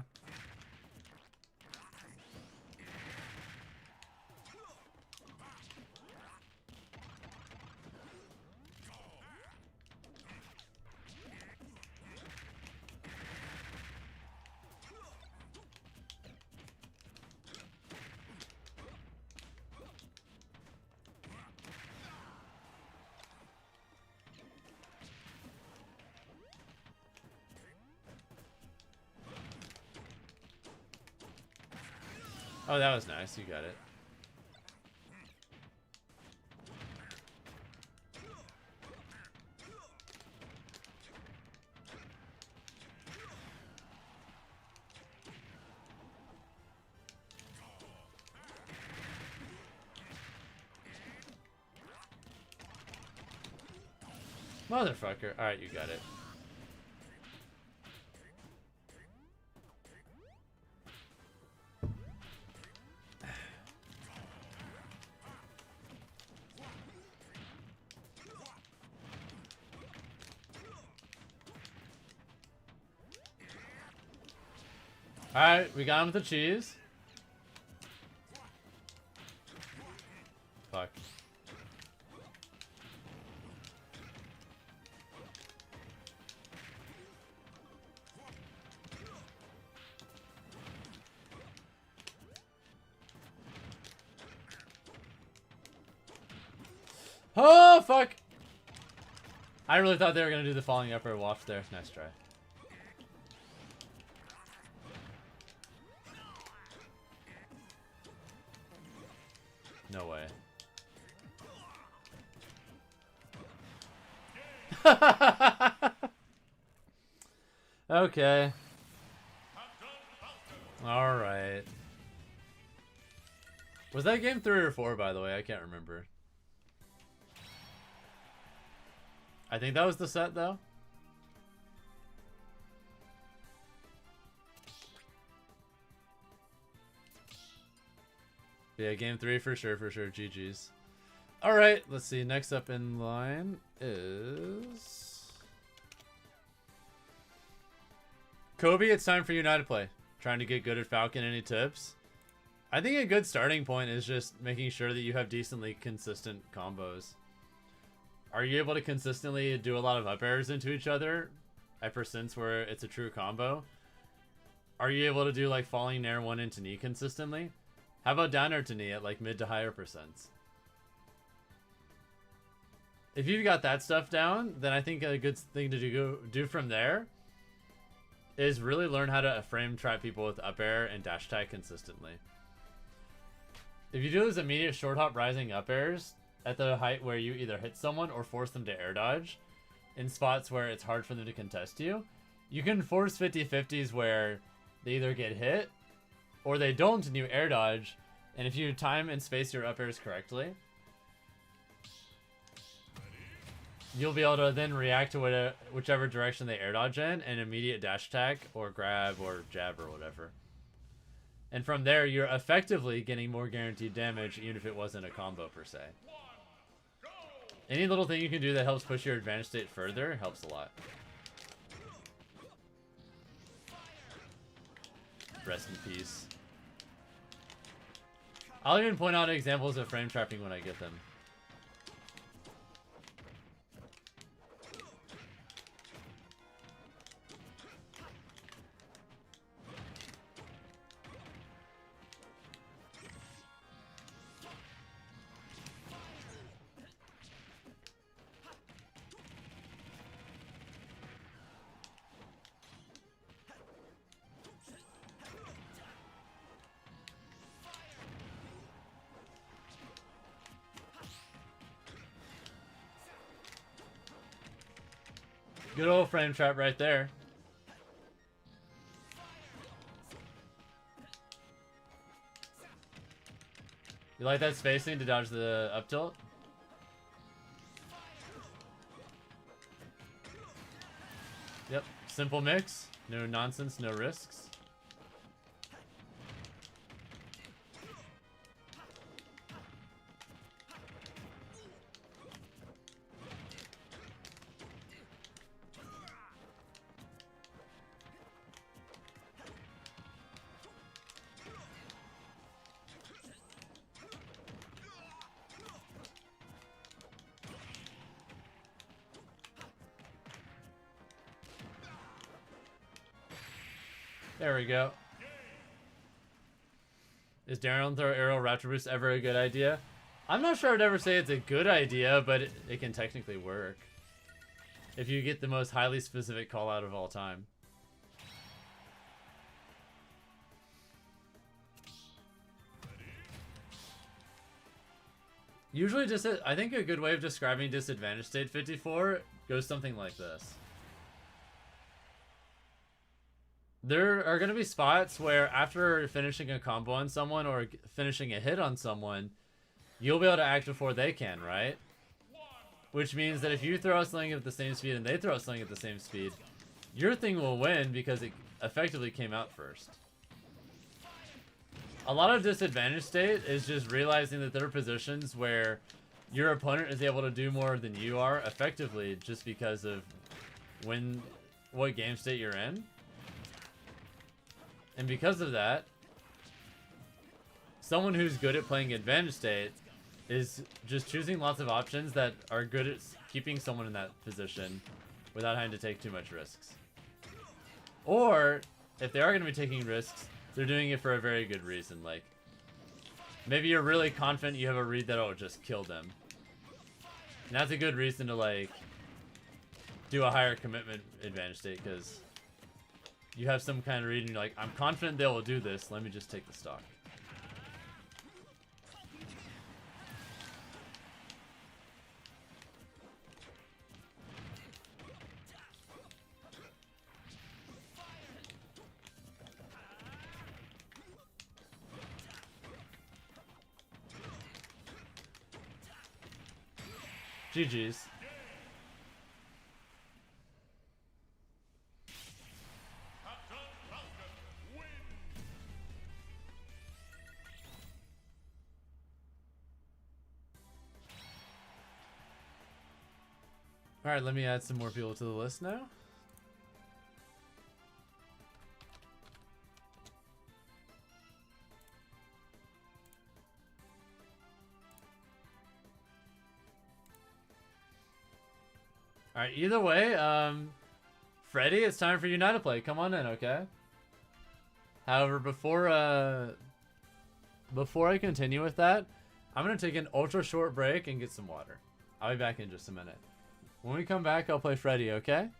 Oh, that was nice. You got it. Motherfucker. Alright, you got it. Alright, we got him with the cheese. Fuck. Oh, fuck! I really thought they were gonna do the falling upper waft there. Nice try. No way. Okay. Alright. Was that game 3 or 4, by the way? I can't remember. I think that was the set, though. Yeah, game 3 for sure, GG's. Alright, let's see. Next up in line is... Kobe, it's time for you and I to play. Trying to get good at Falcon, any tips? I think a good starting point is just making sure that you have decently consistent combos. Are you able to consistently do a lot of up airs into each other at percents where it's a true combo? Are you able to do like falling nair 1 into knee consistently? How about down air to knee at like mid to higher percents? If you've got that stuff down, then I think a good thing to do from there is really learn how to frame trap people with up air and dash attack consistently. If you do those immediate short hop rising up airs at the height where you either hit someone or force them to air dodge in spots where it's hard for them to contest you, you can force 50-50s where they either get hit or they don't and you air dodge, and if you time and space your up airs correctly, you'll be able to then react to whichever direction they air dodge in and immediate dash attack or grab or jab or whatever. And from there, you're effectively getting more guaranteed damage even if it wasn't a combo per se. Any little thing you can do that helps push your advantage state further helps a lot. Rest in peace. I'll even point out examples of frame trapping when I get them. Good old frame trap right there. You like that spacing to dodge the up tilt? Yep, simple mix. No nonsense, no risks. There we go. Is Darren throw arrow raptor boost ever a good idea? I'm not sure I'd ever say it's a good idea, but it can technically work. If you get the most highly specific call out of all time. Usually I think a good way of describing disadvantage state 54 goes something like this. There are going to be spots where after finishing a combo on someone or finishing a hit on someone, you'll be able to act before they can, right? Which means that if you throw a sling at the same speed and they throw a sling at the same speed, your thing will win because it effectively came out first. A lot of disadvantage state is just realizing that there are positions where your opponent is able to do more than you are effectively just because of what game state you're in. And because of that, someone who's good at playing advantage state is just choosing lots of options that are good at keeping someone in that position without having to take too much risks. Or, if they are going to be taking risks, they're doing it for a very good reason. Like, maybe you're really confident you have a read that'll just kill them. And that's a good reason to, like, do a higher commitment advantage state, because you have some kind of read and you're like, I'm confident they will do this, let me just take the stock. GG's. Alright, let me add some more people to the list now. Alright, either way, Freddy, it's time for you now to play. Come on in, okay? However, before I continue with that, I'm going to take an ultra short break and get some water. I'll be back in just a minute. When we come back, I'll play Freddy, okay?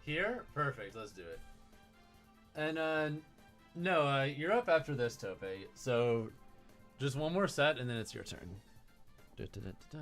Here? Perfect, let's do it. And, no, you're up after this, Tope. So, just one more set, and then it's your turn. Da-da-da-da-da.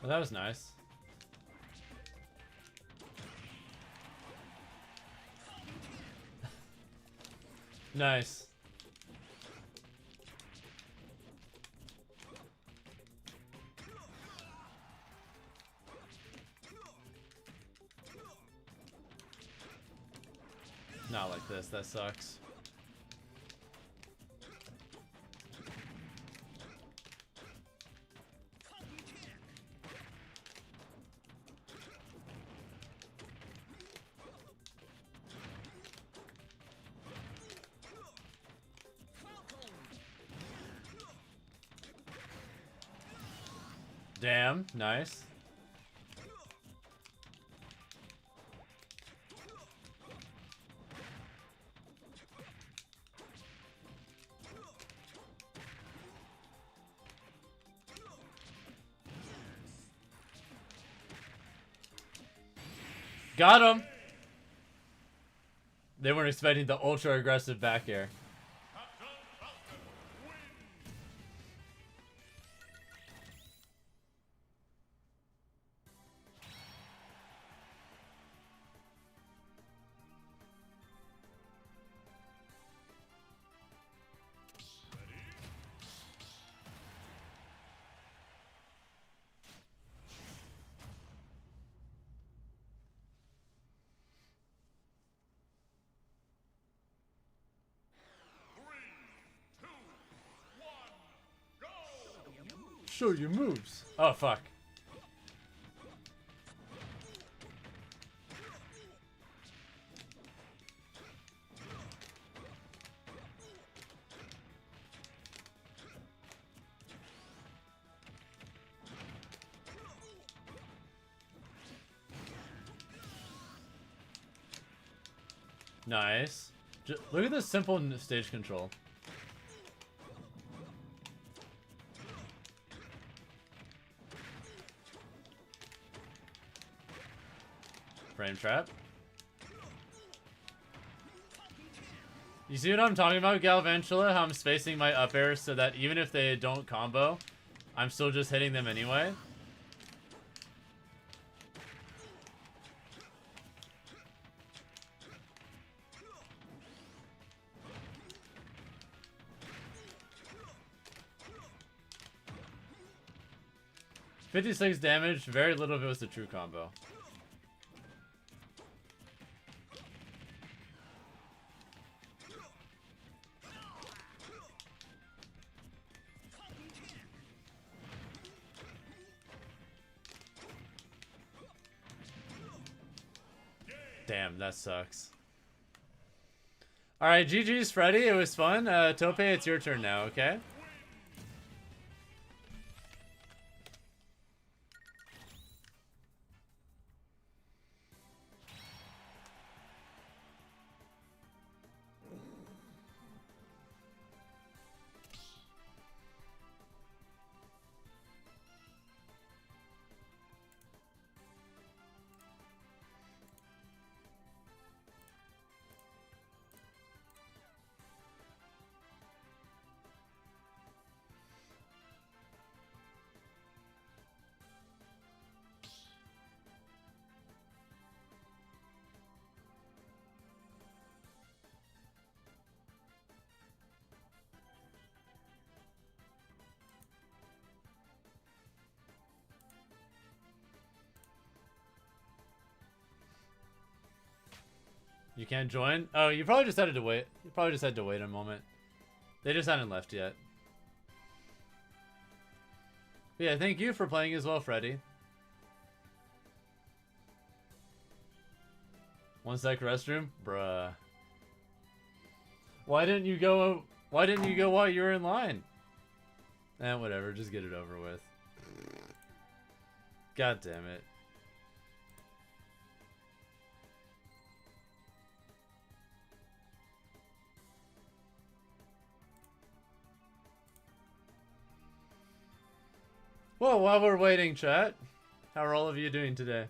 Well, that was nice. Nice. Not like this, that sucks. Damn, nice. Got him! They weren't expecting the ultra aggressive back air. Show your moves. Oh, fuck. Nice. Look at this simple stage control. Frame trap. You see what I'm talking about, Galvantula? How I'm spacing my up airs so that even if they don't combo, I'm still just hitting them anyway? $56 damage, very little of it was the true combo. Damn, that sucks. Alright, GG's Freddy, it was fun. Tope, it's your turn now, okay? You can't join? Oh, you probably just had to wait. You probably just had to wait a moment. They just hadn't left yet. But yeah, thank you for playing as well, Freddy. One sec restroom? Bruh. Why didn't you go while you were in line? Eh, whatever, just get it over with. God damn it. Well, while we're waiting, chat, how are all of you doing today?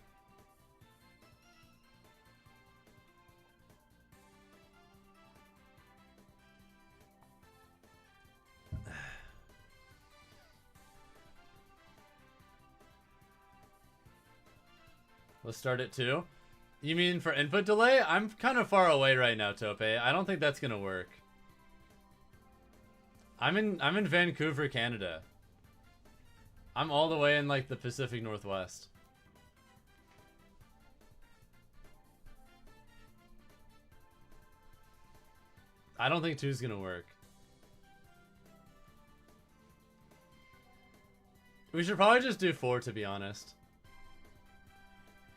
Let's start at 2. You mean for input delay? I'm kind of far away right now, Tope. I don't think that's gonna work. I'm in Vancouver, Canada. I'm all the way in like the Pacific Northwest. I don't think 2's gonna work. We should probably just do 4, to be honest.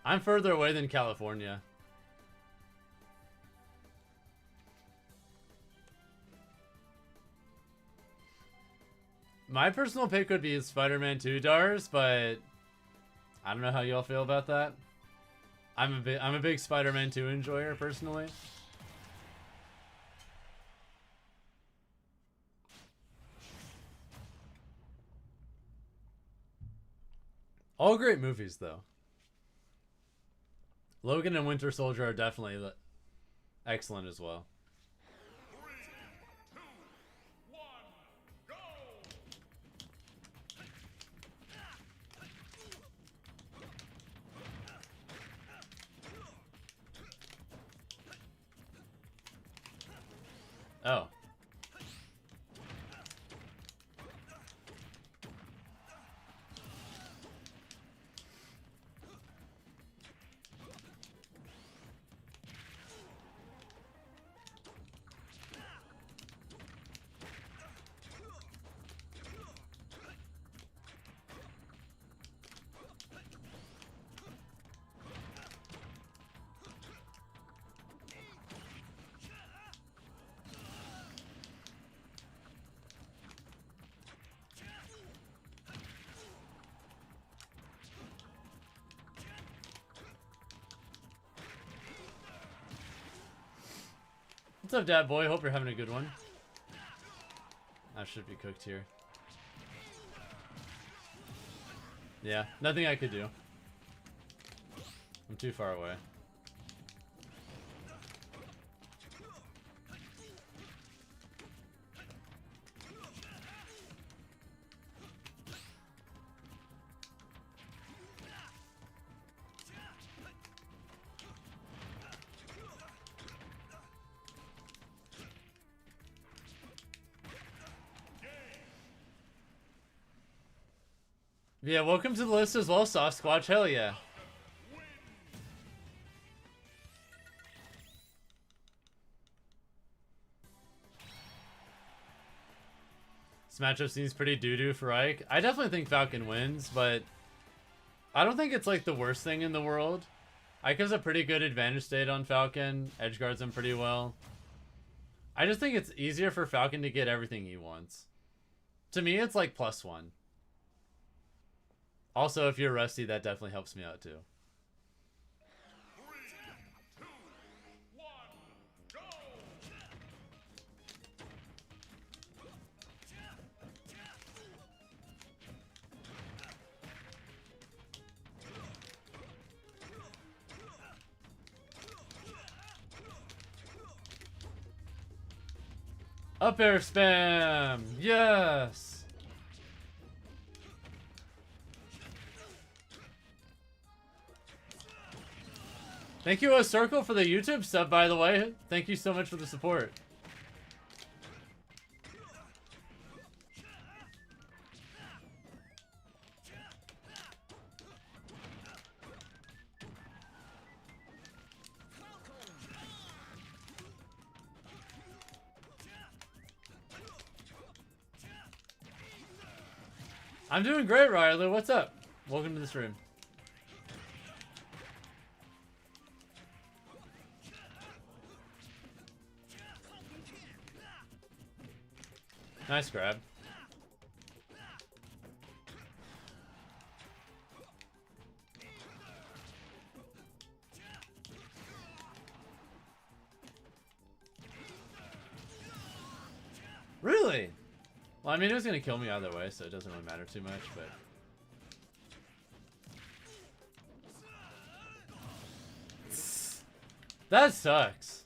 I'm further away than California. My personal pick would be Spider-Man 2 Dars, but I don't know how y'all feel about that. I'm a big Spider-Man 2 enjoyer personally. All great movies though. Logan and Winter Soldier are definitely excellent as well. 3, 2, 1, go! Oh. What's up, Dad Boy? Hope you're having a good one. I should be cooked here. Yeah, nothing I could do. I'm too far away. Yeah, welcome to the list as well, Soft Squatch. Hell yeah. This matchup seems pretty doo-doo for Ike. I definitely think Falcon wins, but I don't think it's like the worst thing in the world. Ike has a pretty good advantage state on Falcon. Edgeguards him pretty well. I just think it's easier for Falcon to get everything he wants. To me, it's like +1. Also, if you're rusty, that definitely helps me out too. 3, 2, 1, go! Up air spam! Yes! Thank you, Circle, for the YouTube sub, by the way. Thank you so much for the support. I'm doing great, Riley. What's up? Welcome to the stream. Nice grab. Really? Well, I mean, it was gonna kill me either way, so it doesn't really matter too much, but... That sucks.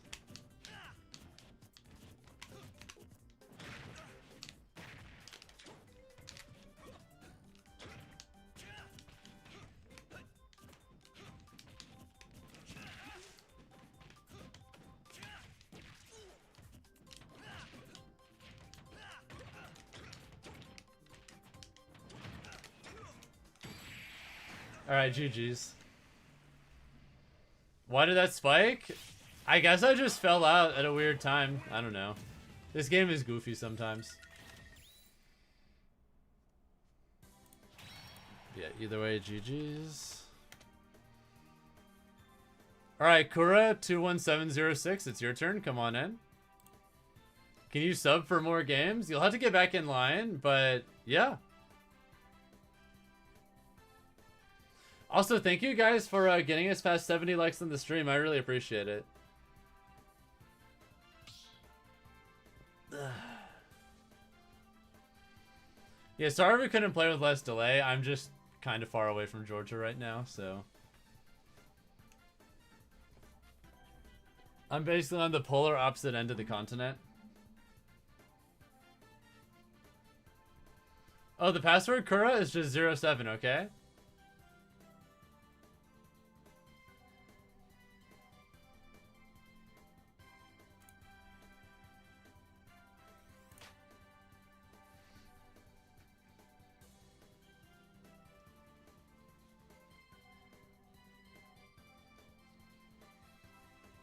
Alright, GG's. Why did that spike? I guess I just fell out at a weird time. I don't know. This game is goofy sometimes. Yeah, either way, GG's. Alright, Kura21706, it's your turn. Come on in. Can you sub for more games? You'll have to get back in line, but yeah. Also, thank you guys for getting us past 70 likes on the stream. I really appreciate it. Yeah, sorry we couldn't play with less delay. I'm just kind of far away from Georgia right now, so... I'm basically on the polar opposite end of the continent. Oh, the password, Kura, is just 07, okay?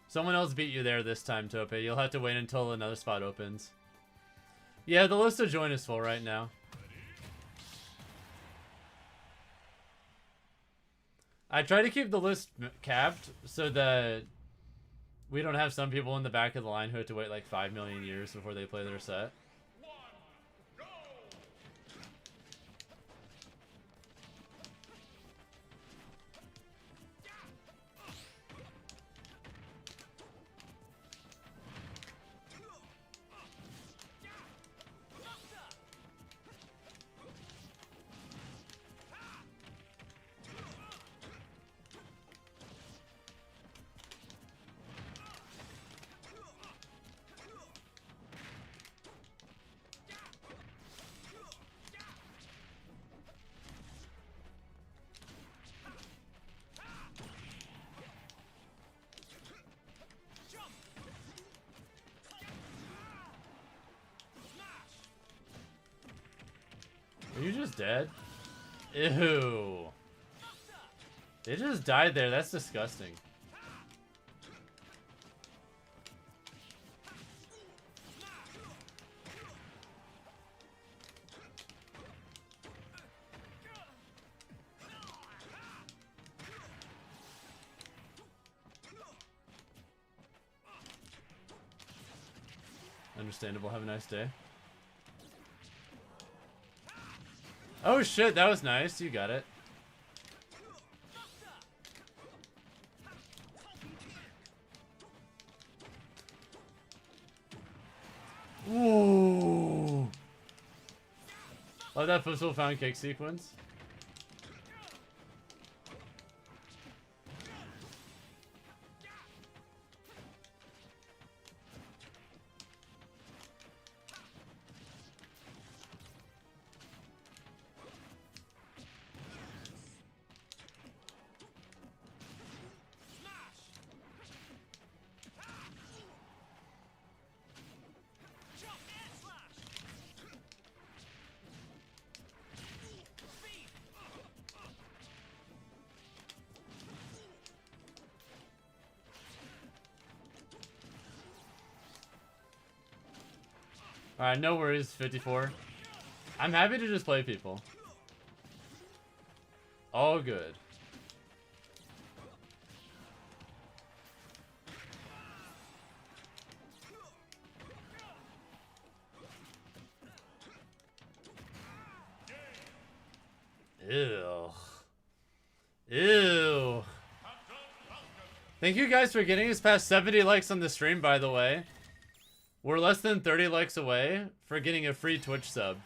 Someone else beat you there this time, Tope. You'll have to wait until another spot opens. Yeah, the list to join is full right now. I try to keep the list capped so that we don't have some people in the back of the line who have to wait like 5 million years before they play their set. Are you just dead? Ew. They just died there. That's disgusting. Understandable. Have a nice day. Oh shit, that was nice. You got it. Ooh. Love that footstool found cake sequence. Alright, no worries, 54. I'm happy to just play people. All good. Ew. Ew. Thank you guys for getting us past 70 likes on the stream, by the way. We're less than 30 likes away for getting a free Twitch sub.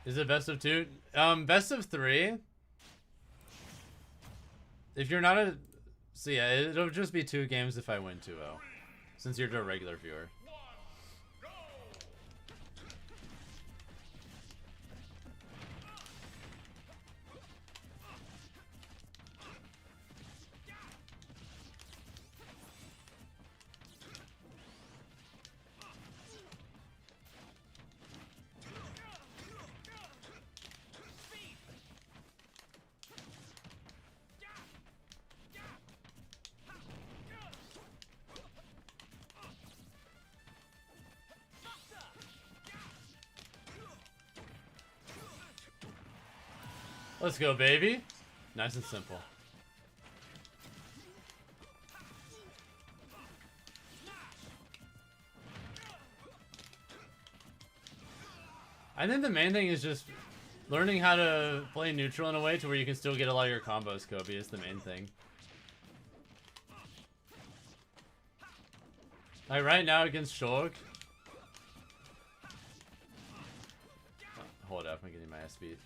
Is it best of 2? Best of 3. If you're not a... So yeah, it'll just be 2 games if I win 2-0. Since you're a regular viewer. Let's go, baby. Nice and simple. I think the main thing is just learning how to play neutral in a way to where you can still get a lot of your combos, Kobe, is the main thing. Like right now against Shulk. Oh, hold up, I'm getting my ass beat.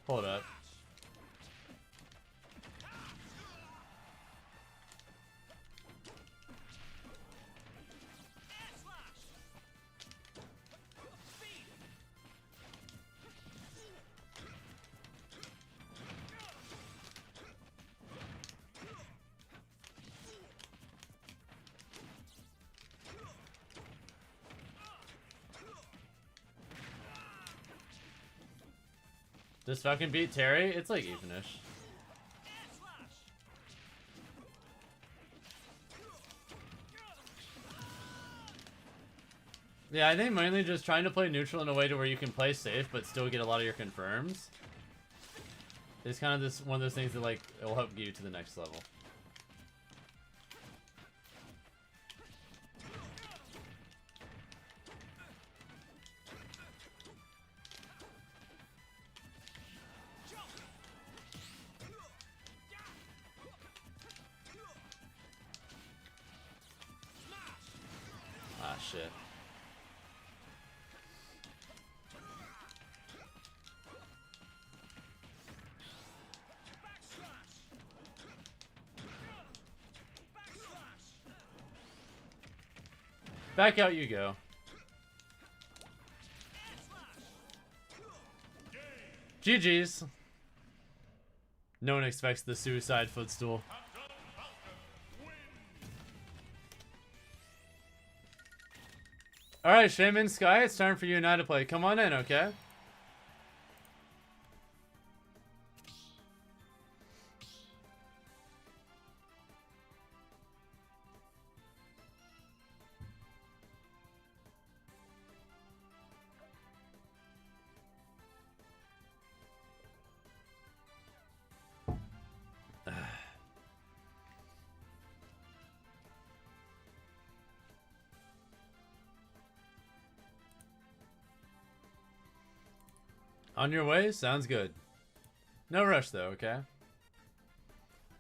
Hold up. This fucking beat Terry? It's like evenish. Yeah, I think mainly just trying to play neutral in a way to where you can play safe but still get a lot of your confirms. It's kind of this one of those things that like it will help get you to the next level. Ah, shit. Back out you go. GG's. No one expects the suicide footstool. Alright, Shaman Sky, it's time for you and I to play. Come on in, okay? On your way? Sounds good. No rush though, okay?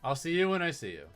I'll see you when I see you.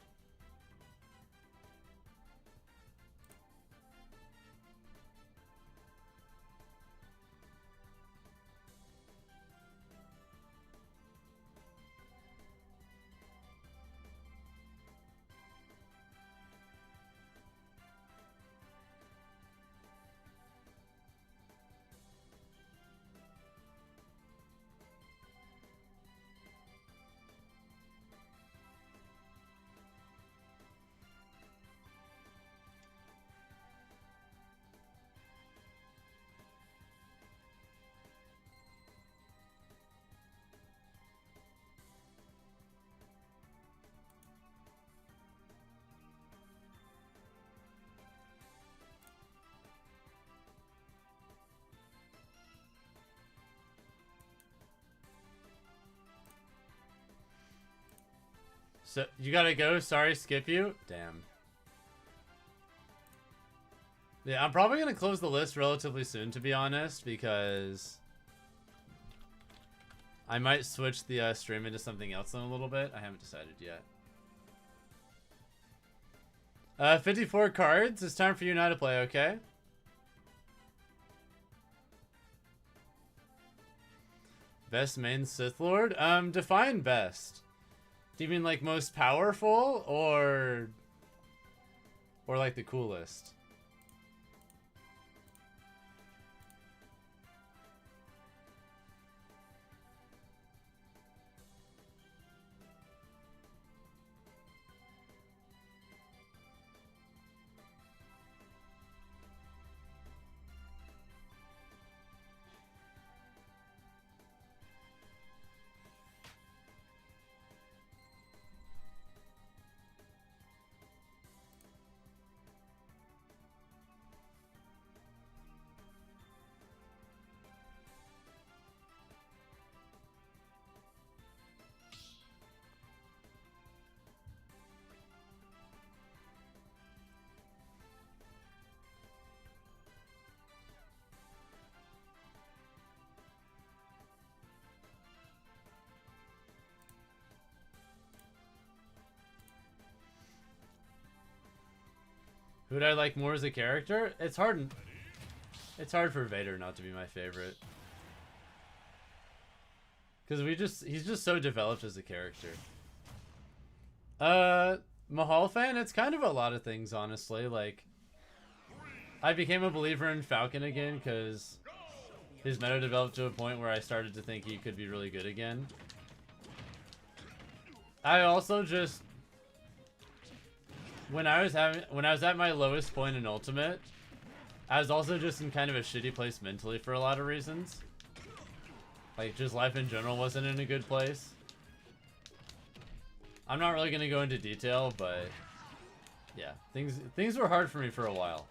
So you gotta go. Sorry, skip you. Damn. Yeah, I'm probably gonna close the list relatively soon, to be honest, because I might switch the stream into something else in a little bit. I haven't decided yet. 54 cards. It's time for you now to play, okay? Best main Sith Lord? Define best. Do you mean like most powerful or like the coolest? Who'd I like more as a character? It's hard for Vader not to be my favorite. Because he's just so developed as a character. Mahal fan, it's kind of a lot of things, honestly. Like, I became a believer in Falcon again because his meta developed to a point where I started to think he could be really good again. I also just, when I was at my lowest point in Ultimate, I was also just in kind of a shitty place mentally for a lot of reasons. Like, just life in general wasn't in a good place. I'm not really gonna go into detail, but yeah, things were hard for me for a while.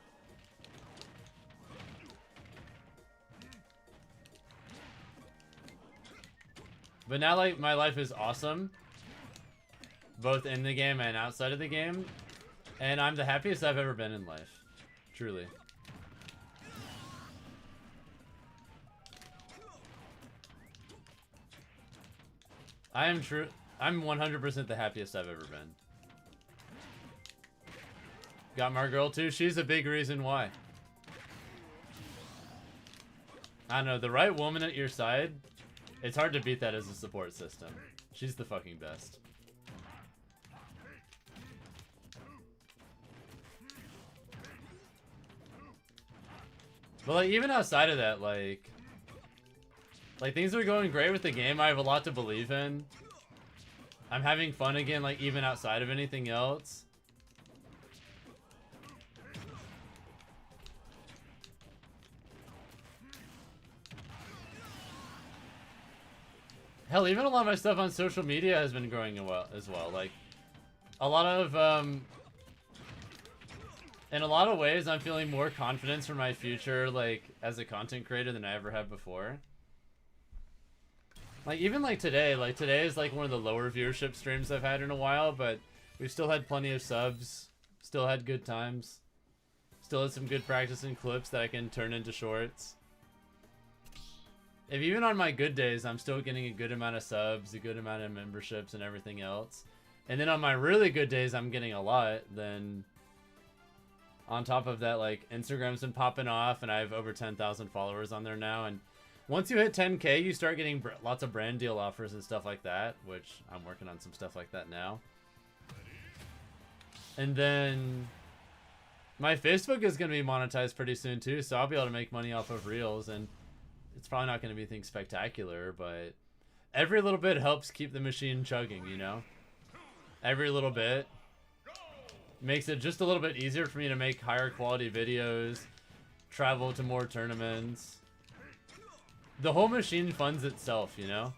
But now, like, my life is awesome, both in the game and outside of the game, and I'm the happiest I've ever been in life, truly. I'm 100% the happiest I've ever been. Got my girl too. She's a big reason why. I don't know, the right woman at your side, it's hard to beat that as a support system. She's the fucking best. But like, even outside of that, like things are going great with the game. I have a lot to believe in. I'm having fun again, like, even outside of anything else. Hell, even a lot of my stuff on social media has been growing as well. Like, a lot of, in a lot of ways, I'm feeling more confidence for my future, like, as a content creator than I ever have before. Like, even like today is like one of the lower viewership streams I've had in a while, but we've still had plenty of subs, still had good times, still had some good practice and clips that I can turn into shorts. If even on my good days, I'm still getting a good amount of subs, a good amount of memberships and everything else. And then on my really good days, I'm getting a lot, then on top of that, like, Instagram's been popping off and I have over 10,000 followers on there now, and once you hit 10K, you start getting lots of brand deal offers and stuff like that, which I'm working on some stuff like that now. And then my Facebook is going to be monetized pretty soon too, so I'll be able to make money off of Reels, and it's probably not going to be anything spectacular, but every little bit helps keep the machine chugging, you know? Every little bit makes it just a little bit easier for me to make higher quality videos, travel to more tournaments. The whole machine funds itself, you know?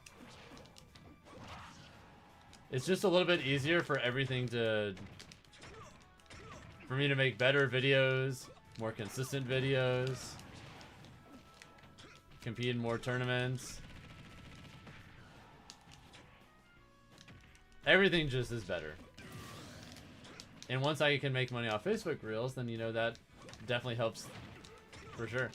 It's just a little bit easier for everything for me to make better videos, more consistent videos, compete in more tournaments. Everything just is better. And once I can make money off Facebook Reels, then you know that definitely helps for sure.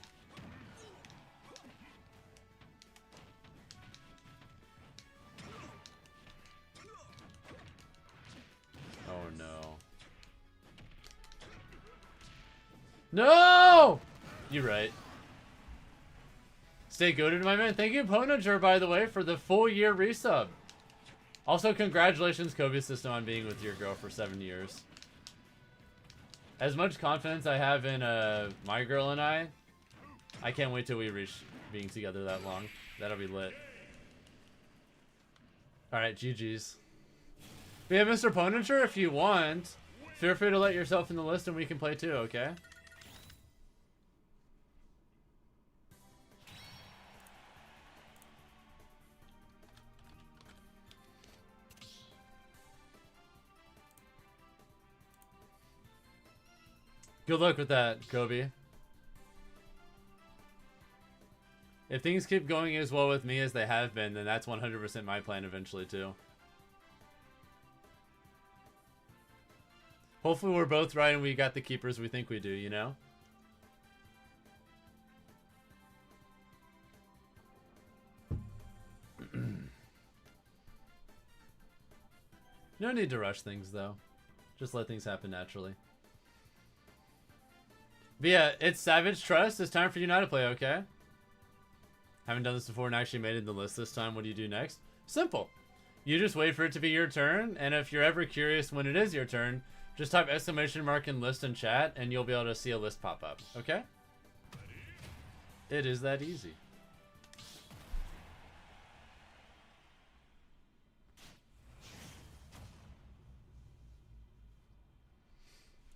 Oh no. No! You're right. Stay goated, my man. Thank you, Ponager, by the way, for the full year resub. Also, congratulations, Kobe System, on being with your girl for 7 years. As much confidence I have in my girl and I can't wait till we reach being together that long. That'll be lit. Alright, GG's. But yeah, Mr. Ponager, if you want, feel free to let yourself in the list and we can play too, okay? Good luck with that, Kobe. If things keep going as well with me as they have been, then that's 100% my plan eventually too. Hopefully we're both right and we got the keepers we think we do, you know? No need to rush things though. Just let things happen naturally. But yeah, it's Savage Trust. It's time for you now to play, okay? Haven't done this before and actually made it in the list this time. What do you do next? Simple. You just wait for it to be your turn, and if you're ever curious when it is your turn, just type !mark in list in chat, and you'll be able to see a list pop up, okay? It is that easy.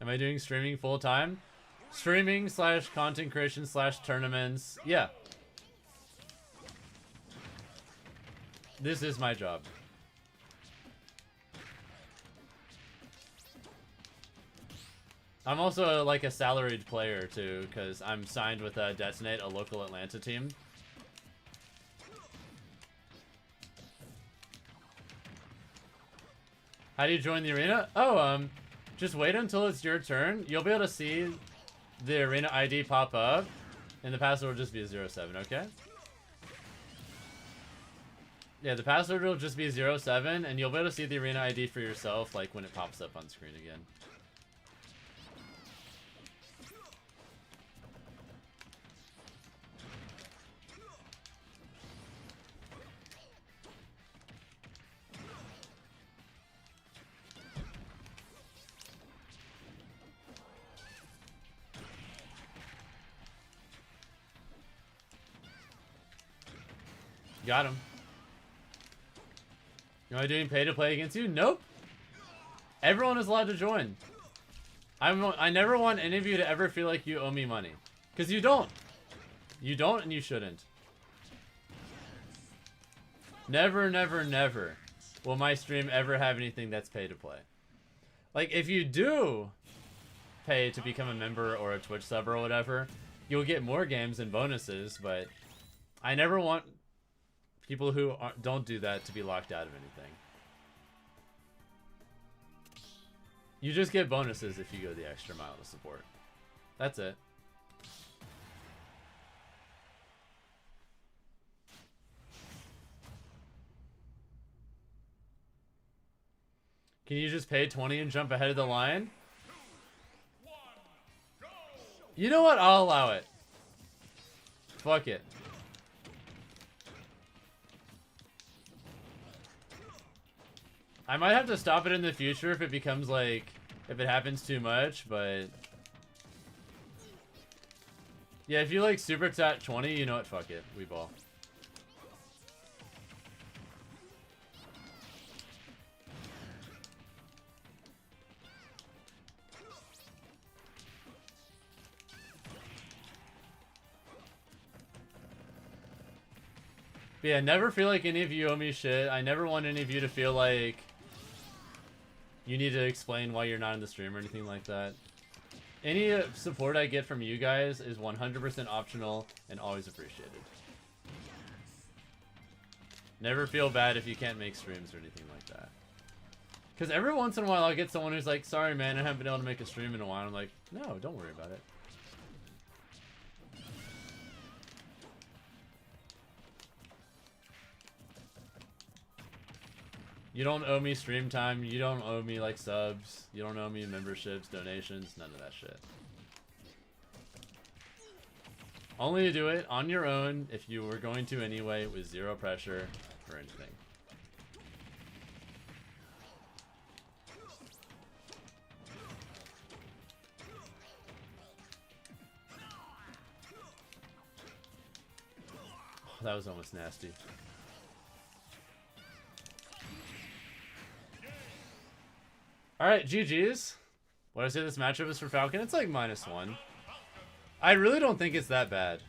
Am I doing streaming full time? Streaming / content creation / tournaments. Yeah. This is my job. I'm also like a salaried player too, because I'm signed with Detonate, a local Atlanta team. How do you join the arena? Oh, just wait until it's your turn. You'll be able to see the arena ID pop up, and the password will just be 07, okay? Yeah, the password will just be 07, and you'll be able to see the arena ID for yourself, like, when it pops up on screen again. Got him. Am I doing pay to play against you? Nope. Everyone is allowed to join. I never want any of you to ever feel like you owe me money. Because you don't. You don't and you shouldn't. Never, never, never will my stream ever have anything that's pay to play. Like, if you do pay to become a member or a Twitch sub or whatever, you'll get more games and bonuses, but I never want people who don't do that to be locked out of anything. You just get bonuses if you go the extra mile to support. That's it. Can you just pay 20 and jump ahead of the line? You know what? I'll allow it. Fuck it. I might have to stop it in the future if it becomes like, if it happens too much, but yeah, if you like super chat 20, you know what, fuck it, we ball. But yeah, never feel like any of you owe me shit. I never want any of you to feel like you need to explain why you're not in the stream or anything like that. Any support I get from you guys is 100% optional and always appreciated. Never feel bad if you can't make streams or anything like that. Because every once in a while I'll get someone who's like, sorry man, I haven't been able to make a stream in a while. I'm like, no, don't worry about it. You don't owe me stream time. You don't owe me like subs. You don't owe me memberships, donations, none of that shit. Only do it on your own if you were going to anyway, with zero pressure or anything. Oh, that was almost nasty. Alright, GG's. What did I say this matchup is for Falcon? It's like -1. I really don't think it's that bad.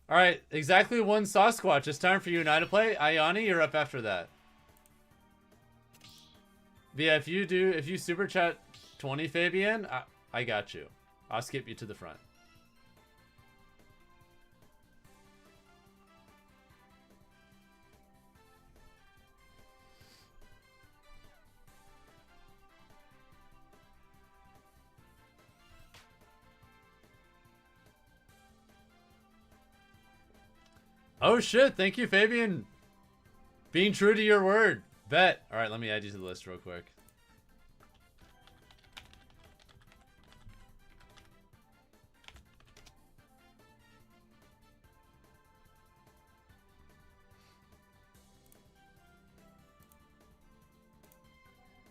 Alright, exactly one Sasquatch. It's time for you and I to play. Ayani, you're up after that. But yeah, if you super chat 20 Fabian, I got you. I'll skip you to the front. Oh shit, thank you, Fabian. Being true to your word. Bet. Alright, let me add you to the list real quick.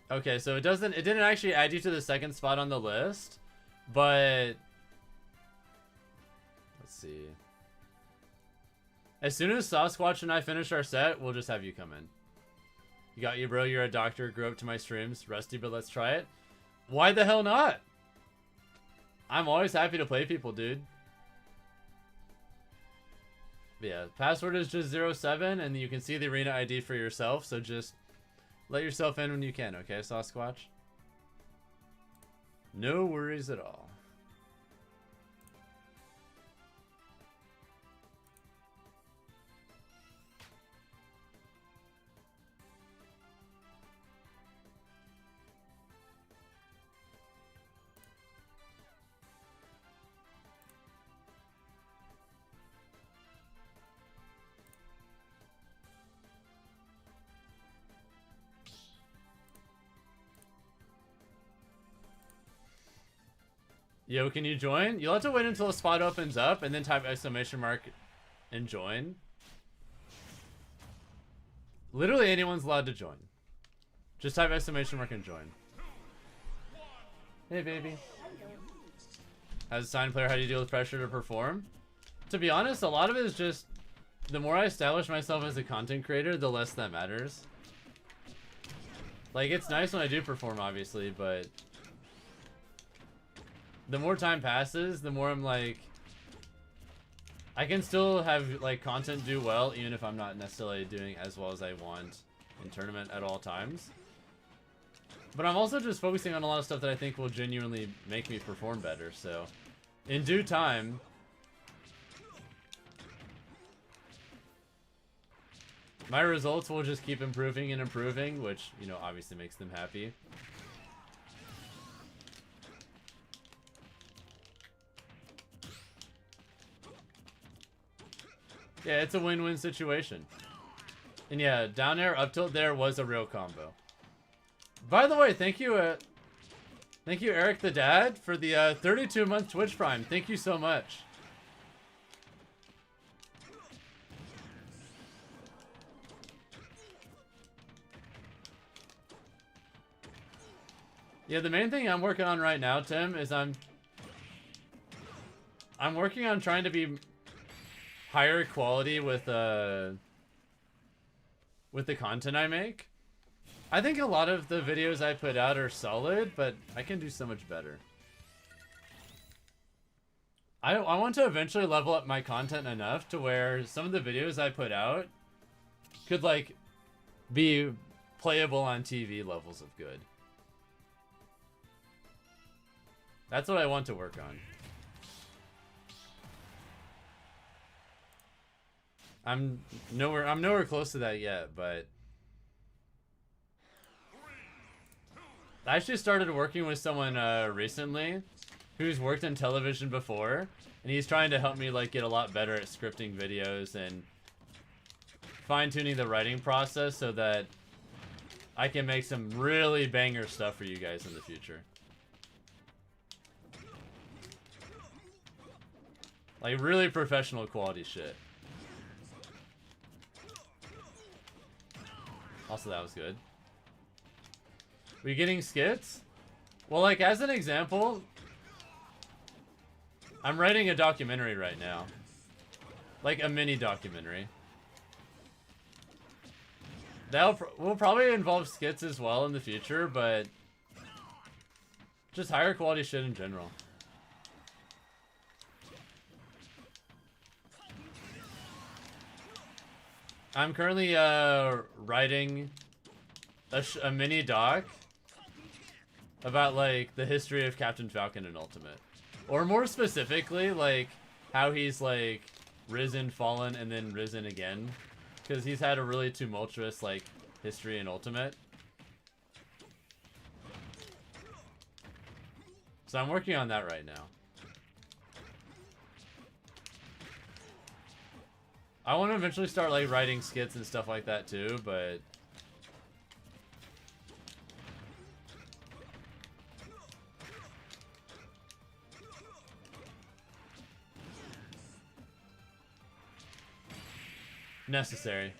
Okay, so it didn't actually add you to the second spot on the list, but let's see. As soon as Sasquatch and I finish our set, we'll just have you come in. You got you, bro. You're a doctor. Grew up to my streams. Rusty, but let's try it. Why the hell not? I'm always happy to play people, dude. But yeah, password is just 07, and you can see the arena ID for yourself, so just let yourself in when you can, okay, Sasquatch? No worries at all. Yo, can you join? You'll have to wait until a spot opens up and then type exclamation mark and join. Literally anyone's allowed to join. Just type exclamation mark and join. Hey, baby. As a sign player, how do you deal with pressure to perform? To be honest, a lot of it is just the more I establish myself as a content creator, the less that matters. Like, it's nice when I do perform, obviously, but the more time passes, the more I'm like, I can still have like content do well even if I'm not necessarily doing as well as I want in tournament at all times. But I'm also just focusing on a lot of stuff that I think will genuinely make me perform better, so in due time, my results will just keep improving and improving, which, you know, obviously makes them happy. Yeah, it's a win-win situation. And yeah, down air, up tilt there was a real combo. By the way, thank you Eric the Dad for the 32-month Twitch Prime. Thank you so much. Yeah, the main thing I'm working on right now, Tim, is I'm working on trying to be higher quality with the content I make. I think a lot of the videos I put out are solid, but I can do so much better. I want to eventually level up my content enough to where some of the videos I put out could like be playable on TV levels of good. That's what I want to work on. I'm nowhere close to that yet, but I actually started working with someone recently who's worked in television before, and he's trying to help me like get a lot better at scripting videos and fine-tuning the writing process so that I can make some really banger stuff for you guys in the future. Like really professional quality shit. Also, that was good. Were you getting skits? Well, like, as an example, I'm writing a documentary right now. Like, a mini documentary. Will probably involve skits as well in the future, but just higher quality shit in general. I'm currently writing a mini doc about like the history of Captain Falcon in Ultimate, or more specifically like how he's like risen, fallen, and then risen again, because he's had a really tumultuous like history in Ultimate. So I'm working on that right now. I want to eventually start like writing skits and stuff like that too, but necessary.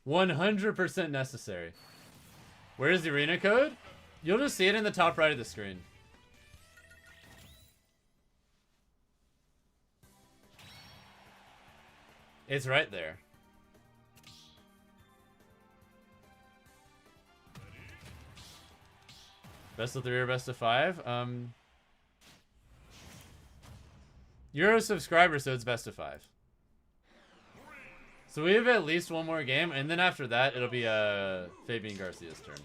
100% necessary. Where's the arena code? You'll just see it in the top right of the screen. It's right there. Best of 3 or best of 5? You're a subscriber, so it's best of 5. So we have at least one more game, and then after that, it'll be Fabian Garcia's turn.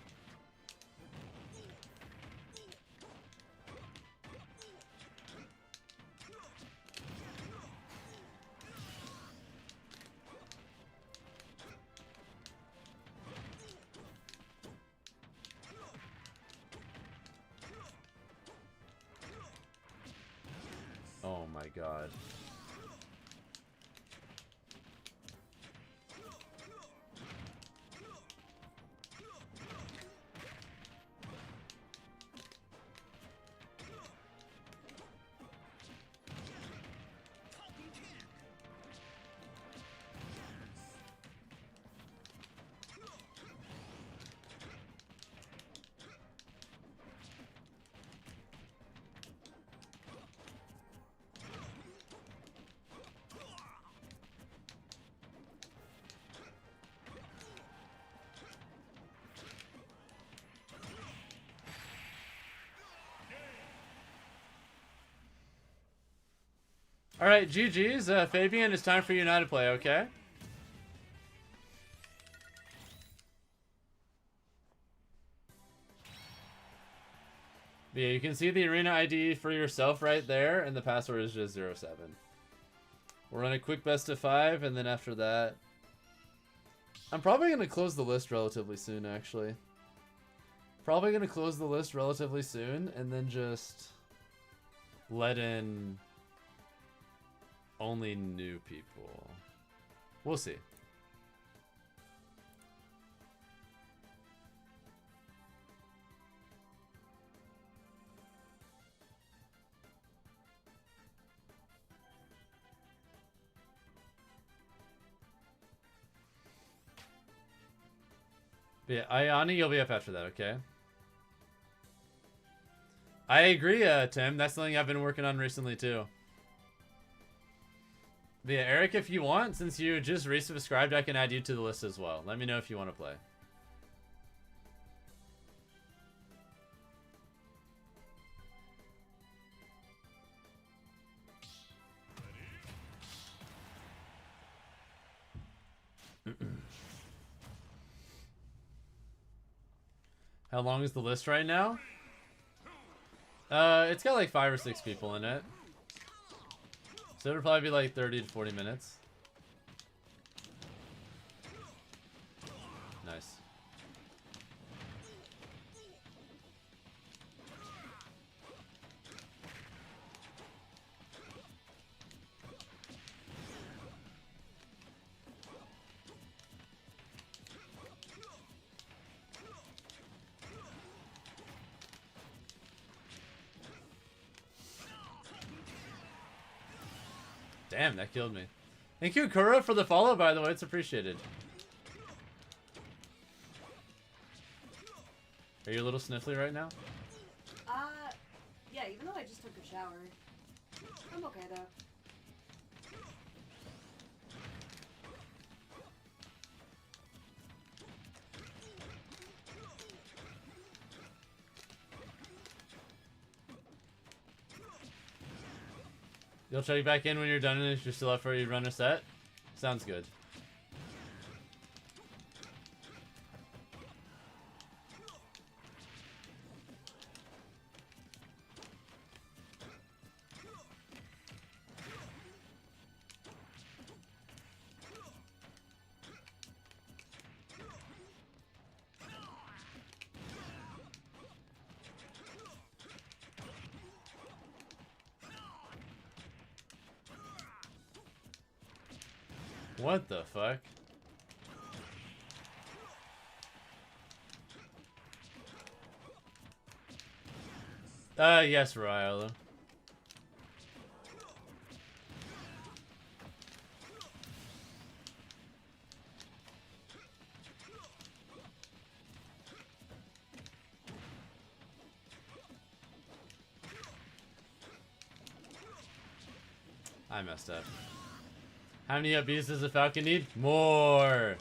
Oh my god. Alright, GG's. Fabian, it's time for you now to play, okay? But yeah, you can see the arena ID for yourself right there, and the password is just 07. We'll run a quick best of 5, and then after that... I'm probably going to close the list relatively soon, actually. Probably going to close the list relatively soon, and then just let in only new people. We'll see. But yeah, Ayani, you'll be up after that, okay? I agree, Tim. That's something I've been working on recently, too. But yeah, Eric, if you want, since you just resubscribed, I can add you to the list as well. Let me know if you want to play. How long is the list right now? It's got like 5 or 6 people in it. So it'll probably be like 30 to 40 minutes. Nice. Damn, that killed me. Thank you, Kura, for the follow, by the way. It's appreciated. Are you a little sniffly right now? Yeah, even though I just took a shower. I'm okay, though. You'll check back in when you're done and if you're still up for you run a set? Sounds good. What the fuck? Yes, Ryla. I messed up. How many upbeats does the Falcon need? More!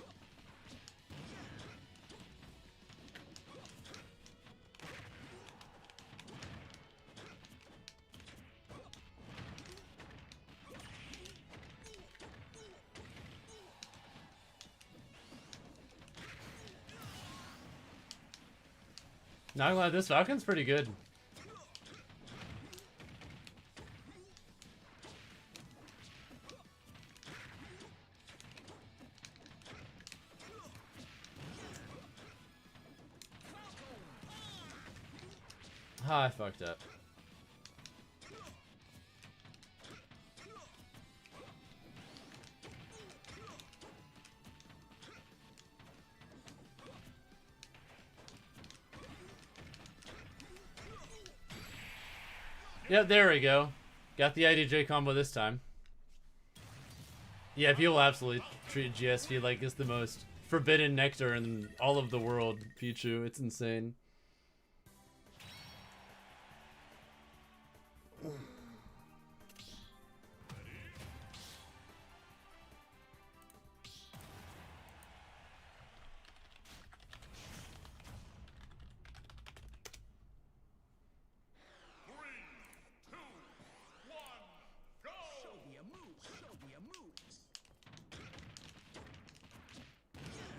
Not gonna lie, this Falcon's pretty good. Ah, I fucked up. Yep, there we go. Got the IDJ combo this time. Yeah, people absolutely treat GSP like it's the most forbidden nectar in all of the world, Pichu. It's insane.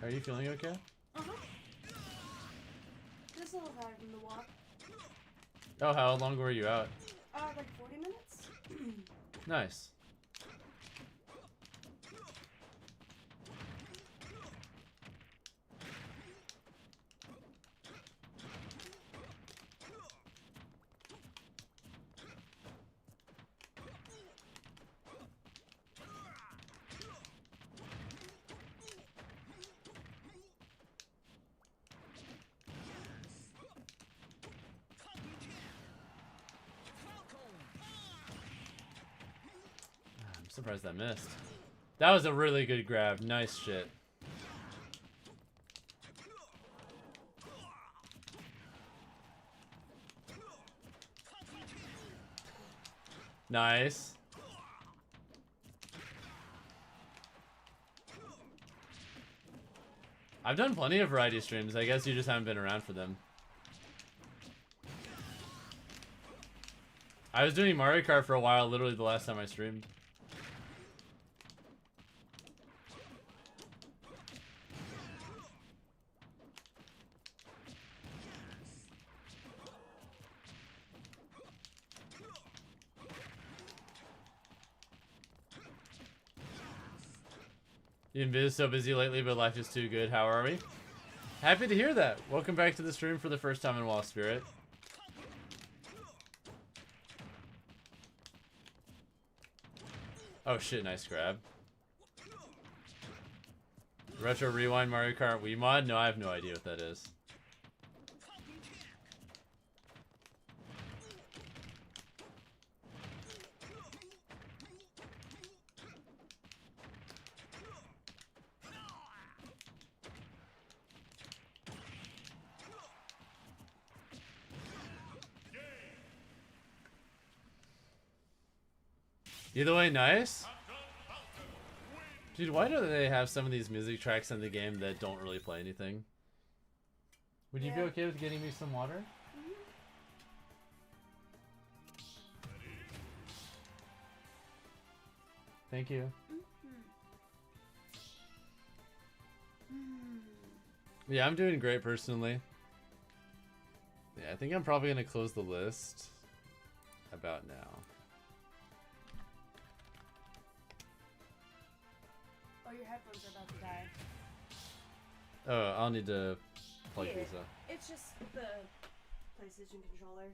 Are you feeling okay? Uh-huh. Just a little tired from the walk. Oh, how long were you out? Like 40 minutes? Nice. Surprised I missed. That was a really good grab. Nice shit. Nice. I've done plenty of variety streams. I guess you just haven't been around for them. I was doing Mario Kart for a while, literally the last time I streamed. You've been so busy lately, but life is too good. How are we? Happy to hear that. Welcome back to the stream for the first time in Wall Spirit. Oh shit, nice grab. Retro Rewind Mario Kart Wii mod? No, I have no idea what that is. Either way, nice. Dude, why do they have some of these music tracks in the game that don't really play anything? Would you be okay with getting me some water? Thank you. Yeah, I'm doing great personally. Yeah, I think I'm probably gonna close the list about now. Oh, your headphones are about to die. Oh, I'll need to plug these up. It's just the PlayStation controller.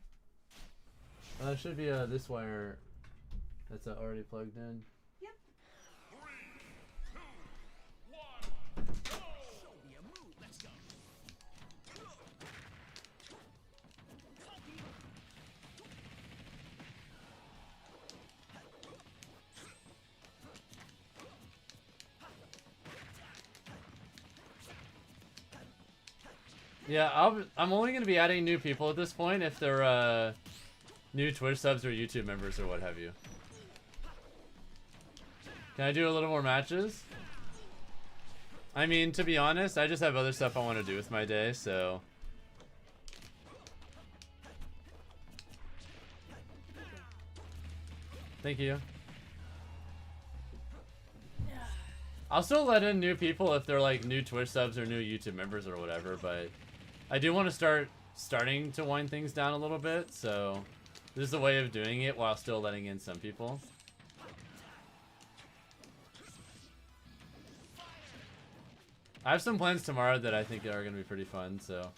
That should be this wire that's already plugged in. Yep. 3, 2, 1, go! Show me a move. Let's go. Yeah, I'm only gonna be adding new people at this point if they're new Twitch subs or YouTube members or what have you. Can I do a little more matches? I mean, to be honest, I just have other stuff I want to do with my day, so. Thank you. I'll still let in new people if they're like new Twitch subs or new YouTube members or whatever, but I do want to starting to wind things down a little bit, so this is a way of doing it while still letting in some people. I have some plans tomorrow that I think are going to be pretty fun, so.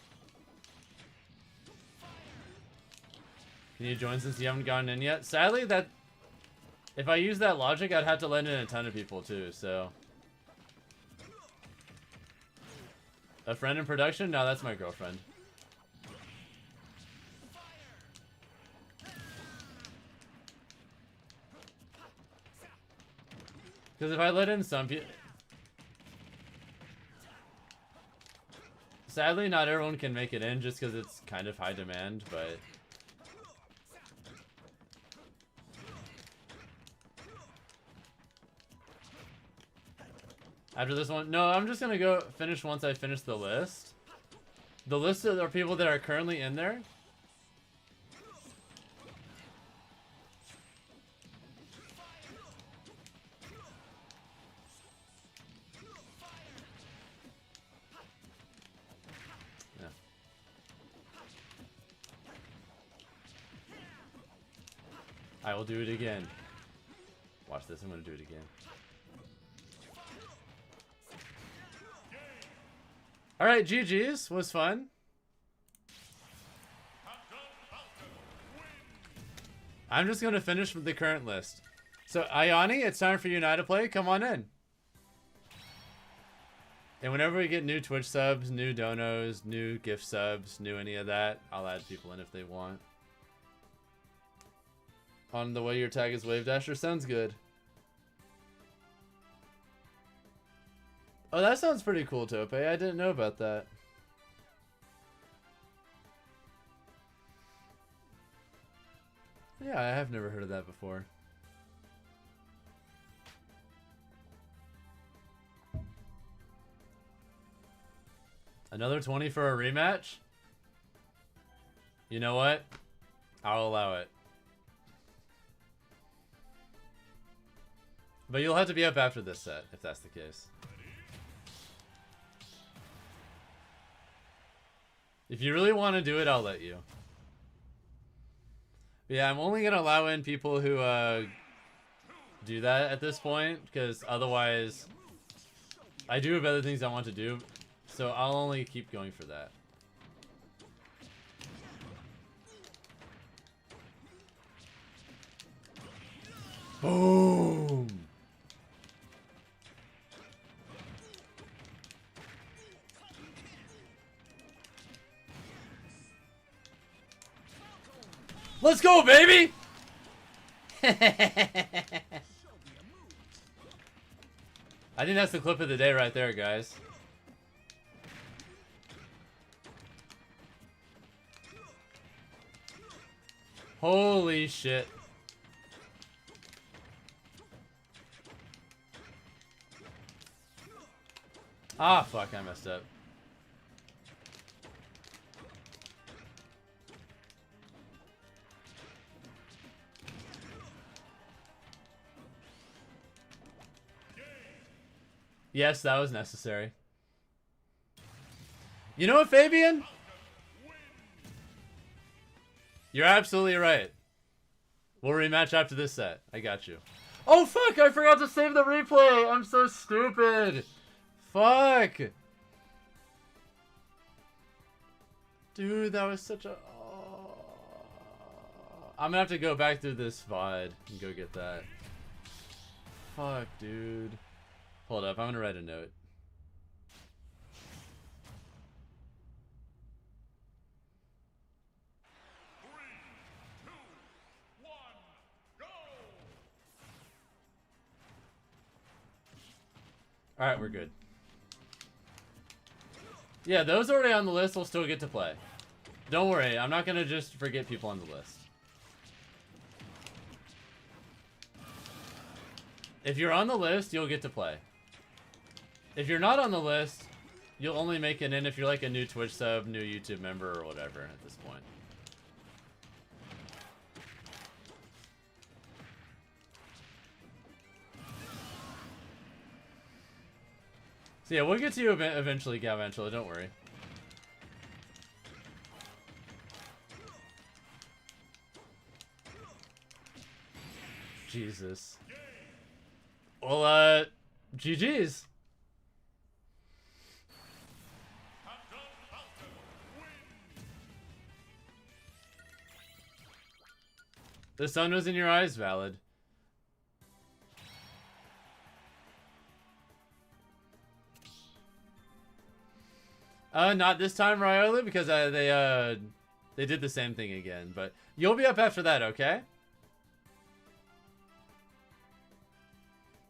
Can you join since you haven't gotten in yet? Sadly, if I use that logic, I'd have to let in a ton of people too, so. A friend in production? No, that's my girlfriend. Because if I let in some people... Sadly, not everyone can make it in just because it's kind of high demand, but... After this one, no, I'm just gonna go finish once I finish the list. The list of the people that are currently in there. Yeah. I will do it again. Watch this, I'm gonna do it again. Alright, GG's. Was fun. I'm just going to finish with the current list. So, Ayani, it's time for you and I to play. Come on in. And whenever we get new Twitch subs, new donos, new gift subs, new any of that, I'll add people in if they want. On the way your tag is Wave Dasher. Sounds good. Oh, that sounds pretty cool, Tope. I didn't know about that. Yeah, I have never heard of that before. Another 20 for a rematch? You know what? I'll allow it. But you'll have to be up after this set, if that's the case. If you really want to do it, I'll let you. But yeah, I'm only going to allow in people who do that at this point, because otherwise I do have other things I want to do, so I'll only keep going for that. Boom! Let's go, baby! I think that's the clip of the day right there, guys. Holy shit. Ah, fuck, I messed up. Yes, that was necessary. You know what, Fabian? You're absolutely right. We'll rematch after this set. I got you. Oh, fuck! I forgot to save the replay! I'm so stupid! Fuck! Dude, that was such a... Oh. I'm gonna have to go back through this VOD and go get that. Fuck, dude. Hold up, I'm gonna write a note. Alright, we're good. Yeah, those already on the list will still get to play. Don't worry, I'm not gonna just forget people on the list. If you're on the list, you'll get to play. If you're not on the list, you'll only make it in if you're like a new Twitch sub, new YouTube member, or whatever at this point. So yeah, we'll get to you eventually, Galvantula, don't worry. Jesus. Well, GG's. The sun was in your eyes, valid. Not this time, Ryola, because they did the same thing again. But you'll be up after that, okay?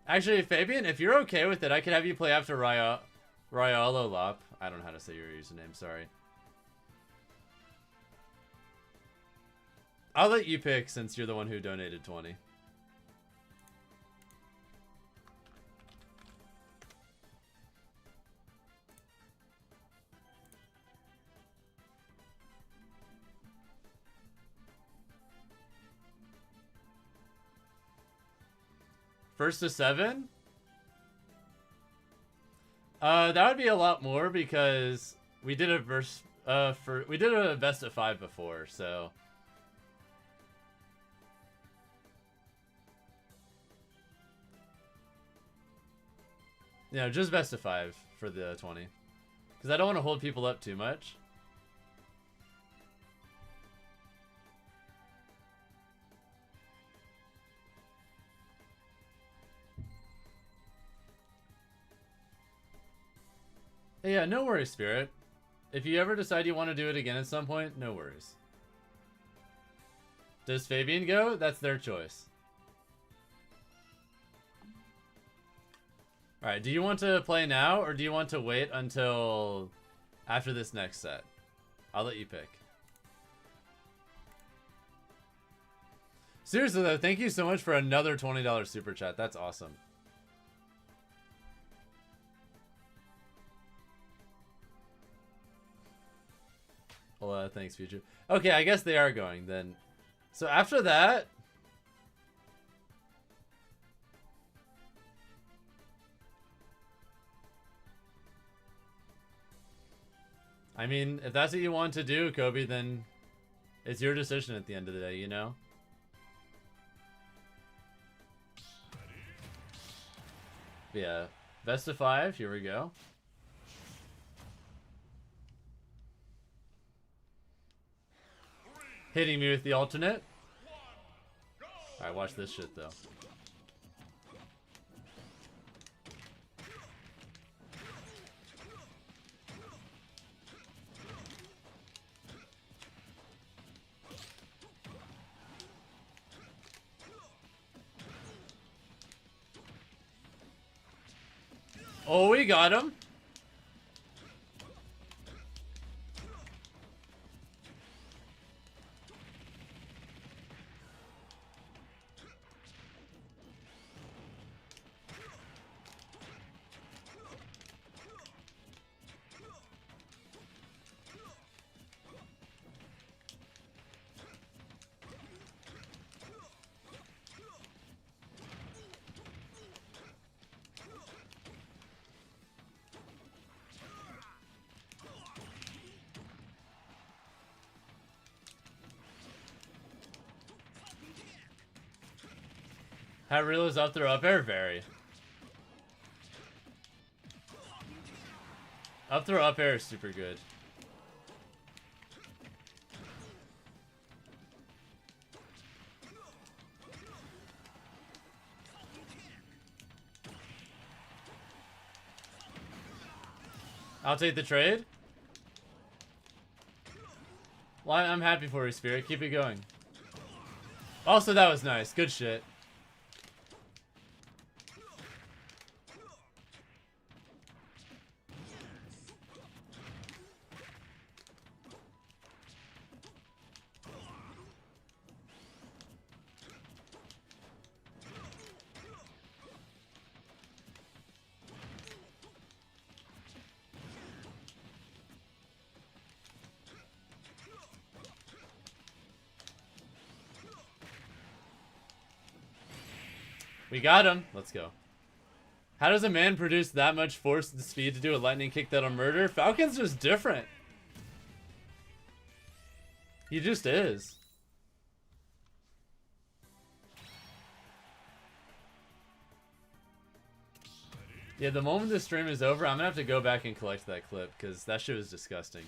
Actually, Fabian, if you're okay with it, I could have you play after Ryololop. I don't know how to say your username, sorry. I'll let you pick since you're the one who donated 20. First to 7? That would be a lot more because we did a we did a best of 5 before, so. Yeah, just best of 5 for the 20. Because I don't want to hold people up too much. Yeah, no worries, Spirit. If you ever decide you want to do it again at some point, no worries. Does Fabian go? That's their choice. Alright, do you want to play now, or do you want to wait until after this next set? I'll let you pick. Seriously though, thank you so much for another $20 super chat. That's awesome. Well, thanks, Future. Okay, I guess they are going then. So after that... I mean, if that's what you want to do, Kobe, then it's your decision at the end of the day, you know? Yeah. Best of 5, here we go. Hitting me with the alternate. Alright, watch this shit though. Oh, we got him. How real is up throw up air? Very. Up throw up air is super good. I'll take the trade. Well, I'm happy for you, Spirit. Keep it going. Also, that was nice. Good shit. We got him. Let's go. How does a man produce that much force and speed to do a lightning kick that'll murder? Falcon's just different. He just is. Yeah, the moment this stream is over, I'm gonna have to go back and collect that clip because that shit was disgusting.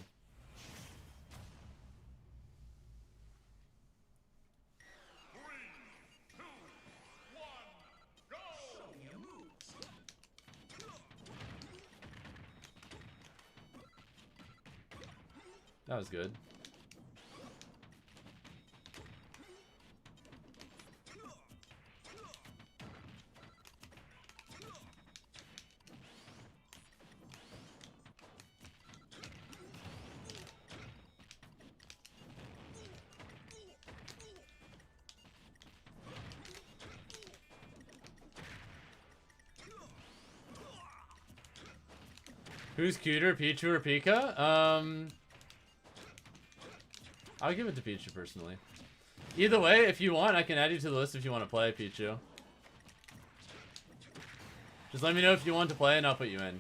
That was good. Who's cuter, Pichu or Pika? I'll give it to Pichu personally. Either way, if you want, I can add you to the list if you want to play Pichu. Just let me know if you want to play and I'll put you in.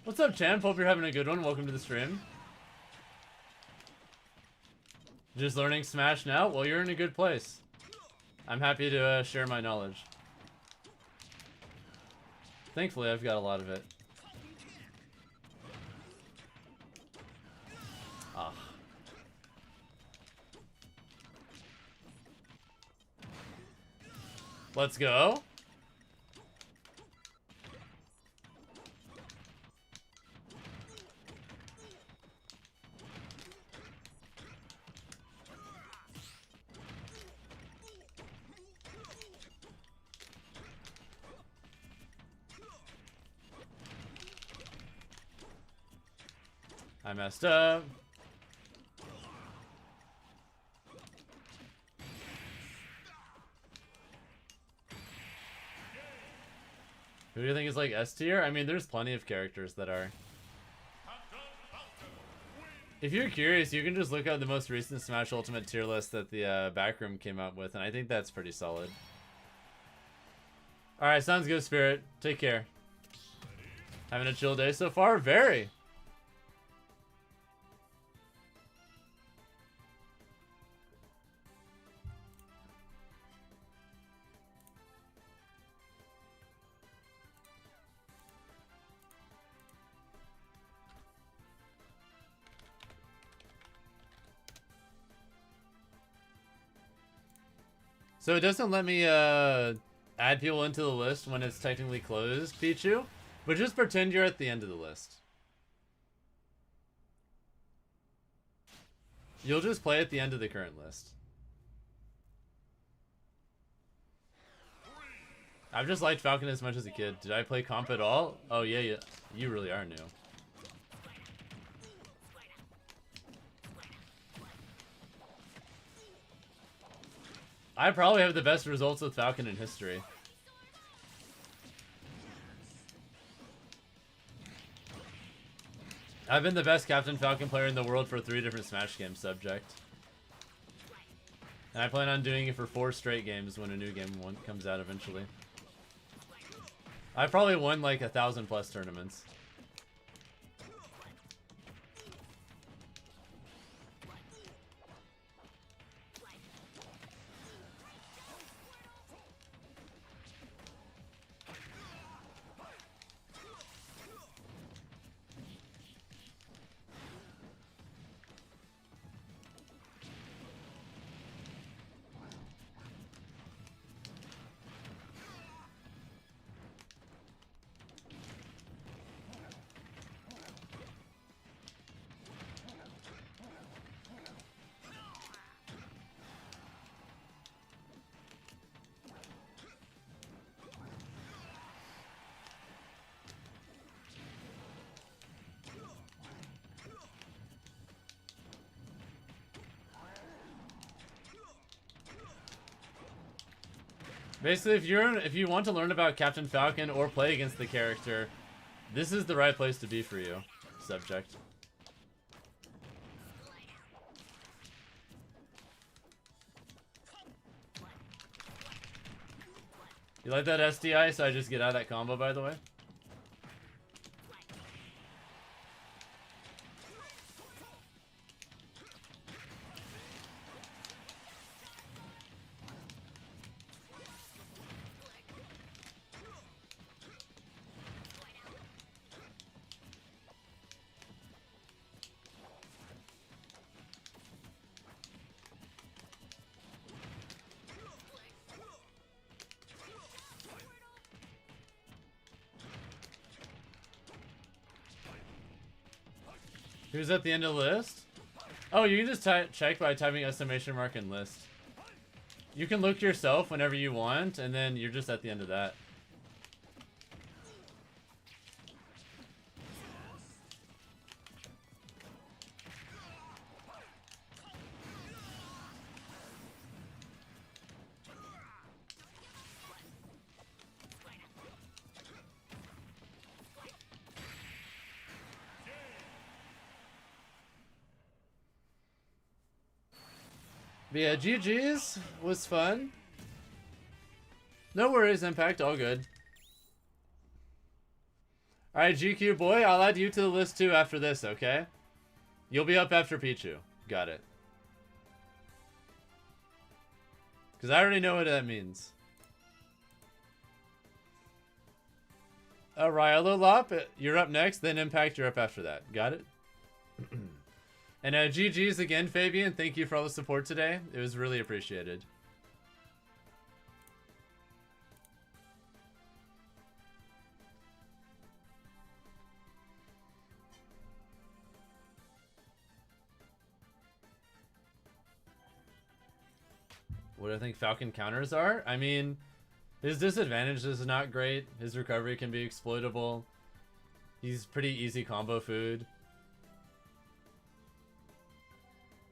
What's up, champ? Hope you're having a good one. Welcome to the stream. Just learning Smash now? Well, you're in a good place. I'm happy to share my knowledge. Thankfully, I've got a lot of it. Ah. Let's go. I messed up. Who do you think is like S tier? I mean, there's plenty of characters that are. If you're curious, you can just look at the most recent Smash Ultimate tier list that the Backroom came up with, and I think that's pretty solid. Alright, sounds good, Spirit. Take care. Having a chill day so far? Very. So it doesn't let me add people into the list when it's technically closed, Pichu. But just pretend you're at the end of the list. You'll just play at the end of the current list. I've just liked Falcon as much as a kid. Did I play comp at all? Oh yeah, you really are new. I probably have the best results with Falcon in history. I've been the best Captain Falcon player in the world for 3 different Smash games, subject. And I plan on doing it for 4 straight games when a new game comes out eventually. I've probably won like 1,000+ tournaments. Basically, if you want to learn about Captain Falcon or play against the character, this is the right place to be for you, subject. You like that SDI, so I just get out of that combo, by the way? Who's at the end of the list? Oh, you can just check by typing ! in list. You can look yourself whenever you want, and then you're just at the end of that. But yeah, GG's was fun. No worries, Impact, all good. Alright, GQ boy, I'll add you to the list too after this, okay? You'll be up after Pichu. Got it. Because I already know what that means. Rylo Lop, you're up next, then Impact, you're up after that. Got it? And GG's again, Fabian. Thank you for all the support today. It was really appreciated. What do I think Falcon counters are? I mean, his disadvantage is not great. His recovery can be exploitable. He's pretty easy combo food.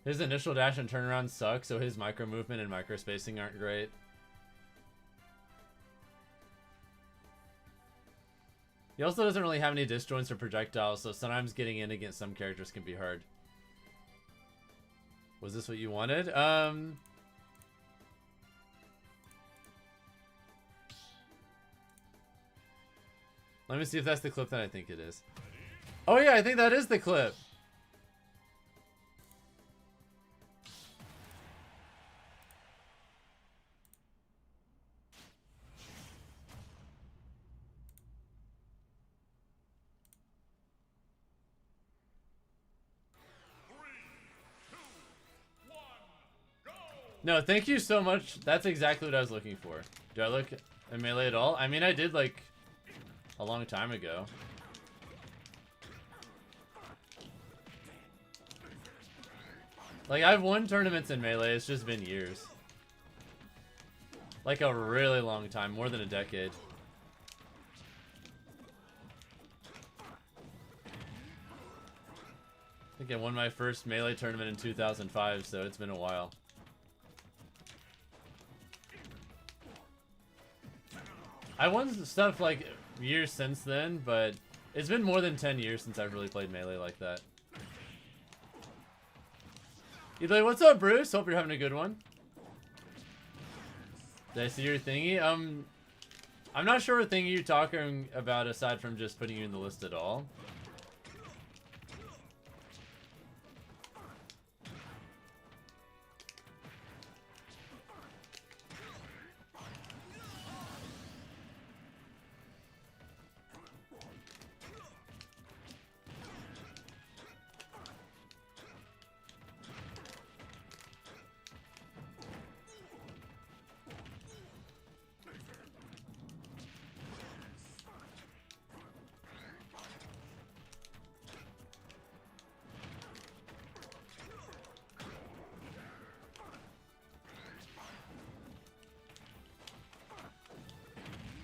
His initial dash and turnaround suck, so his micro movement and micro spacing aren't great. He also doesn't really have any disjoints or projectiles, so sometimes getting in against some characters can be hard. Was this what you wanted? Let me see if that's the clip that I think it is. Oh yeah, I think that is the clip. No, thank you so much. That's exactly what I was looking for. Do I look at Melee at all? I mean, I did like a long time ago. Like, I've won tournaments in Melee. It's just been years. Like a really long time, more than a decade. I think I won my first Melee tournament in 2005, so it's been a while. I won stuff like years since then, but it's been more than 10 years since I've really played Melee like that. Either way, what's up, Bruce? Hope you're having a good one. Did I see your thingy? I'm not sure what thingy you're talking about aside from just putting you in the list at all.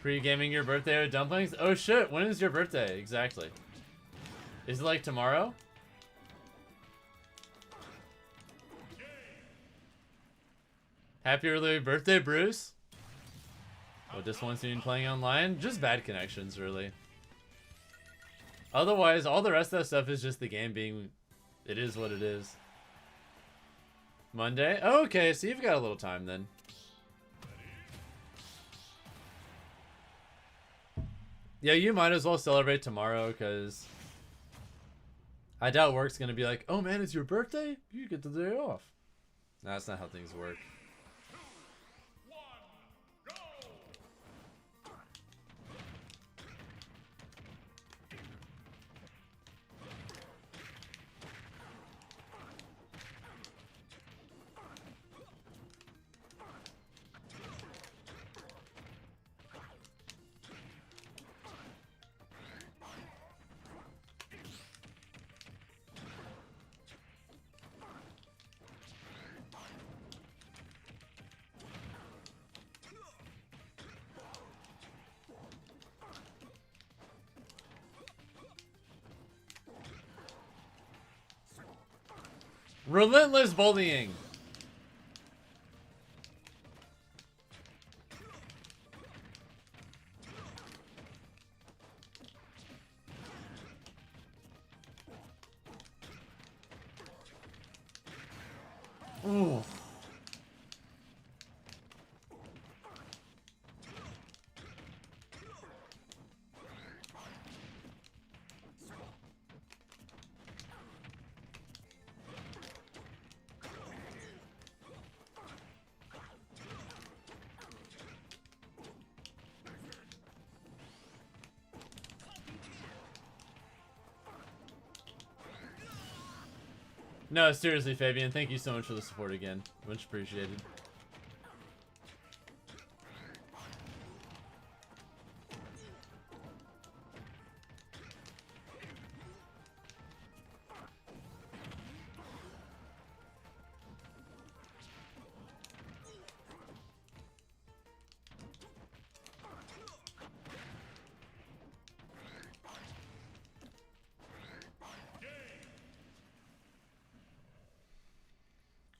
Pre-gaming your birthday with dumplings? Oh shit, when is your birthday? Exactly. Is it like tomorrow? Happy early birthday, Bruce. What, just once you've been playing online? Just bad connections, really. Otherwise, all the rest of that stuff is just the game being... It is what it is. Monday? Oh, okay, so you've got a little time then. Yeah, you might as well celebrate tomorrow, because I doubt work's going to be like, oh man, it's your birthday? You get the day off. No, that's not how things work. Relentless bullying. Ooh. No, seriously, Fabian, thank you so much for the support again. Much appreciated.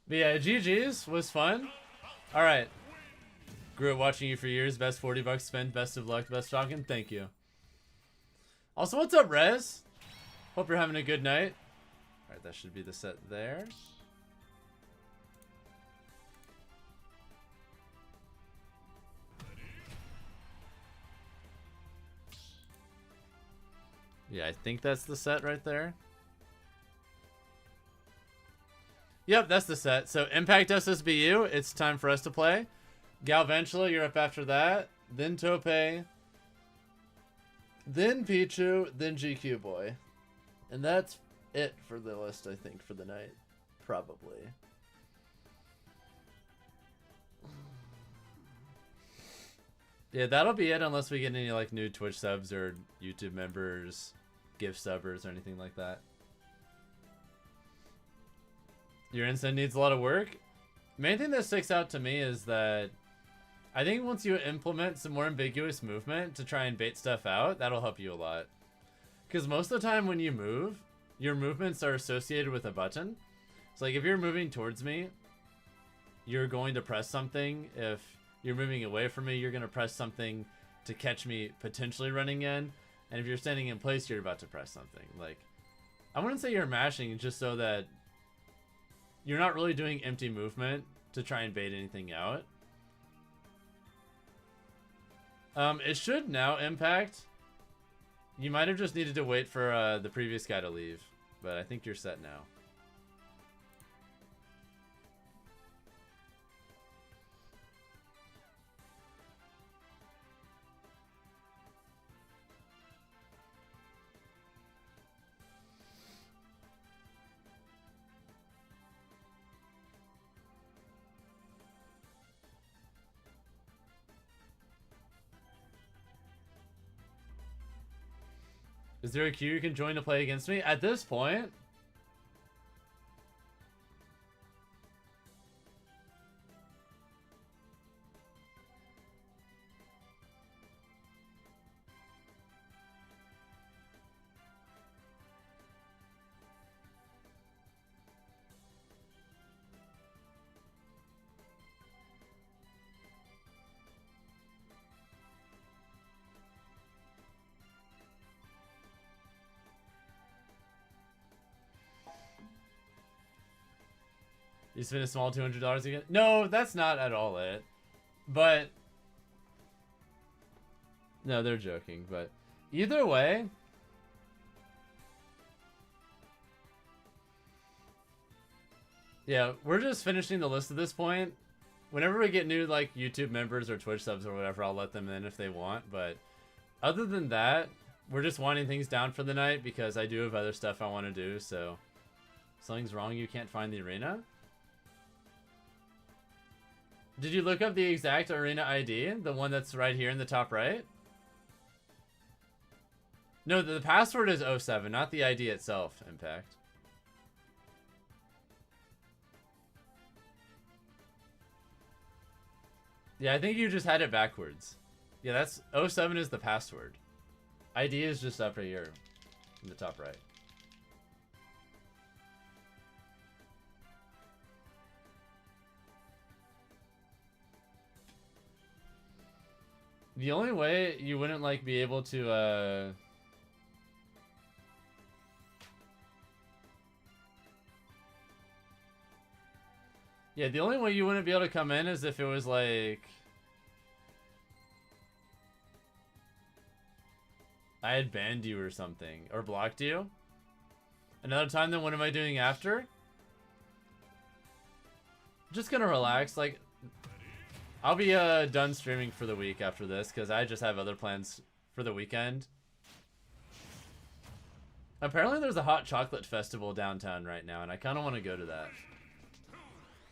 But yeah, GG's was fun. Alright. Grew up watching you for years. Best $40 spent. Best of luck. Best talking. Thank you. Also, what's up, Rez? Hope you're having a good night. Alright, that should be the set there. Yeah, I think that's the set right there. Yep, that's the set. So, Impact SSBU, it's time for us to play. Galvantula, you're up after that. Then Tope. Then Pichu. Then GQ Boy. And that's it for the list, I think, for the night. Probably. Yeah, that'll be it unless we get any, like, new Twitch subs or YouTube members, gift subbers, or anything like that. Your instant needs a lot of work. Main thing that sticks out to me is that I think once you implement some more ambiguous movement to try and bait stuff out, that'll help you a lot. Because most of the time when you move, your movements are associated with a button. So like if you're moving towards me, you're going to press something. If you're moving away from me, you're going to press something to catch me potentially running in. And if you're standing in place, you're about to press something. Like, I wouldn't say you're mashing just so that you're not really doing empty movement to try and bait anything out. It should now impact. You might have just needed to wait for the previous guy to leave, but I think you're set now. Is there a queue you can join to play against me? At this point, you spend a small $200 again? No, that's not at all it. But no, they're joking. But either way, yeah, we're just finishing the list at this point. Whenever we get new like YouTube members or Twitch subs or whatever, I'll let them in if they want. But other than that, we're just winding things down for the night because I do have other stuff I want to do. So something's wrong. You can't find the arena. Did you look up the exact arena ID? The one that's right here in the top right? No, the password is 07, not the ID itself, Impact. Yeah, I think you just had it backwards. Yeah, that's 07 is the password. ID is just up right here in the top right. The only way you wouldn't like be able to yeah, the only way you wouldn't be able to come in is if it was like I had banned you or something or blocked you. Another time, then what am I doing after? Just gonna relax. Like, I'll be done streaming for the week after this because I just have other plans for the weekend. Apparently there's a hot chocolate festival downtown right now and I kind of want to go to that.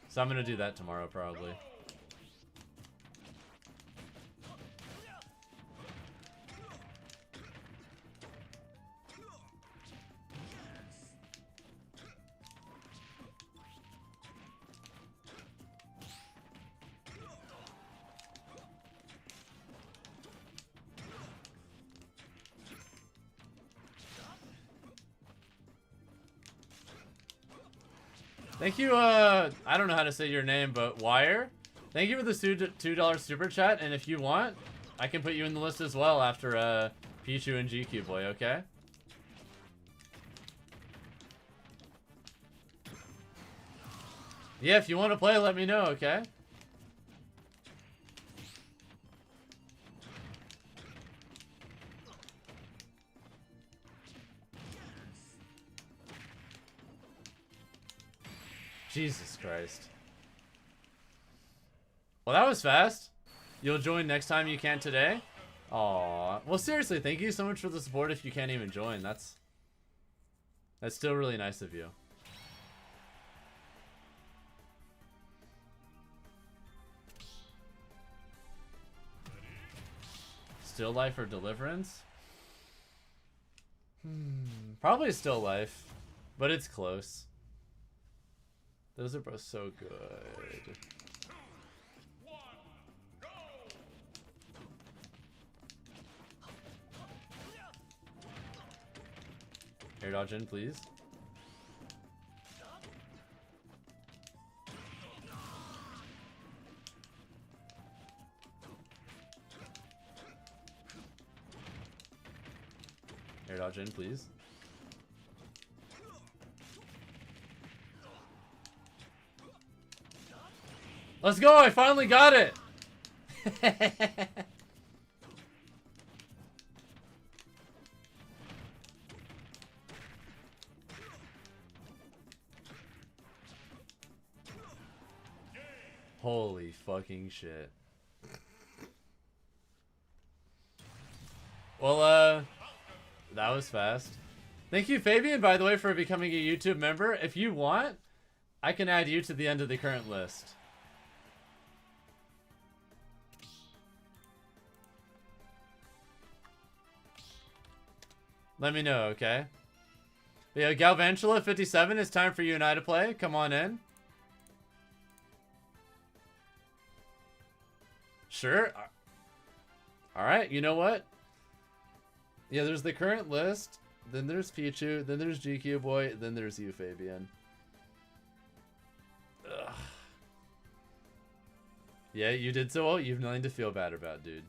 So I'm going to do that tomorrow probably. Thank you, I don't know how to say your name, but Wire. Thank you for the $2 super chat, and if you want, I can put you in the list as well after Pichu and GQ boy, okay? Yeah, if you want to play, let me know, okay? Jesus Christ. Well, that was fast. You'll join next time you can today? Aw. Well, seriously, thank you so much for the support if you can't even join. That's still really nice of you. Still life or deliverance? Probably still life, but it's close. Those are both so good. Air dodge in, please. Air dodge in, please. Let's go! I finally got it! Holy fucking shit. Well, that was fast. Thank you, Fabian, by the way, for becoming a YouTube member. If you want, I can add you to the end of the current list. Let me know, okay? But yeah, Galvantula 57, it's time for you and I to play. Come on in. Sure. Alright, you know what? Yeah, there's the current list. Then there's Pichu. Then there's GQ Boy. Then there's you, Fabian. Ugh. Yeah, you did so well. You've nothing to feel bad about, dude.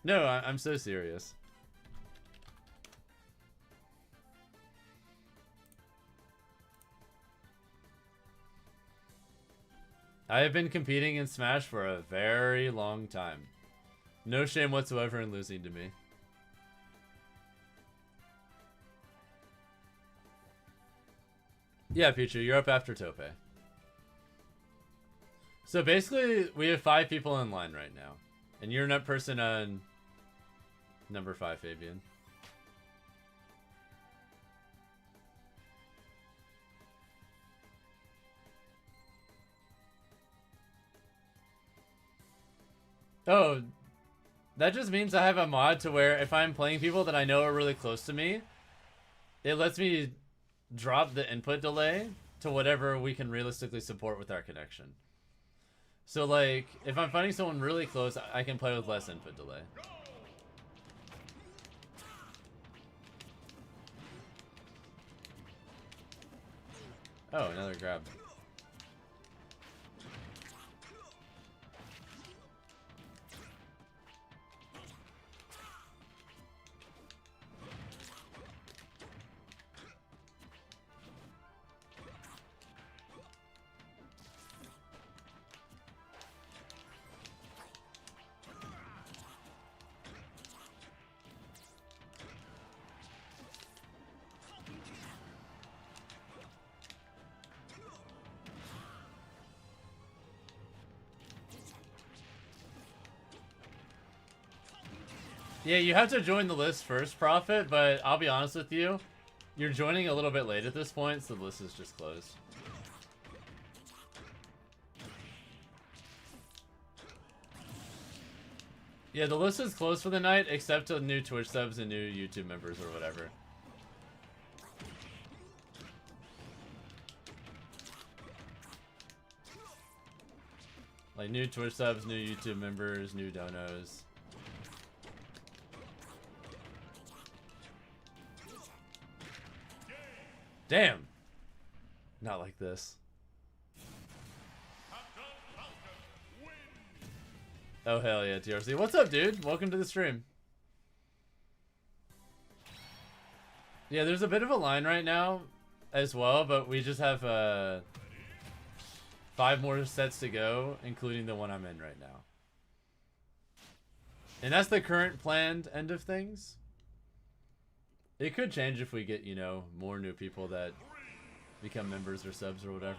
No, I'm so serious. I have been competing in Smash for a very long time. No shame whatsoever in losing to me. Yeah, Pichu, you're up after Tope. So basically, we have 5 people in line right now. And you're not person on number 5, Fabian. Oh, that just means I have a mod to where if I'm playing people that I know are really close to me, it lets me drop the input delay to whatever we can realistically support with our connection. So like, if I'm finding someone really close, I can play with less input delay. Oh, another grab. Yeah, you have to join the list first, Prophet, but I'll be honest with you. You're joining a little bit late at this point, so the list is just closed. Yeah, the list is closed for the night, except to new Twitch subs and new YouTube members or whatever. Like new Twitch subs, new YouTube members, new donos. Damn! Not like this. Oh hell yeah, TRC. What's up, dude? Welcome to the stream. Yeah, there's a bit of a line right now as well, but we just have 5 more sets to go, including the one I'm in right now. And that's the current planned end of things. It could change if we get, you know, more new people that become members or subs or whatever.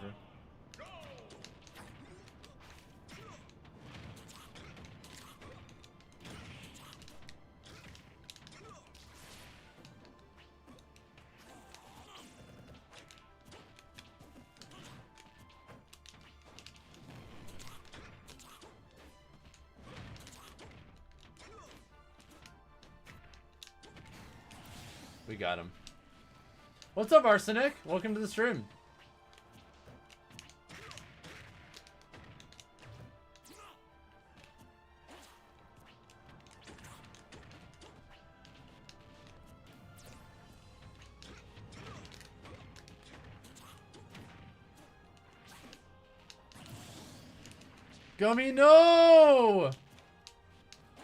We got him. What's up, Arsenic? Welcome to the stream. Gummy, no!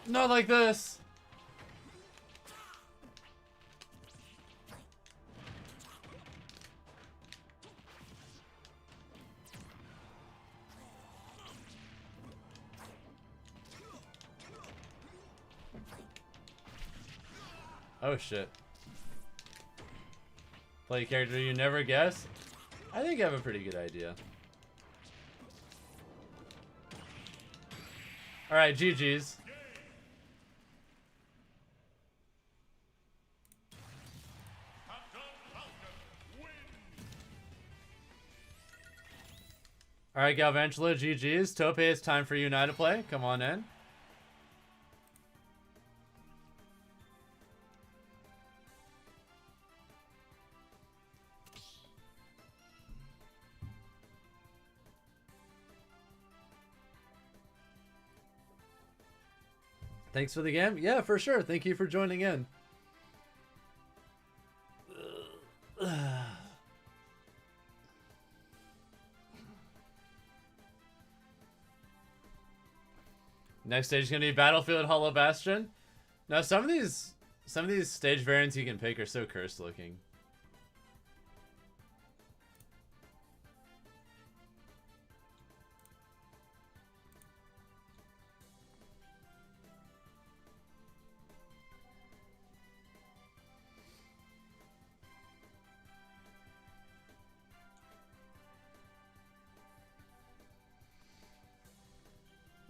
Not like this. Oh shit. Play a character you never guess? I think I have a pretty good idea. Alright, GG's. Alright, Galvantula, GG's. Tope, it's time for you and I to play. Come on in. Thanks for the game. Yeah, for sure. Thank you for joining in. Next stage is gonna be Battlefield Hollow Bastion. Now some of these stage variants you can pick are so cursed looking.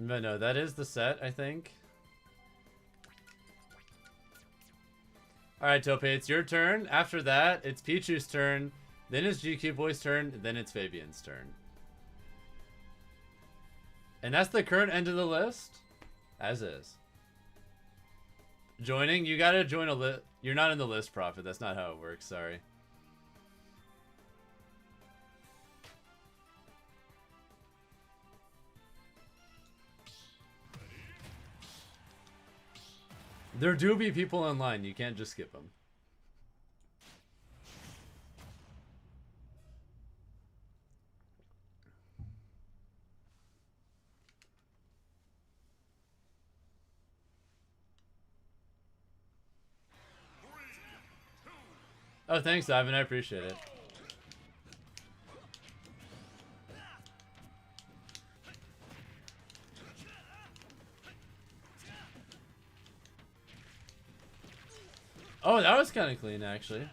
But no, that is the set, I think. Alright, Tope, it's your turn. After that, it's Pichu's turn. Then it's GQ Boy's turn. Then it's Fabian's turn. And that's the current end of the list. As is. Joining? You gotta join a list. You're not in the list, Prophet. That's not how it works. Sorry. There do be people online. You can't just skip them. Oh, thanks, Ivan. I appreciate it. Oh, that was kind of clean, actually.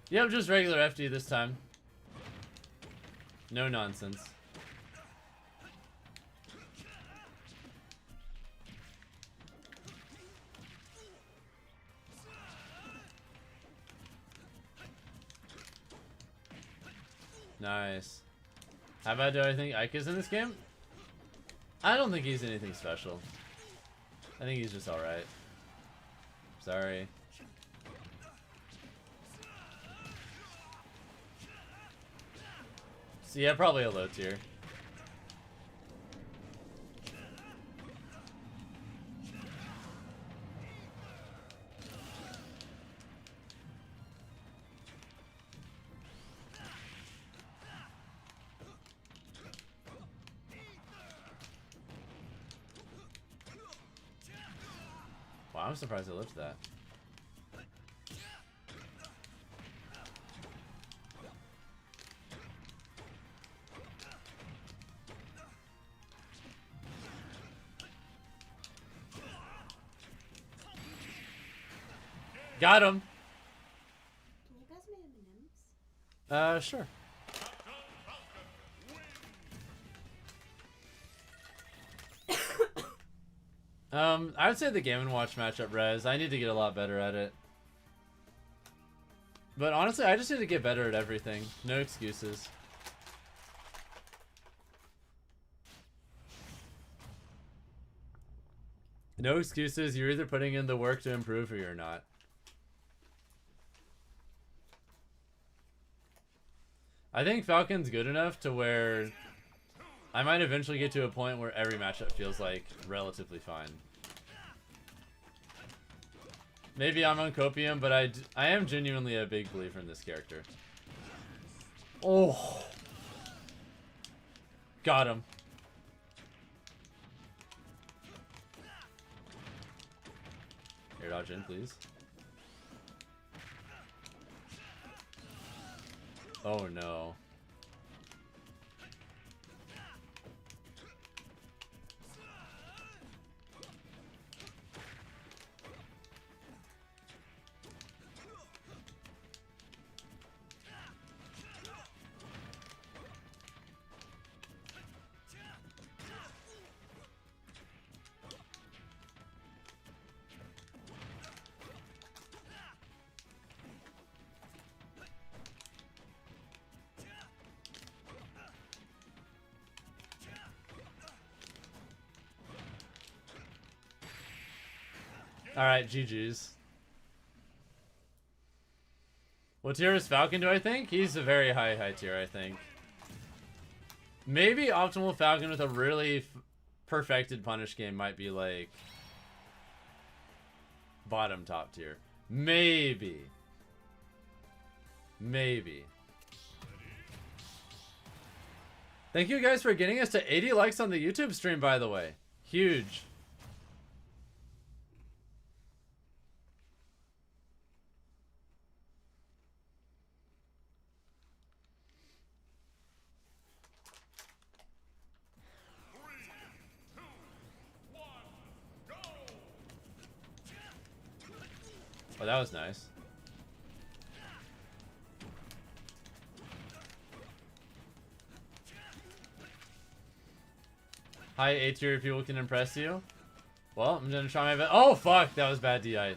Yep, just regular FD this time. No nonsense. Nice. How about, do I think Ike is in this game? I don't think he's anything special. I think he's just alright. Sorry. So yeah, probably a low tier. Wow, I'm surprised I lived that. Got him. Can you pass me M&Ms? Sure. I would say the Game & Watch matchup res. I need to get a lot better at it. But honestly, I just need to get better at everything. No excuses. No excuses. You're either putting in the work to improve or you're not. I think Falcon's good enough to where I might eventually get to a point where every matchup feels like relatively fine. Maybe I'm on copium, but I am genuinely a big believer in this character. Oh. Got him. Air dodge in, please. Oh no. Alright, GG's. What tier is Falcon, do I think? He's a very high tier, I think. Maybe optimal Falcon with a really perfected punish game might be like bottom top tier. Maybe. Maybe. Thank you guys for getting us to 80 likes on the YouTube stream, by the way. Huge. Oh, that was nice. Hi, A tier people can impress you. Well, I'm gonna try my best. Oh, fuck! That was bad DI.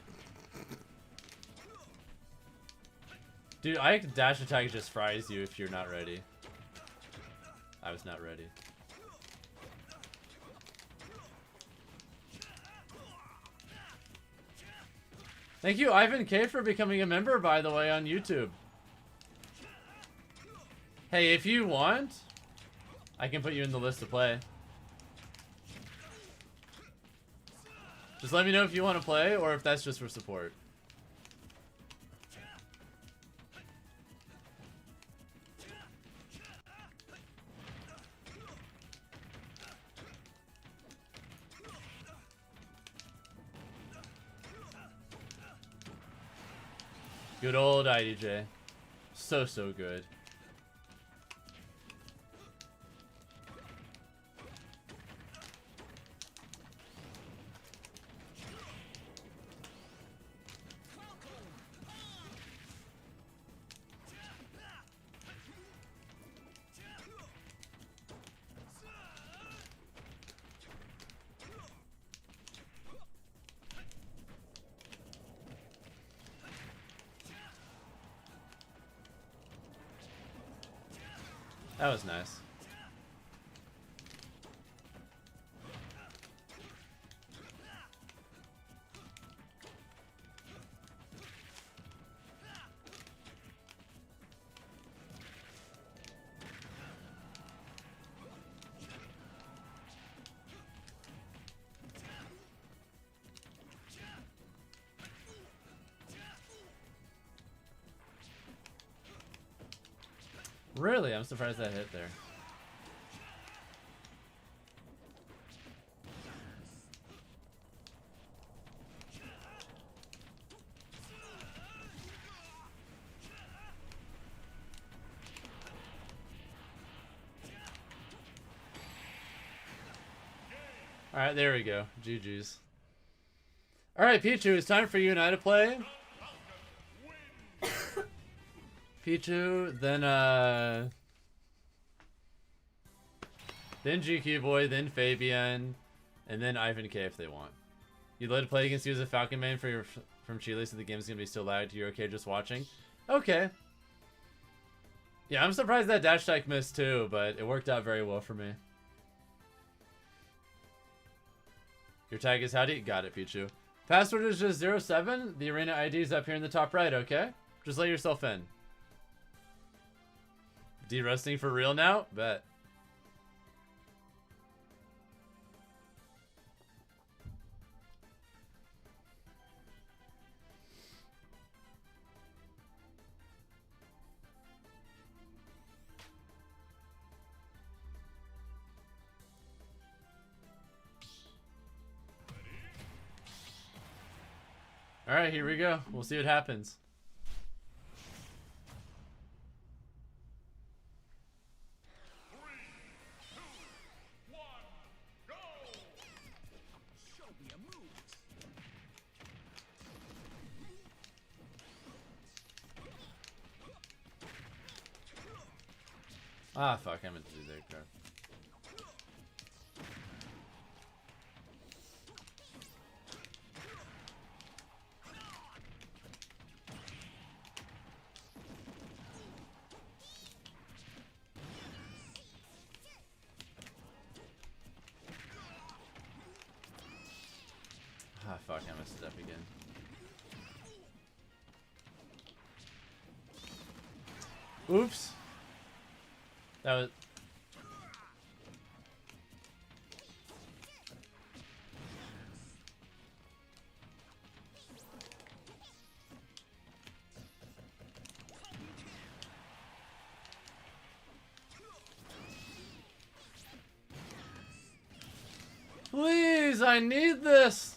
Dude, I dash attack just fries you if you're not ready. I was not ready. Thank you, Ivan K, for becoming a member, by the way, on YouTube. Hey, if you want, I can put you in the list to play. Just let me know if you want to play, or if that's just for support. Good old IDJ. So good. That was nice. Really? I'm surprised that hit there. Alright, there we go. GG's. Alright, Pichu, it's time for you and I to play. Pichu, then GQ Boy, then Fabian, and then Ivan K if they want. You'd like to play against you as a Falcon main from Chile, so the game's gonna be still lagged. You're okay just watching? Okay. Yeah, I'm surprised that dash attack missed too, but it worked out very well for me. Your tag is howdy? Got it, Pichu. Password is just 07. The arena ID is up here in the top right, okay? Just let yourself in. De-rusting for real now? Bet. Alright, here we go. We'll see what happens. Ah, fuck, I meant to do that crap. Ah, fuck, I messed it up again. Oops. That was... Please, I need this!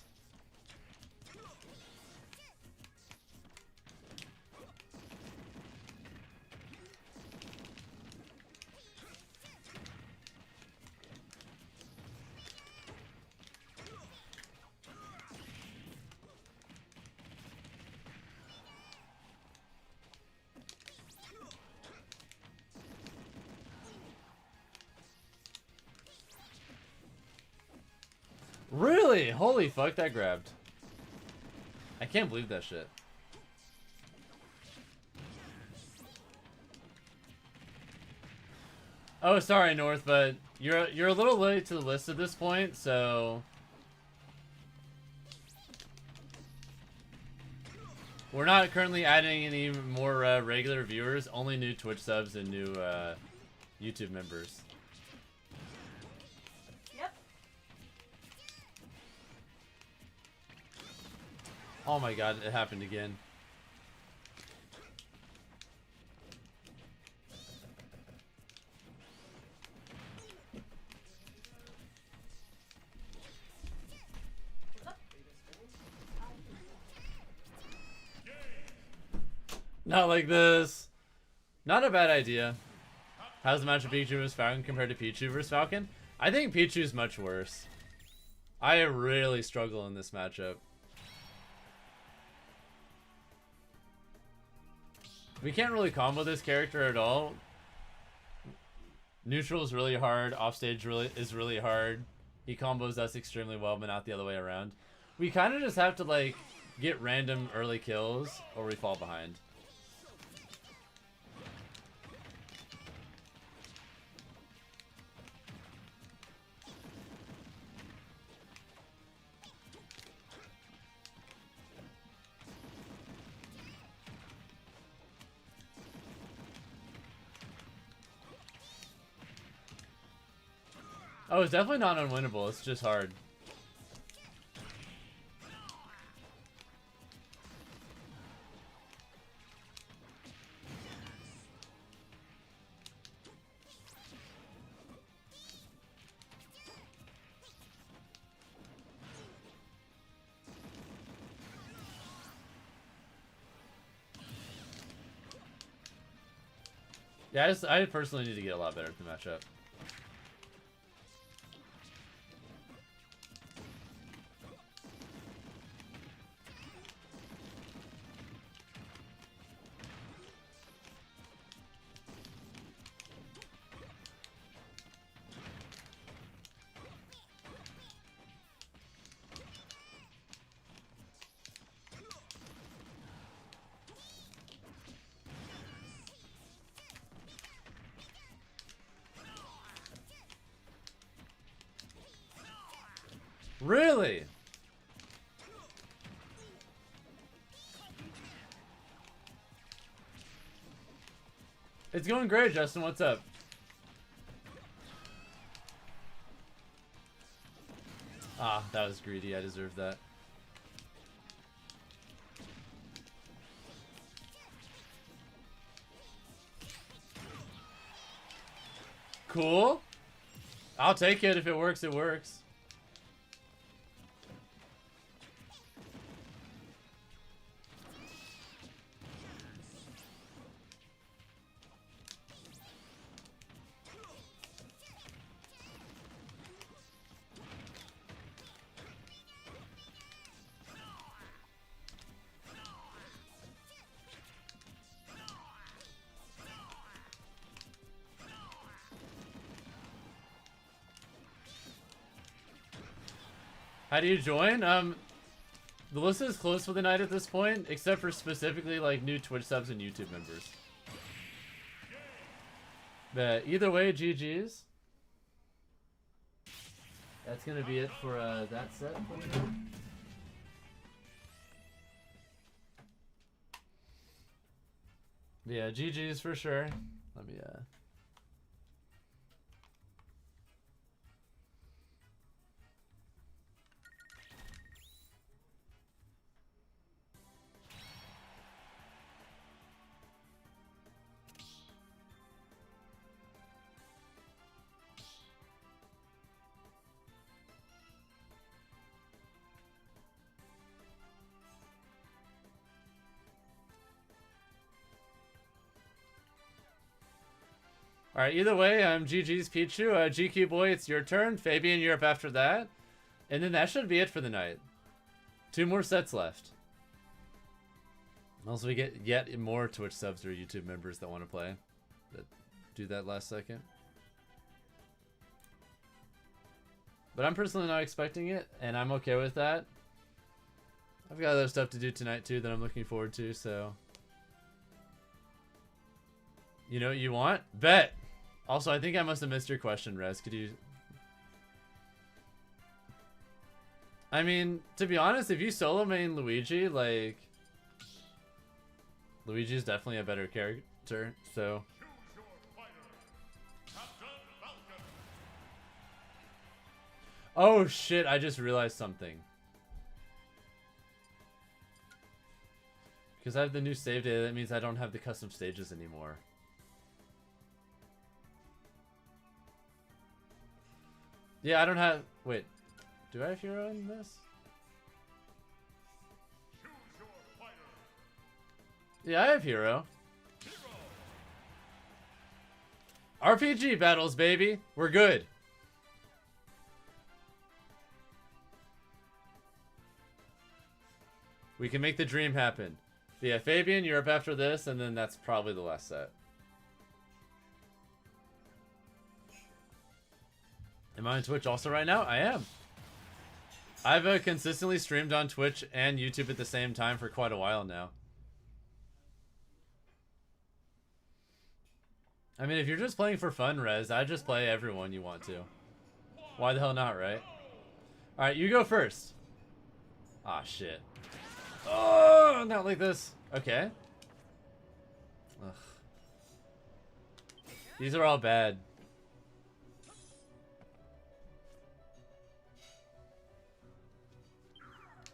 Really? Holy fuck, that grabbed. I can't believe that shit. Oh, sorry, North, but you're a little late to the list at this point, so we're not currently adding any more regular viewers, only new Twitch subs and new YouTube members. Oh my god, it happened again. Not like this. Not a bad idea. How's the match of Pichu vs Falcon compared to Pichu vs Falcon? I think Pichu's much worse. I really struggle in this matchup. We can't really combo this character at all. Neutral is really hard. Offstage is really hard. He combos us extremely well, but not the other way around. We kind of just have to like get random early kills or we fall behind. Oh, it's definitely not unwinnable. It's just hard. Yeah, I personally need to get a lot better at the matchup. Really? It's going great, Justin. What's up? Ah, that was greedy. I deserved that. Cool. I'll take it. If it works, it works. How do you join? The list is closed for the night at this point, except for specifically like new Twitch subs and YouTube members. But either way, GG's. That's gonna be it for that set. Yeah, GG's for sure. Let me Alright, either way, GG's Pichu. GQ Boy, it's your turn. Fabian, you're up after that. And then that should be it for the night. 2 more sets left. Also, we get yet more Twitch subs or YouTube members that want to play. That do that last second. But I'm personally not expecting it, and I'm okay with that. I've got other stuff to do tonight, too, that I'm looking forward to, so... You know what you want? Bet! Also, I think I must have missed your question, Rez. Could you... I mean, to be honest, if you solo main Luigi, like... Luigi's definitely a better character, so... Oh shit, I just realized something. Because I have the new save data, that means I don't have the custom stages anymore. Yeah, I don't have... Wait. Do I have hero in this? Yeah, I have hero. RPG battles, baby. We're good. We can make the dream happen. But yeah, Fabian, you're up after this, and then that's probably the last set. Am I on Twitch also right now? I am. I've consistently streamed on Twitch and YouTube at the same time for quite a while now. I mean, if you're just playing for fun, Rez, I'd just play everyone you want to. Why the hell not, right? Alright, you go first. Ah, shit. Oh, not like this. Okay. Ugh. These are all bad.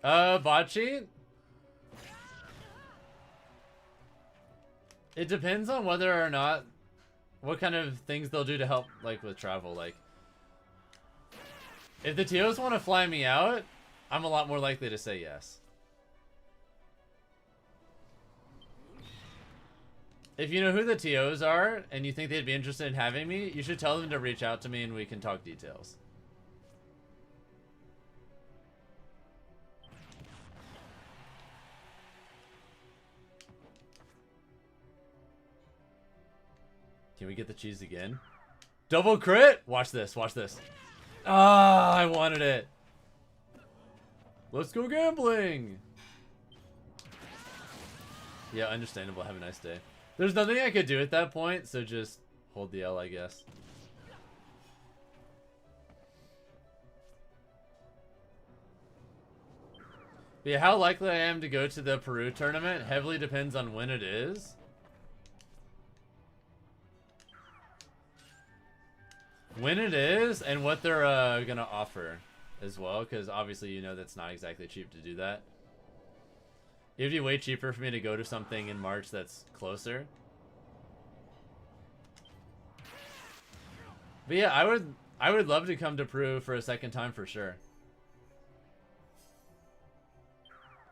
Bocce? It depends on whether or not, what kind of things they'll do to help, like, with travel. Like, if the TOs want to fly me out, I'm a lot more likely to say yes. If you know who the TOs are and you think they'd be interested in having me, you should tell them to reach out to me and we can talk details. Can we get the cheese again? Double crit? Watch this, watch this. Ah, I wanted it. Let's go gambling. Yeah, understandable. Have a nice day. There's nothing I could do at that point, so just hold the L, I guess. But yeah, how likely I am to go to the Peru tournament heavily depends on when it is. When it is, and what they're gonna offer as well, because obviously you know that's not exactly cheap to do that. It'd be way cheaper for me to go to something in March that's closer. But yeah, I would love to come to Peru for a second time for sure.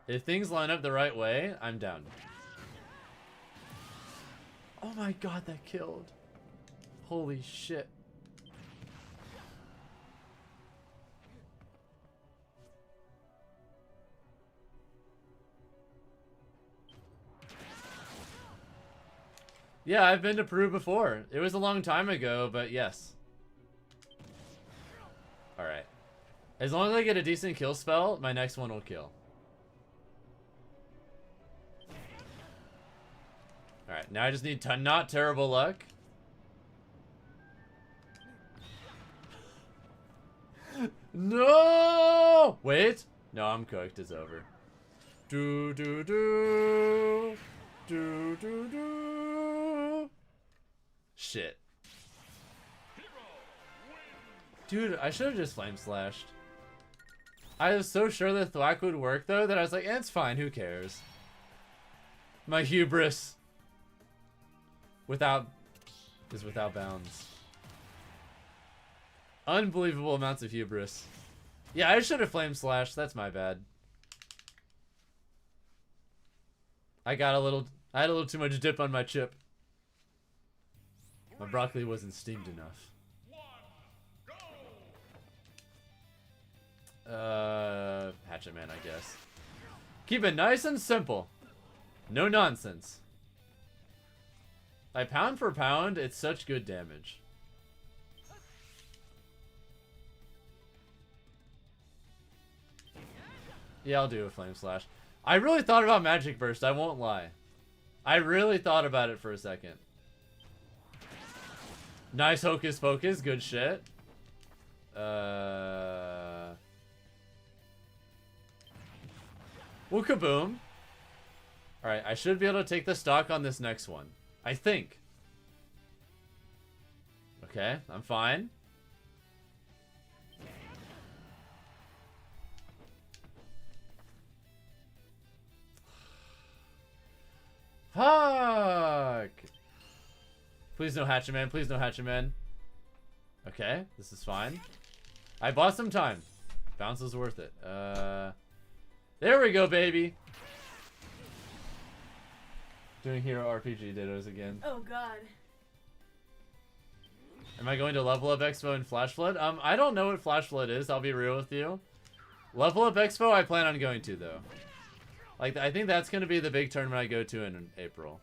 If things line up the right way, I'm down. Oh my god, that killed. Holy shit. Yeah, I've been to Peru before. It was a long time ago, but yes. Alright. As long as I get a decent kill spell, my next one will kill. Alright, now I just need not terrible luck. No! Wait. No, I'm cooked. It's over. Do do do. Do do do. Shit. Dude, I should have just flame slashed. I was so sure that thwack would work though that I was like, eh, it's fine, who cares? My hubris is without bounds. Unbelievable amounts of hubris. Yeah, I should have flame slashed. That's my bad. I had a little too much dip on my chip. My broccoli wasn't steamed enough. Hatchet man, I guess. Keep it nice and simple. No nonsense. Like, pound for pound, it's such good damage. Yeah, I'll do a flame slash. I really thought about Magic Burst, I won't lie. I really thought about it for a second. Nice hocus pocus, good shit. Well, kaboom. Alright, I should be able to take the stock on this next one. I think. Okay, I'm fine. Fuck! Please no Hatchet Man, please no Hatchet Man. Okay, this is fine. I bought some time. Bounce is worth it. There we go, baby. Doing Hero RPG dittos again. Oh god. Am I going to Level Up Expo and Flash Flood? I don't know what Flash Flood is, I'll be real with you. Level Up Expo I plan on going to though. Like, I think that's gonna be the big tournament I go to in April.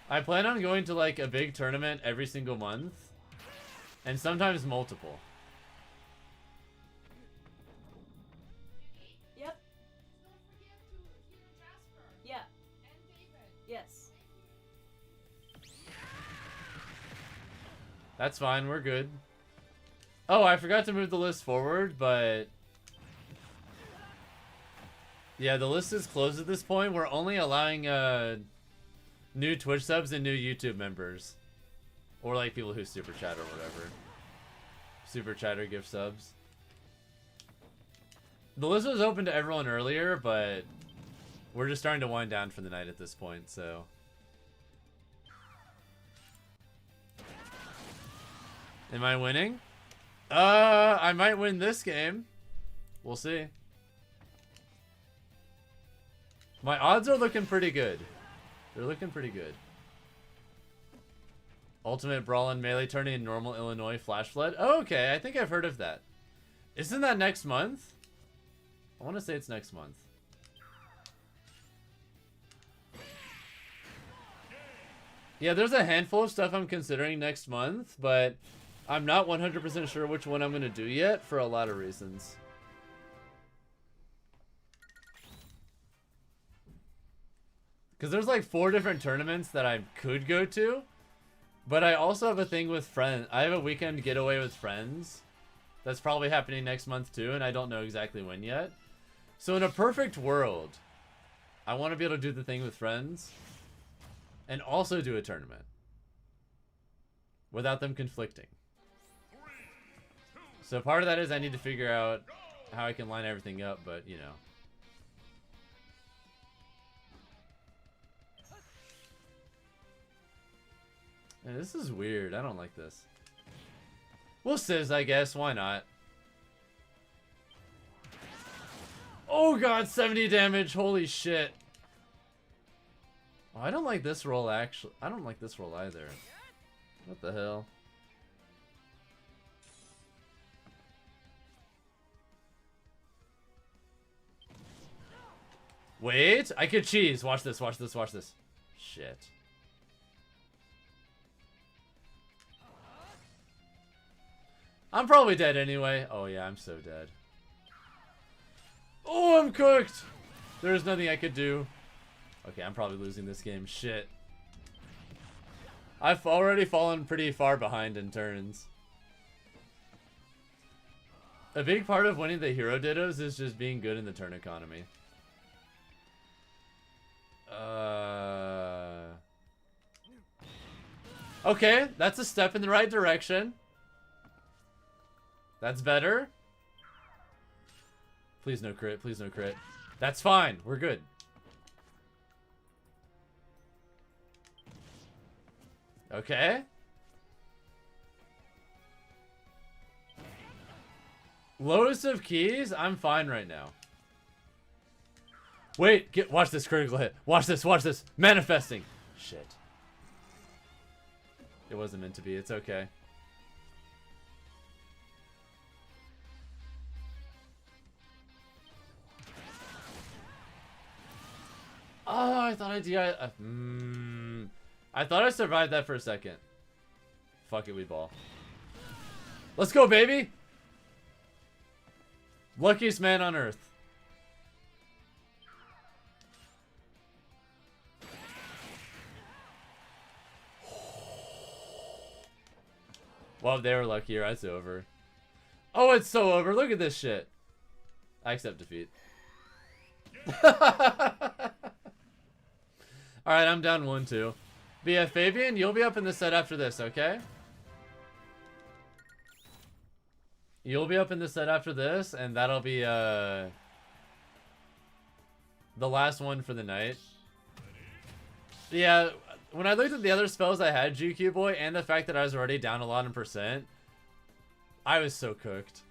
I plan on going to like a big tournament every single month. And sometimes multiple. Yep. Yeah. Yes. That's fine, we're good. Oh, I forgot to move the list forward, but... yeah, the list is closed at this point. We're only allowing new Twitch subs and new YouTube members. Or like people who super chat or whatever. Super chat or gift subs. The list was open to everyone earlier, but we're just starting to wind down for the night at this point, so... am I winning? I might win this game. We'll see. My odds are looking pretty good. They're looking pretty good. Ultimate Brawl and Melee Tourney in normal Illinois Flash Flood. Oh, okay, I think I've heard of that. Isn't that next month? I want to say it's next month. Yeah, there's a handful of stuff I'm considering next month, but I'm not 100% sure which one I'm going to do yet for a lot of reasons. Because there's like 4 different tournaments that I could go to, but I also have a thing with friends. I have a weekend getaway with friends that's probably happening next month too, and I don't know exactly when yet. So in a perfect world, I want to be able to do the thing with friends and also do a tournament without them conflicting. So part of that is I need to figure out how I can line everything up, but you know. Man, this is weird. I don't like this. We'll Sizz, I guess. Why not? Oh god, 70 damage. Holy shit. Oh, I don't like this roll, actually. I don't like this roll either. What the hell? Wait, I could cheese. Watch this, watch this, watch this. Shit. I'm probably dead anyway. Oh yeah, I'm so dead. Oh, I'm cooked! There's nothing I could do. Okay, I'm probably losing this game. Shit. I've already fallen pretty far behind in turns. A big part of winning the hero dittos is just being good in the turn economy. Okay, that's a step in the right direction. That's better. Please no crit, please no crit. That's fine, we're good. Okay. Lowest of keys? I'm fine right now. Wait, watch this critical hit. Watch this, watch this. Manifesting. Shit. It wasn't meant to be, it's okay. Oh, I thought I DI. I thought I survived that for a second. Fuck it, we ball. Let's go, baby! Luckiest man on earth. Well, if they were luckier, it's over. Oh, it's so over. Look at this shit. I accept defeat. Alright, I'm down 1-2. But yeah, Fabian, you'll be up in the set after this, okay? You'll be up in the set after this, and that'll be the last one for the night. Yeah, when I looked at the other spells I had, GQ Boy, and the fact that I was already down a lot in percent, I was so cooked.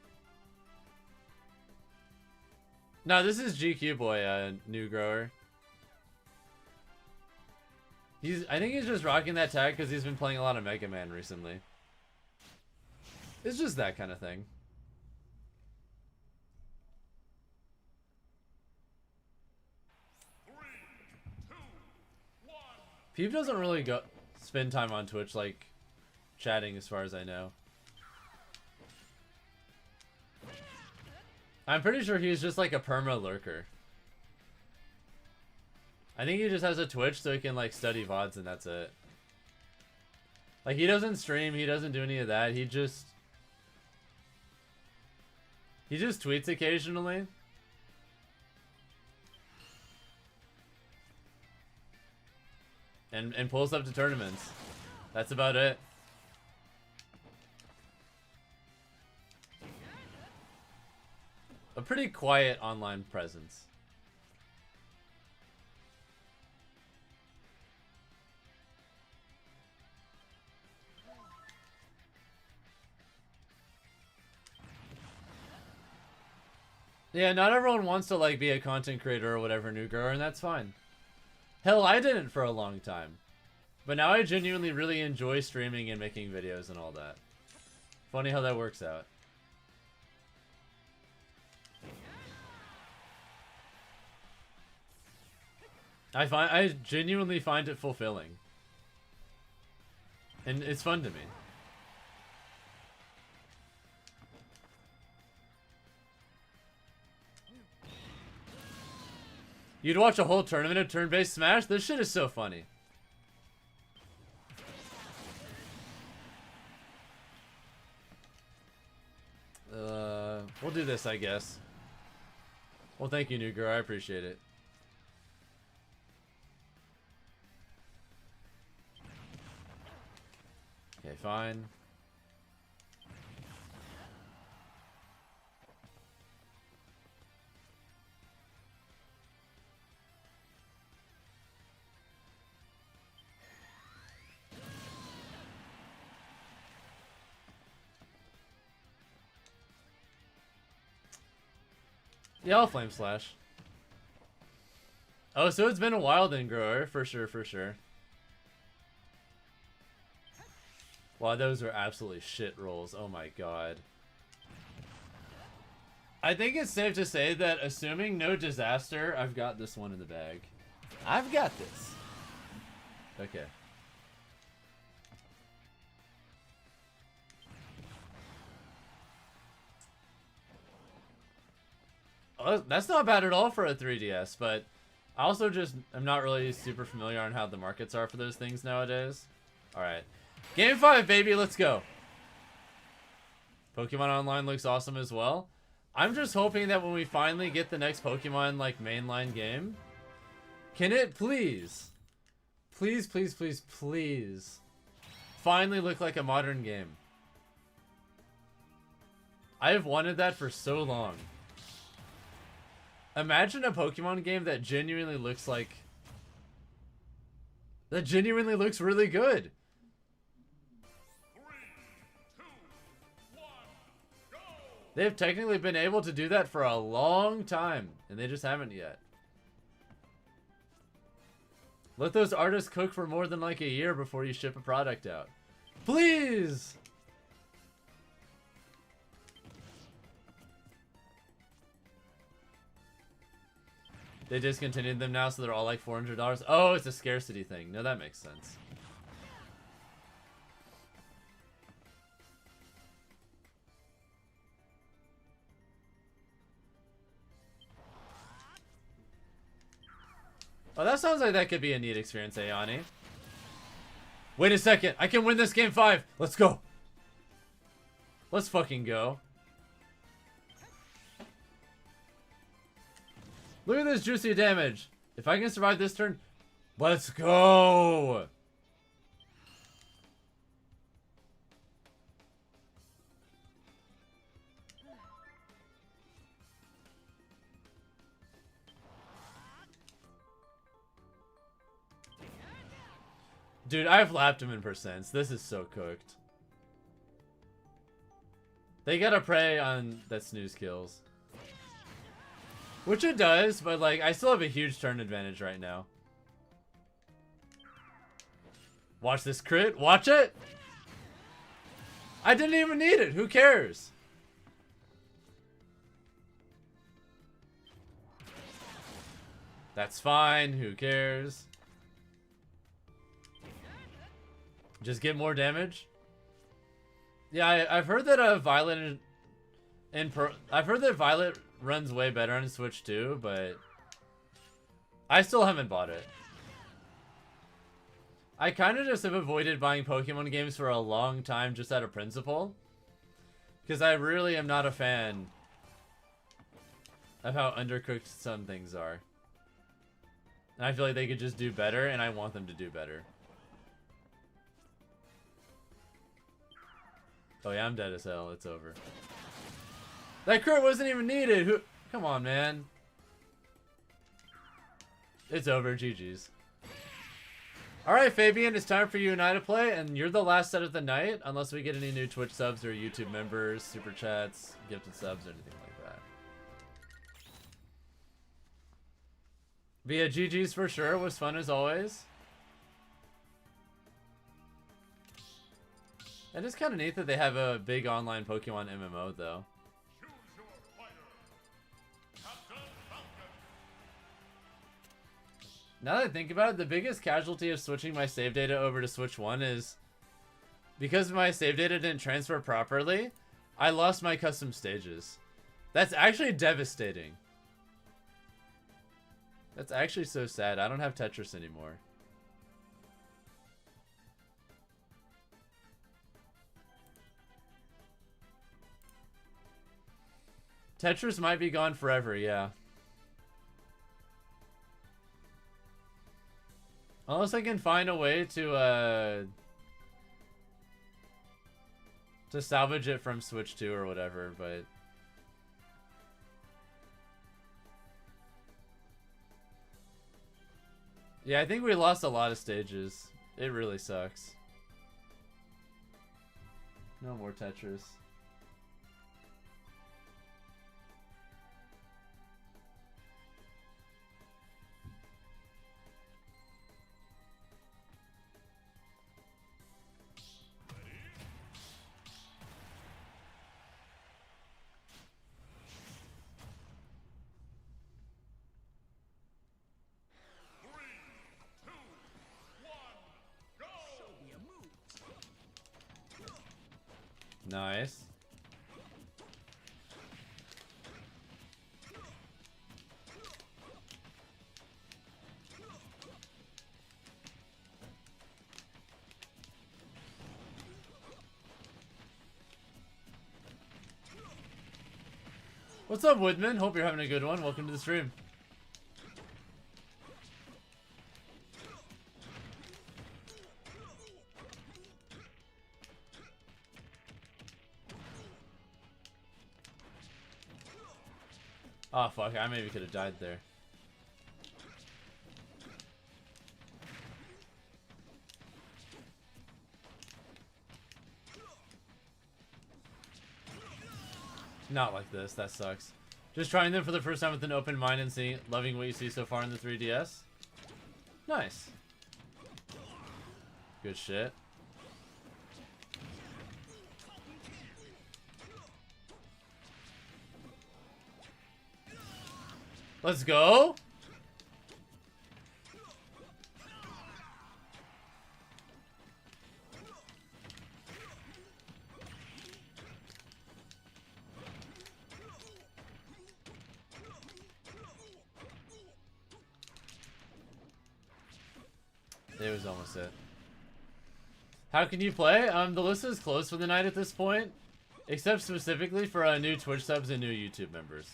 No, this is GQ Boy, new grower. I think he's just rocking that tag because he's been playing a lot of Mega Man recently. It's just that kind of thing. Peep doesn't really spend time on Twitch like chatting as far as I know. I'm pretty sure he's just like a perma lurker. I think he just has a Twitch so he can like study VODs and that's it. Like he doesn't stream, he doesn't do any of that. He just tweets occasionally. And pulls up to tournaments. That's about it. A pretty quiet online presence. Yeah, not everyone wants to like be a content creator or whatever, Nugar, and that's fine. Hell, I didn't for a long time. But now I genuinely really enjoy streaming and making videos and all that. Funny how that works out. I genuinely find it fulfilling. And it's fun to me. You'd watch a whole tournament of turn-based Smash? This shit is so funny. We'll do this, I guess. Well, thank you, Nugar. I appreciate it. Okay, fine. Yeah, I'll Flame Slash. Oh, so it's been a while then, Grower. For sure, for sure. Wow, those are absolutely shit rolls. Oh my god. I think it's safe to say that assuming no disaster, I've got this one in the bag. I've got this. Okay. Oh, that's not bad at all for a 3DS, but I also just am not really super familiar on how the markets are for those things nowadays. Alright. Game 5, baby, let's go. Pokemon Online looks awesome as well. I'm just hoping that when we finally get the next Pokemon, like, mainline game, can it please, please, please, please, please, finally look like a modern game? I have wanted that for so long. Imagine a Pokemon game that genuinely looks like... that genuinely looks really good. 3, 2, 1, go! They've technically been able to do that for a long time, and they just haven't yet. Let those artists cook for more than like a year before you ship a product out. Please! They discontinued them now, so they're all like $400. Oh, it's a scarcity thing. No, that makes sense. Oh, that sounds like that could be a neat experience, Ayani. Wait a second. I can win this game 5. Let's go. Let's fucking go. Look at this juicy damage. If I can survive this turn, let's go. Dude, I've lapped him in percents. This is so cooked. They gotta prey on that snooze kills. Which it does, but like, I still have a huge turn advantage right now. Watch this crit. Watch it! I didn't even need it. Who cares? That's fine. Who cares? Just get more damage? Yeah, I've heard that Violet I've heard that Violet runs way better on Switch too, but I still haven't bought it. I kind of just have avoided buying Pokemon games for a long time just out of principle. Because I really am not a fan of how undercooked some things are. And I feel like they could just do better, and I want them to do better. Oh yeah, I'm dead as hell. It's over. That crit wasn't even needed. Who? Come on, man. It's over. GG's. Alright, Fabian, it's time for you and I to play, and you're the last set of the night, unless we get any new Twitch subs or YouTube members, super chats, gifted subs, or anything like that. But yeah, GG's for sure. Was fun as always. It is kind of neat that they have a big online Pokemon MMO, though. Choose your fighter. FatalityFalcon. Now that I think about it, the biggest casualty of switching my save data over to Switch 1 is because my save data didn't transfer properly, I lost my custom stages. That's actually devastating. That's actually so sad. I don't have Tetris anymore. Tetris might be gone forever, yeah. Unless I can find a way to salvage it from Switch 2 or whatever, but... Yeah, I think we lost a lot of stages. It really sucks. No more Tetris. Nice. What's up, Woodman? Hope you're having a good one. Welcome to the stream. Oh, fuck. I maybe could have died there. Not like this. That sucks. Just trying them for the first time with an open mind and loving what you see so far in the 3DS. Nice. Good shit. Let's go. It was almost it. How can you play? The list is closed for the night at this point, except specifically for new Twitch subs and new YouTube members.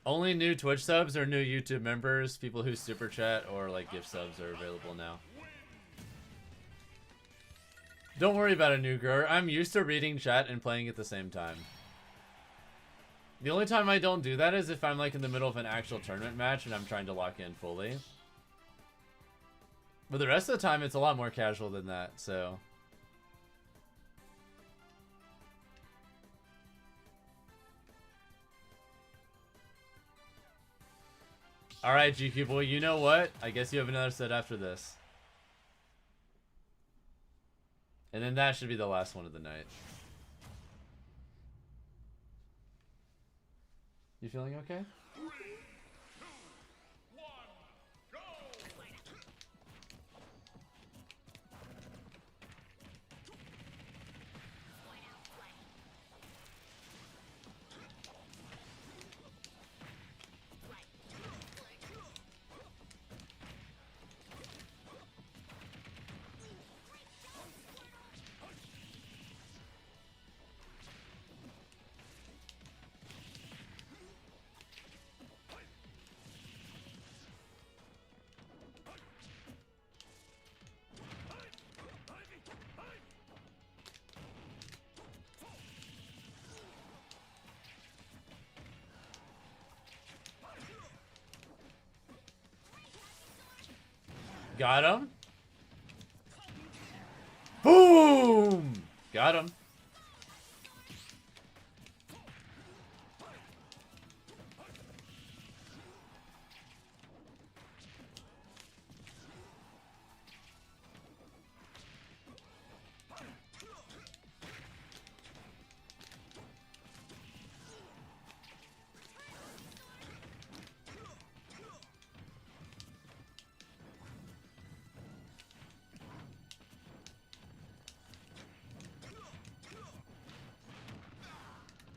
Only new Twitch subs or new YouTube members, people who super chat or like gift subs are available now. Don't worry about a new grower. I'm used to reading chat and playing at the same time. The only time I don't do that is if I'm like in the middle of an actual tournament match and I'm trying to lock in fully. But the rest of the time it's a lot more casual than that, so... Alright, GQ boy, you know what? I guess you have another set after this. And then that should be the last one of the night. You feeling okay? 3, 2, 1, go! Got him. Boom! Got him.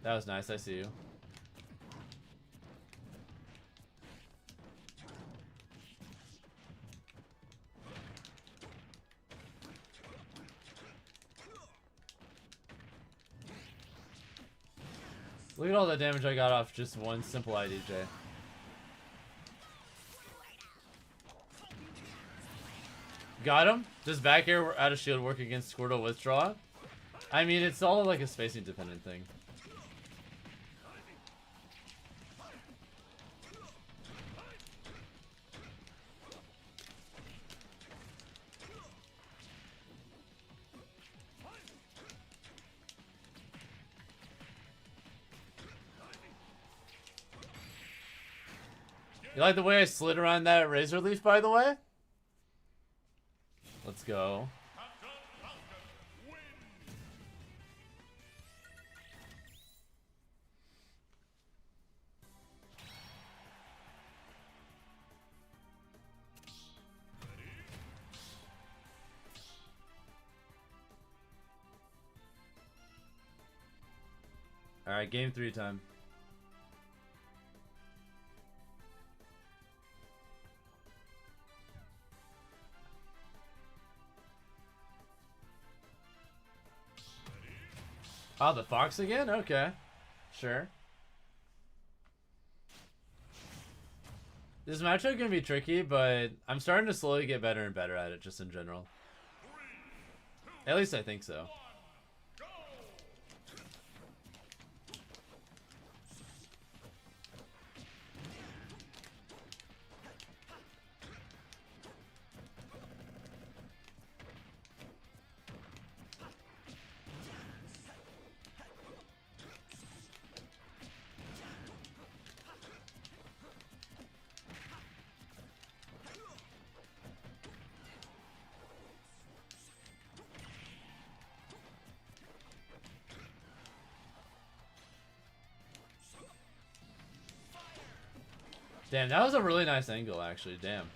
That was nice. I see you. Look at all the damage I got off just one simple IDJ. Got him? Does back air out of shield work against Squirtle withdraw? I mean, it's all like a spacing dependent thing. You like the way I slid around that razor leaf, by the way? Let's go. Alright, game 3 time. Oh, the fox again? Okay. Sure. This matchup can be tricky, but I'm starting to slowly get better and better at it just in general. At least I think so. Damn, that was a really nice angle, actually. Damn.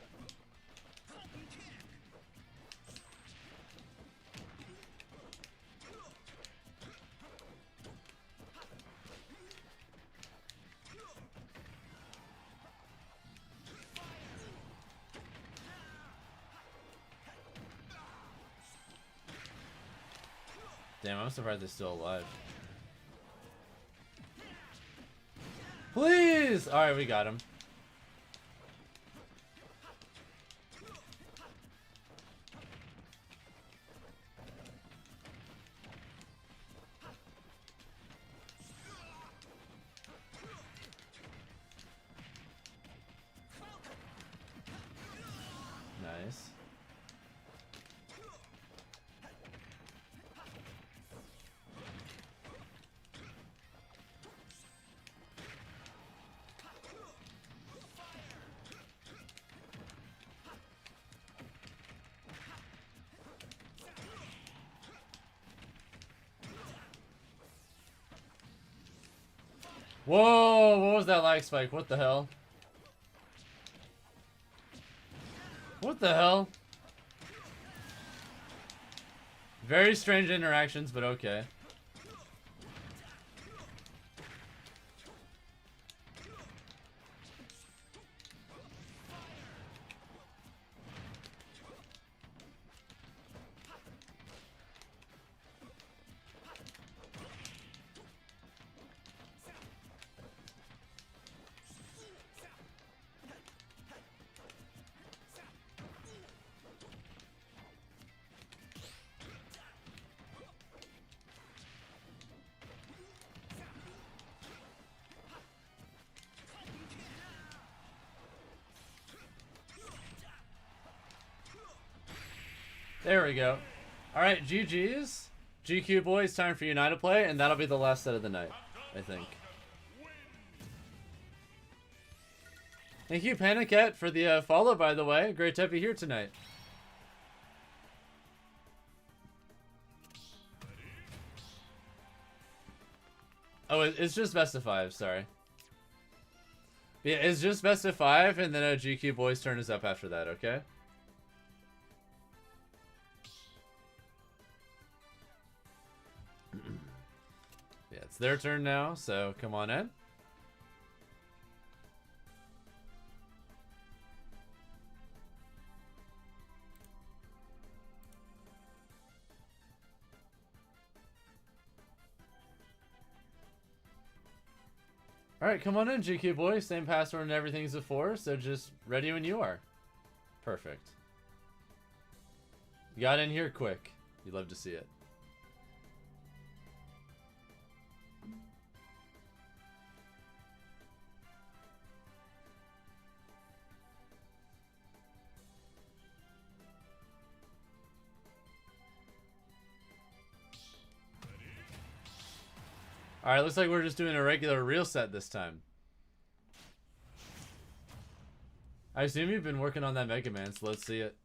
Damn, I'm surprised they're still alive. Please! Alright, we got him. Nice. Whoa, what was that lag spike? What the hell? What the hell? Very strange interactions, but okay. There we go. Alright, GG's. GQ boys, time for United play, and that'll be the last set of the night, I think. Thank you, Panicat, for the follow, by the way. Great to have you here tonight. Oh, it's just best of 5, sorry. Yeah, it's just best of 5, and then a GQ boys turn is up after that, okay? Yeah, It's their turn now, so come on in. Alright, come on in, GQ boy. Same password and everything as before, so just ready when you are. Perfect. You got in here quick. You'd love to see it. Alright, looks like we're just doing a regular real set this time. I assume you've been working on that Mega Man, so let's see it.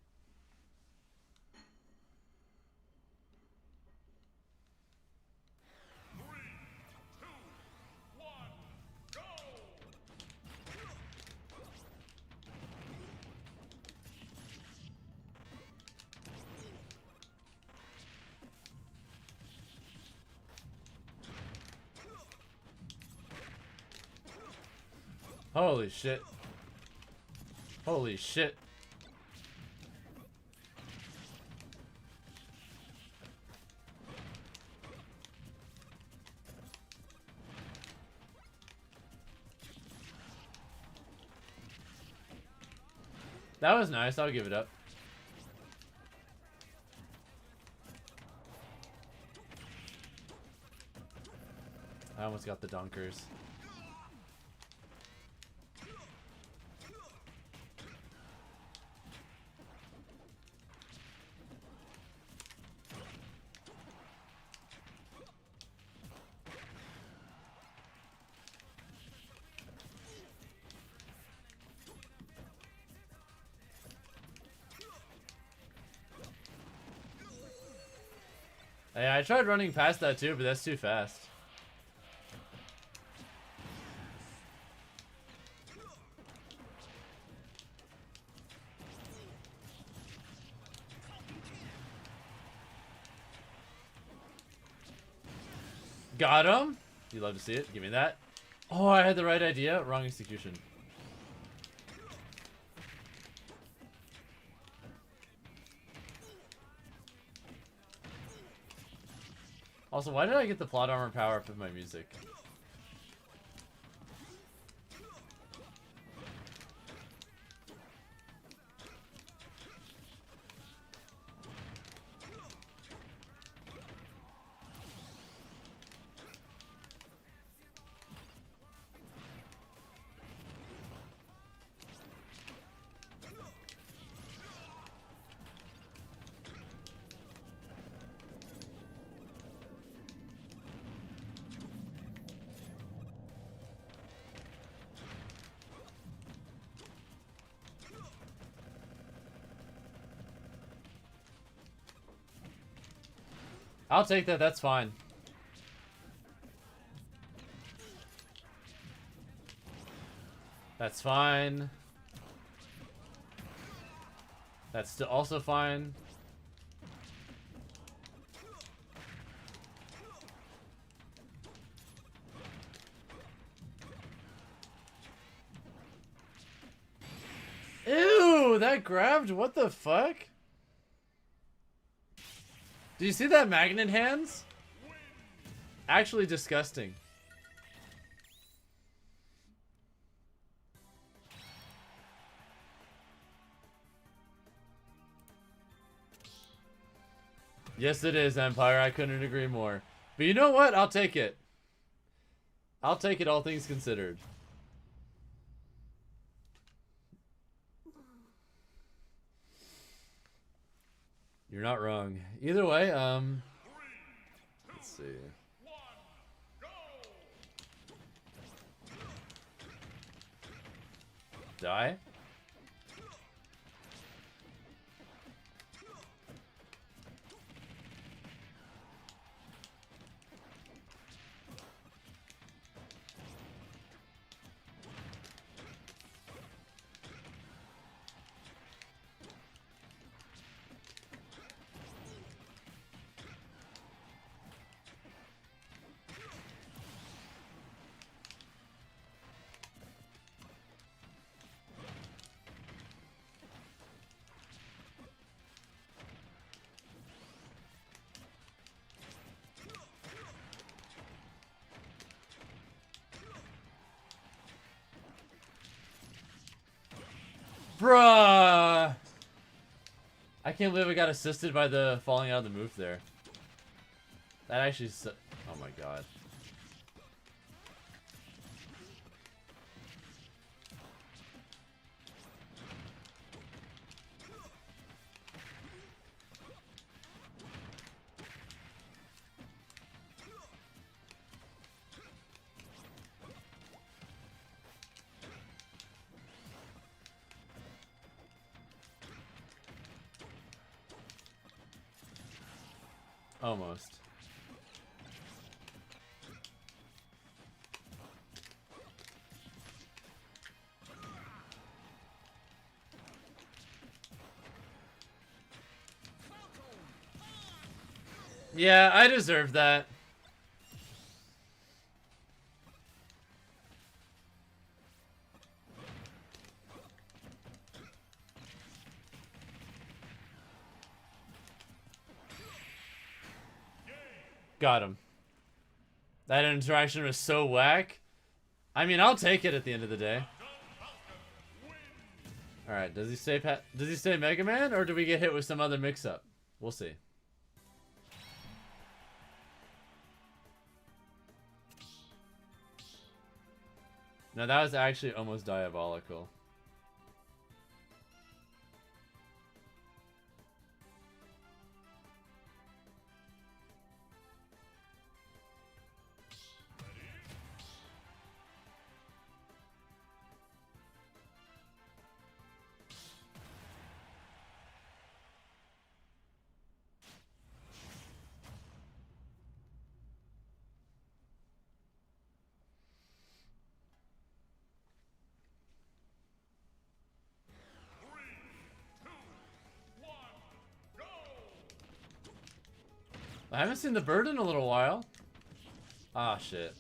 Holy shit. Holy shit. That was nice. I'll give it up. I almost got the dunkers. Hey, I tried running past that too, but that's too fast. Got him! You love to see it. Give me that. Oh, I had the right idea. Wrong execution. Also, why did I get the plot armor power up with my music? I'll take that, that's fine. That's fine. That's still also fine. Ew, that grabbed? What the fuck? Do you see that magnet hands? Actually disgusting. Yes, it is, Empire. I couldn't agree more. But you know what? I'll take it. I'll take it, all things considered. You're not wrong. Either way, let's see. Die? Bruh! I can't believe I got assisted by the falling out of the move there. That actually... Oh my god. Almost. Yeah, I deserve that. Got him. That interaction was so whack. I mean, I'll take it at the end of the day. All right, does he stay Mega Man, or do we get hit with some other mix-up? We'll see. No, that was actually almost diabolical. I haven't seen the bird in a little while. Ah, shit.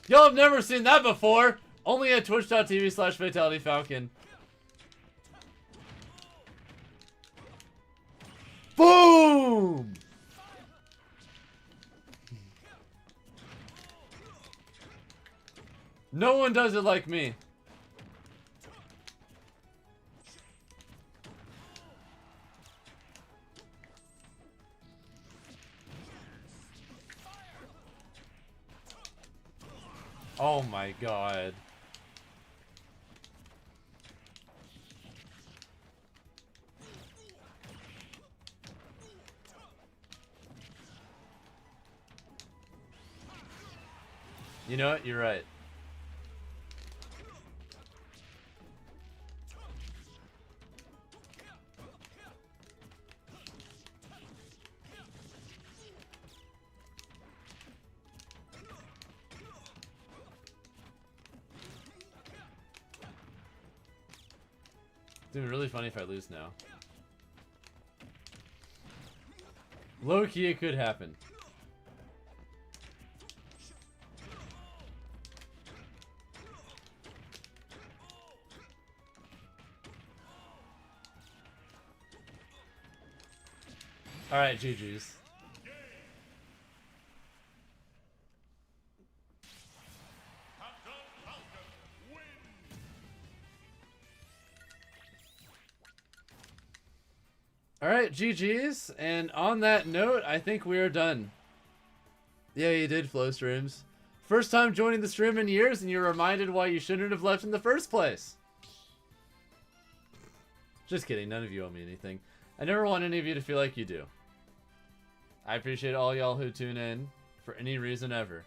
Y'all have never seen that before. Only at twitch.tv/FatalityFalcon. Boom! No one does it like me. Oh my god. You know what? You're right. It's gonna be really funny if I lose now. Low key, it could happen. Alright, GG's. Alright, GG's. And on that note, I think we are done. Yeah, you did, Flow Streams. First time joining the stream in years, and you're reminded why you shouldn't have left in the first place. Just kidding, none of you owe me anything. I never want any of you to feel like you do. I appreciate all y'all who tune in for any reason ever.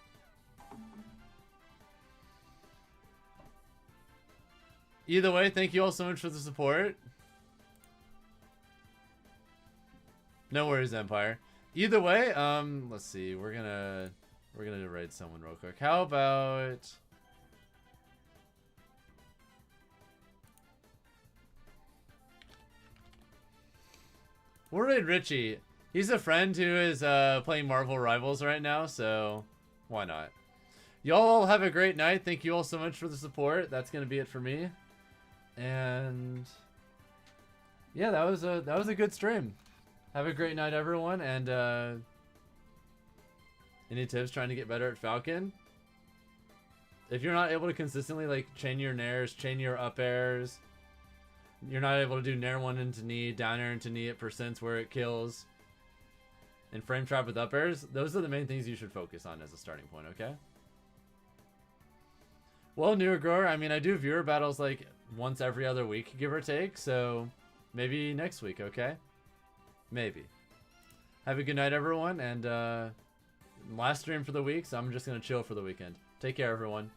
Either way, thank you all so much for the support. No worries, Empire. Either way, let's see. We're gonna raid someone real quick. How about we'll raid Richie. He's a friend who is playing Marvel Rivals right now, so Why not? Y'all have a great night. Thank you all so much for the support. That's gonna be it for me. And yeah, that was a good stream. Have a great night, everyone. And any tips trying to get better at Falcon? If you're not able to consistently like chain your nairs, chain your up airs, you're not able to do nair 1 into knee, down air into knee at percents where it kills, and frame trap with up airs, those are the main things you should focus on as a starting point, okay? Well, newer grower, I mean, I do viewer battles like once every other week, give or take, so maybe next week, okay? Maybe. Have a good night, everyone, and last stream for the week, so I'm just going to chill for the weekend. Take care, everyone.